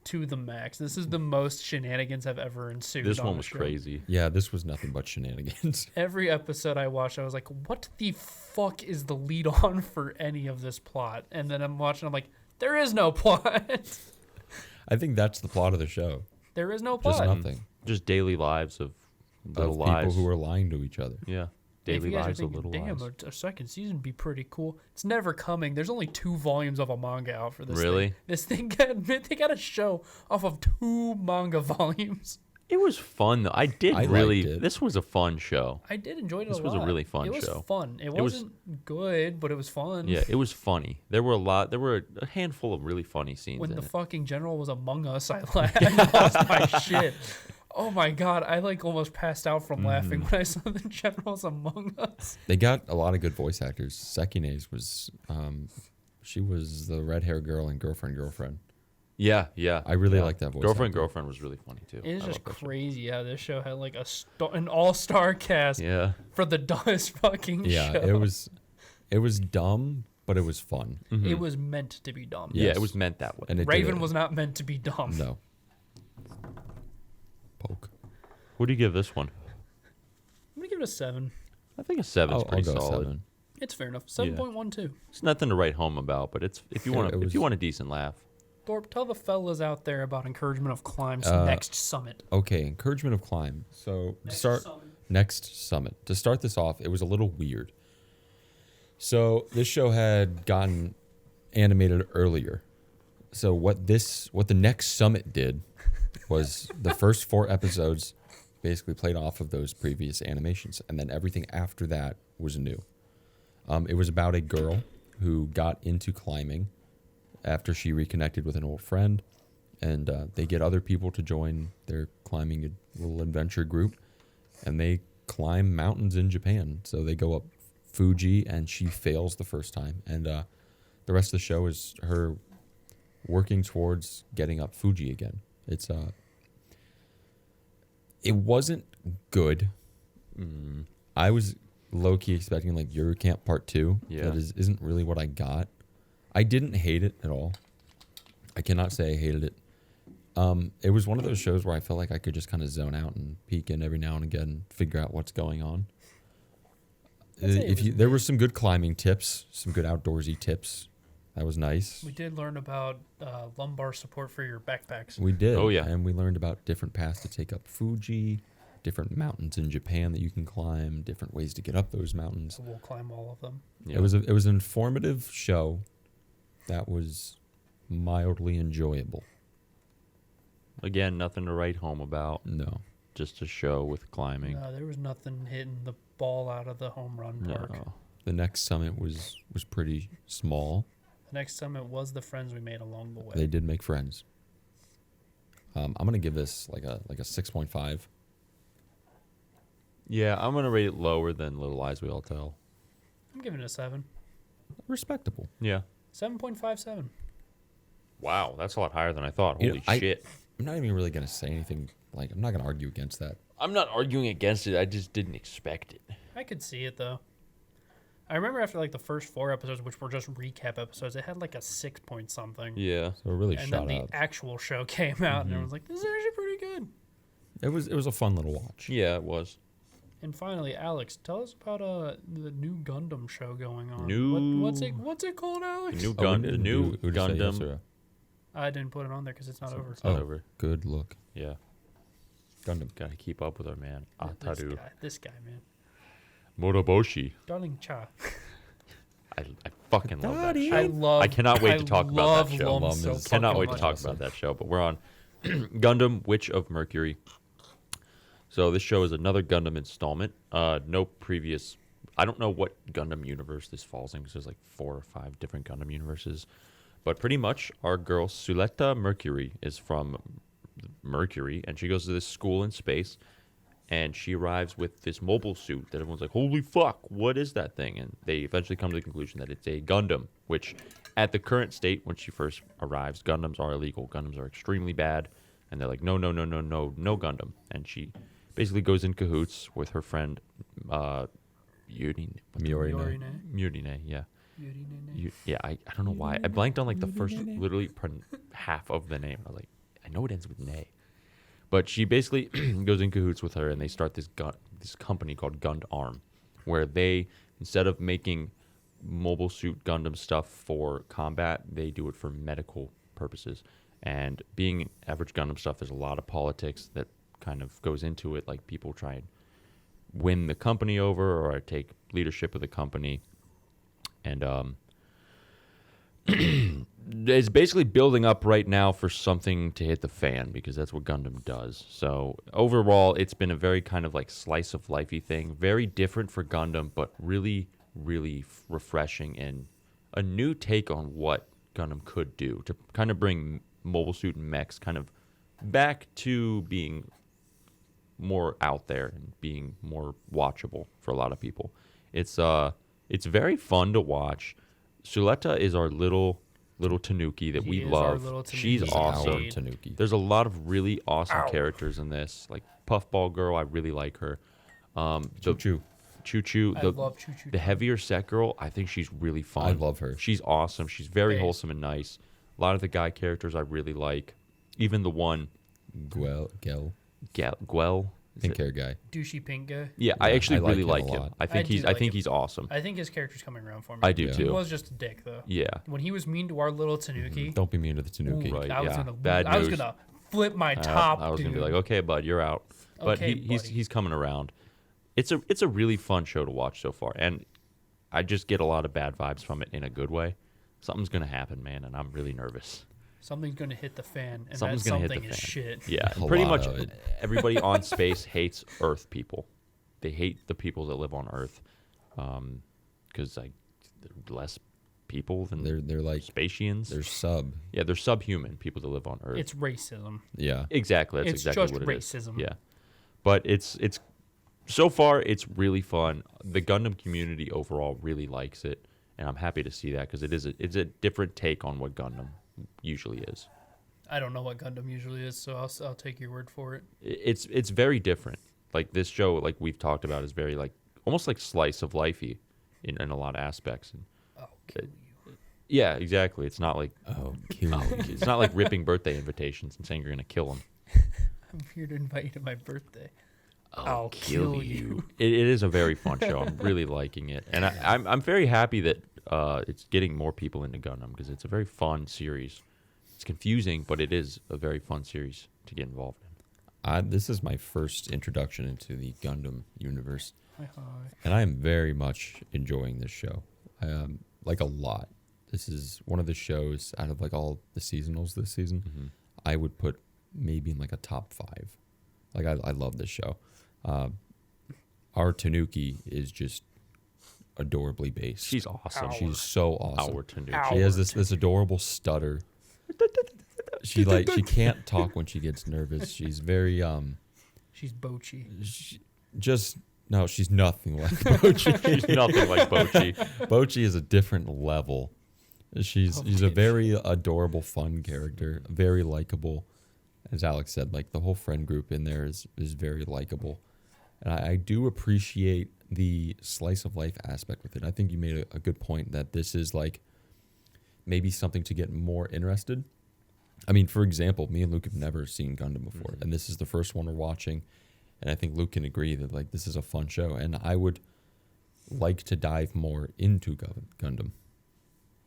to the max. This is the most shenanigans I've ever ensued.
This
on
one
a
was
show.
crazy.
Yeah, this was nothing but shenanigans.
Every episode I watched, I was like, what the fuck is the lead on for any of this plot? And then I'm watching, I'm like, there is no plot.
I think that's the plot of the show.
There is no
Just
plot.
nothing.
Just daily lives of little
Of
lies.
people who are lying to each other.
Yeah.
If
Daily
you guys are
lives of
thinking,
little
damn,
lies.
a second season would be pretty cool. It's never coming. There's only 2 volumes of a manga out for this
Really?
thing. This thing they got a show off of 2 manga volumes.
It was fun though. I
liked
really.
it.
This was a fun show.
I did enjoy it
This
a
was
lot.
a really fun
It was
show.
fun. It
was-
wasn't good, but it was fun.
Yeah, it was funny. There were a handful of really funny scenes
When
in
the
it.
fucking general was Among Us, I lost my shit. Oh my god, I like almost passed out from laughing when I saw the generals Among Us.
They got a lot of good voice actors. Sekine's was, she was the red hair girl in Girlfriend.
Yeah, yeah.
I really
yeah.
like that voice
Girlfriend
actor.
was really funny too.
It is
I
just
love that show.
crazy how this show had like an all-star cast
Yeah.
for the dumbest fucking
Yeah,
show.
it was dumb, but it was fun.
It was meant to be dumb.
Yeah,
Yes.
it was meant that way.
And it did
Raven
it.
was not meant to be dumb.
No. Poke.
What do you give this one?
I'm gonna give it a 7.
I think a 7's
I'll
pretty
go
solid.
7.
It's fair enough. 7.12.
It's nothing to write home about, but it's if you
Yeah,
want
it
if you
was-
want a decent laugh.
Thorpe, tell the fellas out there about encouragement of climb's
Uh,
next summit.
Okay, encouragement of climb. So to start next summit. To start this off, it was a little weird. So this show had gotten animated earlier. So what the next summit did was the first 4 episodes basically played off of those previous animations, and then everything after that was new. It was about a girl who got into climbing after she reconnected with an old friend, and they get other people to join their climbing little adventure group, and they climb mountains in Japan. So they go up Fuji, and she fails the first time, and the rest of the show is her working towards getting up Fuji again. It wasn't good. I was low key expecting like Yuru Camp Part 2.
Yeah.
That isn't really what I got. I didn't hate it at all. I cannot say I hated it. It was one of those shows where I felt like I could just kind of zone out and peek in every now and again and figure out what's going on.
I'd say it was
There were some good climbing tips, some good outdoorsy tips. That was nice.
We did learn about lumbar support for your backpacks.
We did.
Oh, yeah.
And we learned about different paths to take up Fuji, different mountains in Japan that you can climb, different ways to get up those mountains.
So we'll climb all of them.
Yeah.
It was an informative show that was mildly enjoyable.
Again, nothing to write home about.
No.
Just a show with climbing.
No, there was nothing hitting the ball out of the home run park.
No.
The next summit was pretty small.
The next summit was the friends we made along the way.
They did make friends. I'm gonna give this like a 6.5.
Yeah, I'm gonna rate it lower than Little Lies We All Tell.
I'm giving it a 7.
Respectable.
Yeah.
7.57.
Wow, that's a lot higher than I thought.
You
Holy
know,
shit.
I'm not even really gonna say anything. Like I'm not gonna argue against that.
I'm not arguing against it. I just didn't expect it.
I could see it though. I remember after like the first 4 episodes, which were just recap episodes, it had like a 6 point something.
Yeah.
So it really
And
shot
then
up.
the actual show came out, and everyone's like, "This is actually pretty good."
It was a fun little watch.
Yeah, it was.
And finally, Alex, tell us about the new Gundam show going on.
New-
What's it called, Alex?
The new
Oh,
gun,
we
the
didn't
new
do Urusei
Gundam.
Yatsura.
I didn't put it on there because it's not over.
It's not
Oh.
over.
Good look.
Yeah.
Gundam.
Gotta keep up with our man. Ataru.
This guy, man.
Moroboshi.
Darling Cha.
I fucking love that
Daddy.
show. I cannot wait to talk about that show.
Lum so
Lum is-
Cannot
fucking
wait to
much.
talk about that show. But we're on Gundam Witch of Mercury. So this show is another Gundam installment. No previous. I don't know what Gundam universe this falls in because there's like 4 or 5 different Gundam universes. But pretty much our girl Suletta Mercury is from Mercury, and she goes to this school in space, and she arrives with this mobile suit that everyone's like, holy fuck, what is that thing? And they eventually come to the conclusion that it's a Gundam, which at the current state, when she first arrives, Gundams are illegal. Gundams are extremely bad, and they're like, no Gundam. And she basically goes in cahoots with her friend Yurine.
Miorine.
Murine, yeah. I don't know why. I blanked on like the first literally half of the name. I was like, I know it ends with Nay. But she basically goes in cahoots with her, and they start this company called Gundam, where they, instead of making mobile suit Gundam stuff for combat, they do it for medical purposes. And being average Gundam stuff, there's a lot of politics that kind of goes into it, like people try and win the company over or take leadership of the company. And it's basically building up right now for something to hit the fan, because that's what Gundam does. So overall, it's been a very kind of like slice of lifey thing, very different for Gundam, but really, really refreshing and a new take on what Gundam could do to kind of bring mobile suit and mechs kind of back to being more out there and being more watchable for a lot of people. It's very fun to watch. Suletta is our little Tanuki that we love. She's awesome.
Our Tanuki.
There's a lot of really awesome characters in this. Like Puffball Girl, I really like her.
Choo-choo.
Choo-choo.
I love Choo-choo.
The heavier set girl, I think she's really fun.
I love her.
She's awesome. She's very wholesome and nice. A lot of the guy characters I really like. Even the one
Gwel.
Pink
hair guy.
Douchey pink guy.
Yeah, I actually really
like
like
him a
him.
lot.
I think he's awesome.
I think his character's coming around for me.
I do
Yeah.
He
too.
was just a dick though.
Yeah.
When he was mean to our little Tanuki,
Don't be mean to the Tanuki.
Right.
I was
yeah.
gonna
Bad
I was
news.
gonna flip my top.
I was
dude.
gonna be like, okay, bud, you're out. But
Okay,
he's
buddy.
coming around. It's a really fun show to watch so far, and I just get a lot of bad vibes from it in a good way. Something's gonna happen, man, and I'm really nervous.
Something's gonna hit the fan, and
Something's
that
gonna
something
hit the
is
fan.
shit.
Yeah,
A
pretty
lot
much
of it.
everybody on space hates Earth people. They hate the people that live on Earth, because like they're less people than
They're like
Spatians.
they're sub.
Yeah, they're subhuman people that live on Earth.
It's racism.
Yeah.
Exactly. That's
It's
exactly
just
what it is.
racism.
Yeah. But it's so far it's really fun. The Gundam community overall really likes it, and I'm happy to see that because it's a different take on what Gundam usually is.
I don't know what Gundam usually is, so I'll take your word for it.
It's very different. Like this show, like we've talked about, is very like almost like slice of lifey in a lot of aspects. And
I'll kill you.
yeah, exactly. It's not like
It's
not like ripping birthday invitations and saying you're gonna kill them.
I'm here to invite you to my birthday.
I'll kill you. It is a very fun show. I'm really liking it, and I'm very happy that it's getting more people into Gundam because it's a very fun series. It's confusing, but it is a very fun series to get involved in.
This is my first introduction into the Gundam universe,
Hi.
and I am very much enjoying this show. Like a lot. This is one of the shows out of like all the seasonals this season. I would put maybe in like a top 5. Like I love this show. Our Tanuki is just adorably based.
She's awesome.
She's so awesome.
Our Tanuki.
She has this adorable stutter. She can't talk when she gets nervous. She's very
She's Bochi.
no, she's nothing like Bochi.
She's nothing like Bochi.
Bochi is a different level. She's a very adorable, fun character, very likable. As Alex said, like the whole friend group in there is very likable. And I do appreciate the slice of life aspect with it. I think you made a good point that this is like maybe something to get more interested. I mean, for example, me and Luke have never seen Gundam before, and this is the first one we're watching. And I think Luke can agree that like this is a fun show, and I would like to dive more into Gundam.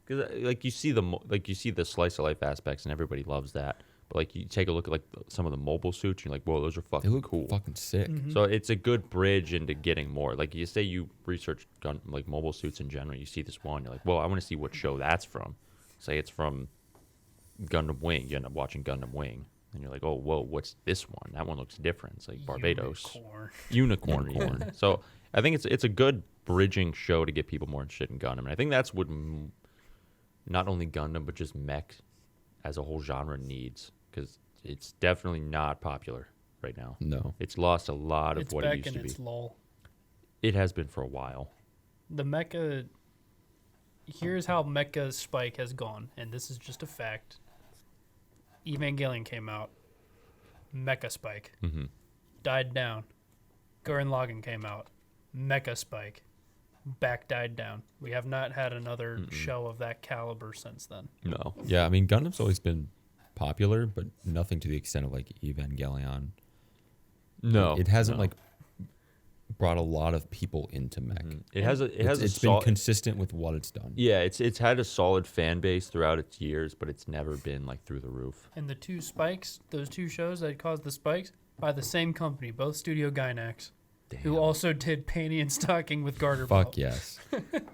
Because like you see the slice of life aspects, and everybody loves that. But like you take a look at like some of the mobile suits, and you're like, whoa, those are
They
fucking
look
cool.
fucking sick.
So it's a good bridge into getting more. Like you say, you research like mobile suits in general. You see this one, you're like, well, I want to see what show that's from. Say it's from Gundam Wing. You end up watching Gundam Wing, and you're like, oh, whoa, what's this one? That one looks different. It's like Barbados Unicorn. Even. So I think it's a good bridging show to get people more interested in Gundam. And I think that's what not only Gundam but just mech as a whole genre needs, because it's definitely not popular right now.
No.
It's lost a lot of
It's
what
back
it used
and
to be.
it's lull.
It has been for a while.
The mecha. Here's how mecha spike has gone, and this is just a fact. Evangelion came out. Mecha spike.
Mm-hmm.
Died down. Gurren Lagann came out. Mecha spike. died down. We have not had another show of that caliber since then.
No.
Yeah, I mean, Gundam's always been popular, but nothing to the extent of like Evangelion.
No.
It hasn't
no.
like brought a lot of people into mech.
It has a
It's been consistent with what it's done.
Yeah, it's had a solid fan base throughout its years, but it's never been like through the roof.
And the two spikes, those two shows that caused the spikes, by the same company, both Studio Gainax, who
Damn.
also did Panty and Stocking with Garter
Fuck
Belt.
yes.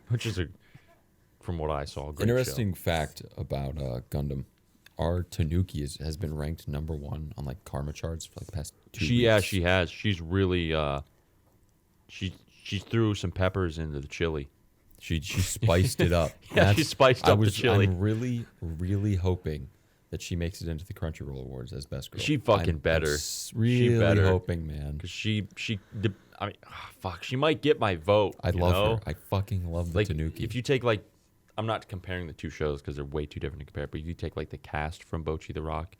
Which is from what I saw, a great
Interesting
show.
fact about Gundam. Our Tanuki has been ranked #1 on like karma charts for like the past 2 weeks.
She has. She's really she threw some peppers into the chili.
She spiced it up.
Yeah, she spiced up the chili.
I'm really, really hoping that she makes it into the Crunchyroll Awards as best girl.
She fucking better.
Really
She better.
hoping, man.
Because I mean, fuck, she might get my vote.
I
you
love
know?
her. I fucking love the
Like,
Tanuki.
if you take like, I'm not comparing the two shows because they're way too different to compare. But if you take like the cast from Bocchi the Rock,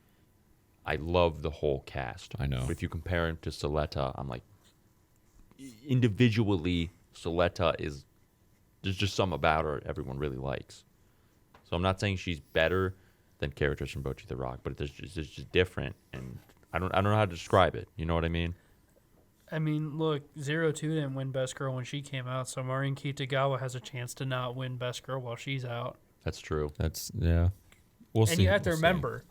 I love the whole cast.
I know.
But if you compare him to Soletta, I'm like, individually, Soletta is, there's just something about her everyone really likes. So I'm not saying she's better than characters from Bocchi the Rock, but it's just different, and I don't know how to describe it. You know what I mean?
I mean, look, 02 didn't win Best Girl when she came out, so Marin Kitagawa has a chance to not win Best Girl while she's out.
That's true.
That's yeah. We'll see.
And you have to
We'll see.
remember,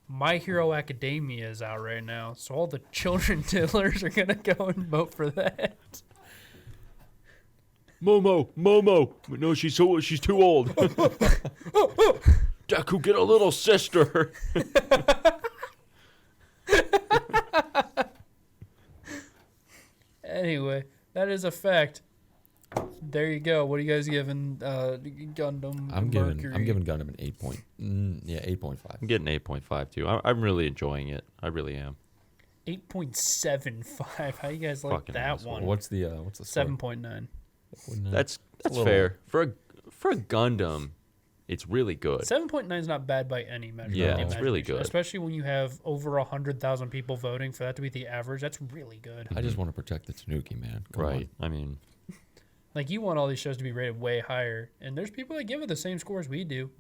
My Hero Academia is out right now, so all the children diddlers are gonna go and vote for that.
Momo. No, she's too old. Deku, get a little sister.
Anyway, that is a fact. There you go. What are you guys giving Gundam?
I'm
Mercury?
giving Gundam an 8.5.
I'm getting 8.5 too. I'm really enjoying it. I really am.
8.75. How you guys like
Fucking
that
asshole.
one?
What's the score?
7.9.
That's
little-
fair for a Gundam. It's really good.
7.9 is not bad by any measure.
Yeah,
any
it's really
imagination,
good.
Especially when you have over 100,000 people voting for that to be the average. That's really good.
I just want to protect the Tanuki, man. Come
Right. I mean,
Like, you want all these shows to be rated way higher, and there's people that give it the same score as we do,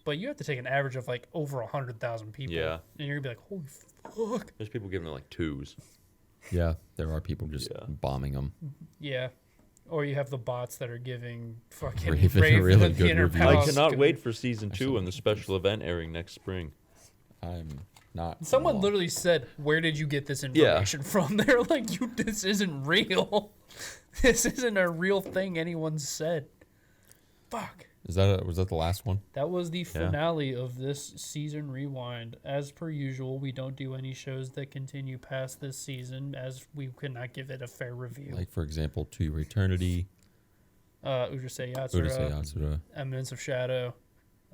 but you have to take an average of like over 100,000 people.
Yeah.
And you're gonna be like, holy fuck.
there's people giving it like 2s.
on. Yeah, there are people just
Yeah.
bombing them.
Yeah. Or you have the bots that are giving fucking
Raven
Raven
really
the
good
inner
reviews.
I
palace
cannot
score.
wait for season 2 and the special event airing next spring.
I'm not.
Someone
wrong.
literally said, "Where did you get this information from?" They're like, this isn't real. This isn't a real thing anyone said." Fuck.
Was that the last one?
That was the finale of this season rewind. As per usual, we don't do any shows that continue past this season, as we could not give it a fair review.
Like for example, To Your Eternity,
Urusei Yatsura,
Urusei Yatsura.
Eminence of Shadow.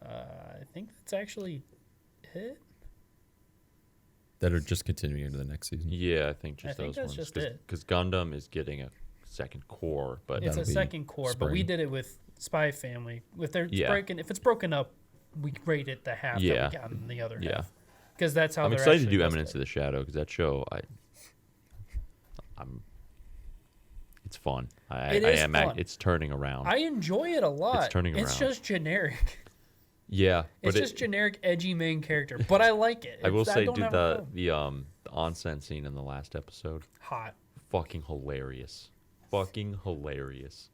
I think that's actually it.
That are just continuing into the next season.
Yeah, I think just
I think
those
that's
ones.
just it.
Because Gundam is getting a second core, but
It's
That'll
a
be
second core, but we
spring.
did it with Spy Family. If they're
Yeah.
breaking, if it's broken up, we rate it the half
Yeah.
that we got in the other
yeah.
half. Because that's how
I'm
they're
excited to
actually
do
listed.
Eminence of the Shadow because that show, it's fun.
It is fun.
It's turning around.
I enjoy it a lot.
turning
It's
around.
just generic.
yeah,
It's
but
just generic, edgy main character, but I like it.
I will say,
don't
dude,
have a
the
problem.
onsen scene in the last episode,
Hot.
fucking hilarious, fucking hilarious.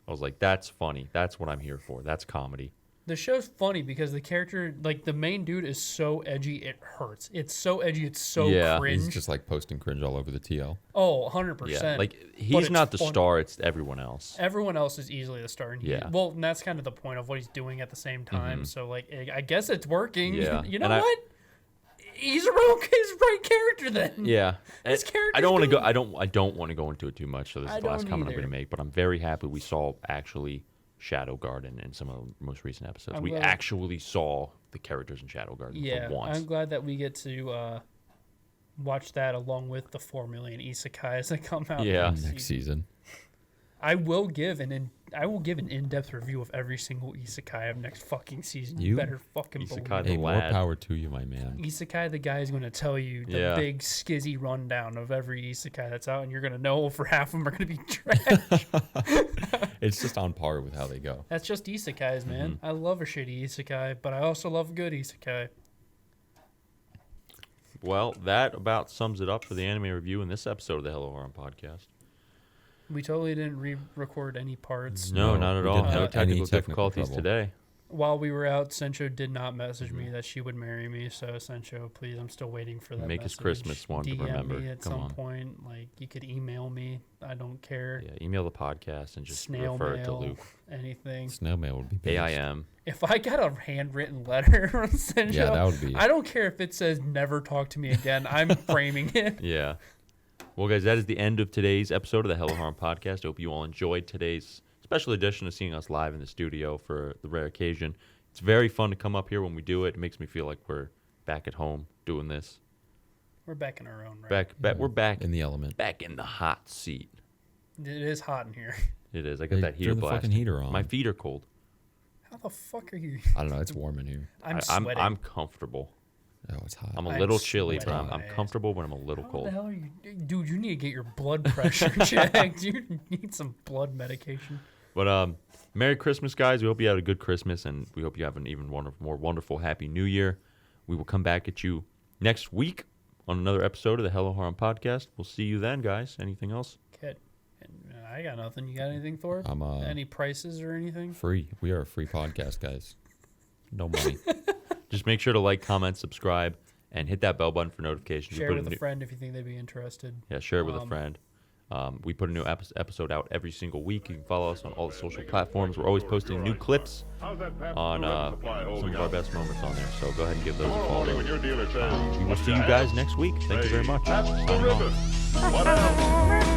I was like, that's funny. That's what I'm here for. That's comedy.
The show's funny because the character, like the main dude, is so edgy it hurts. It's so edgy, it's so
Yeah.
cringe.
He's just like posting cringe all over the TL.
Oh, 100%.
Yeah, like
But
he's
it's
not the
funny.
star. It's everyone else.
Everyone else is easily the star. And
Yeah.
Well, and that's kind of the point of what he's doing at the same time. So, like, I guess it's working.
Yeah.
You know
And
what? He's a right character then.
Yeah,
His
And
character's
I don't want to
doing-
go. I don't want to go into it too much. So this
I
is the last
don't
comment I'm
either.
going to make. But I'm very happy we saw actually Shadow Garden in some of the most recent episodes.
I'm
We
glad-
actually saw the characters in Shadow Garden
Yeah,
for once.
I'm glad that we get to watch that along with the 4 million isekais that come out.
Yeah.
next
Next
season.
season.
I will give an in-depth review of every single isekai of next fucking season. You
You?
better fucking
Isekai
believe
the
it.
Hey, more
lad.
power to you, my man.
Isekai, the guy is going to tell you the
Yeah.
big skizzy rundown of every isekai that's out, and you're going to know for half of them are going to be trash.
It's just on par with how they go.
That's just isekais, man.
Mm-hmm.
I love a shitty isekai, but I also love a good isekai.
Well, that about sums it up for the anime review in this episode of the Hello Harem podcast.
We totally didn't re-record any parts.
No,
No,
not at
we
all.
didn't
No
have
technical
any technical
difficulties
trouble.
today.
While we were out, Sencho did not message
Mm-hmm.
me that she would marry me. So Sencho, please, I'm still waiting for that.
Make his
message.
Christmas one to
DM
remember.
me at
Come
some
on.
point. Like you could email me. I don't care.
Yeah, email the podcast and just
Snail
refer it to
mail,
Luke.
anything.
Snail mail would be best.
AIM.
If I got a handwritten letter from Sencho,
Yeah, that would be.
I don't care if it says "never talk to me again." I'm framing it.
Yeah. Well, guys, that is the end of today's episode of the Hello Harem podcast. I hope you all enjoyed today's special edition of seeing us live in the studio for the rare occasion. It's very fun to come up here when we do it. It makes me feel like we're back at home doing this.
We're back in our own right.
We're back
in the element.
back in the hot seat.
It is hot in here.
It is. I got
Hey,
that heater
turn the fucking
blasting.
heater on.
My feet are cold.
How the fuck are you?
I don't know. It's warm in here.
I'm
I'm
sweating.
comfortable.
Oh, it's hot.
I'm a
I'm
little chilly, but
sweating
I'm
my ass.
comfortable, but I'm a little
How
cold.
the hell are you, dude? You need to get your blood pressure checked. You need some blood medication.
But Merry Christmas, guys. We hope you had a good Christmas, and we hope you have an even more wonderful Happy New Year. We will come back at you next week on another episode of the Hello Harem podcast. We'll see you then, guys. Anything else?
Kid, I got nothing. You got anything, Thor?
I'm
Any prices or anything?
free. We are a free podcast, guys. No money.
Just make sure to like, comment, subscribe, and hit that bell button for notifications.
Share with a friend if you think they'd be interested.
Yeah, share it with a friend. We put a new episode out every single week. You can follow us on all the social platforms. We're always posting new clips on some of our best moments on there. So go ahead and give those a follow. We will see you guys next week. Thank you very much. Signing off.
What else?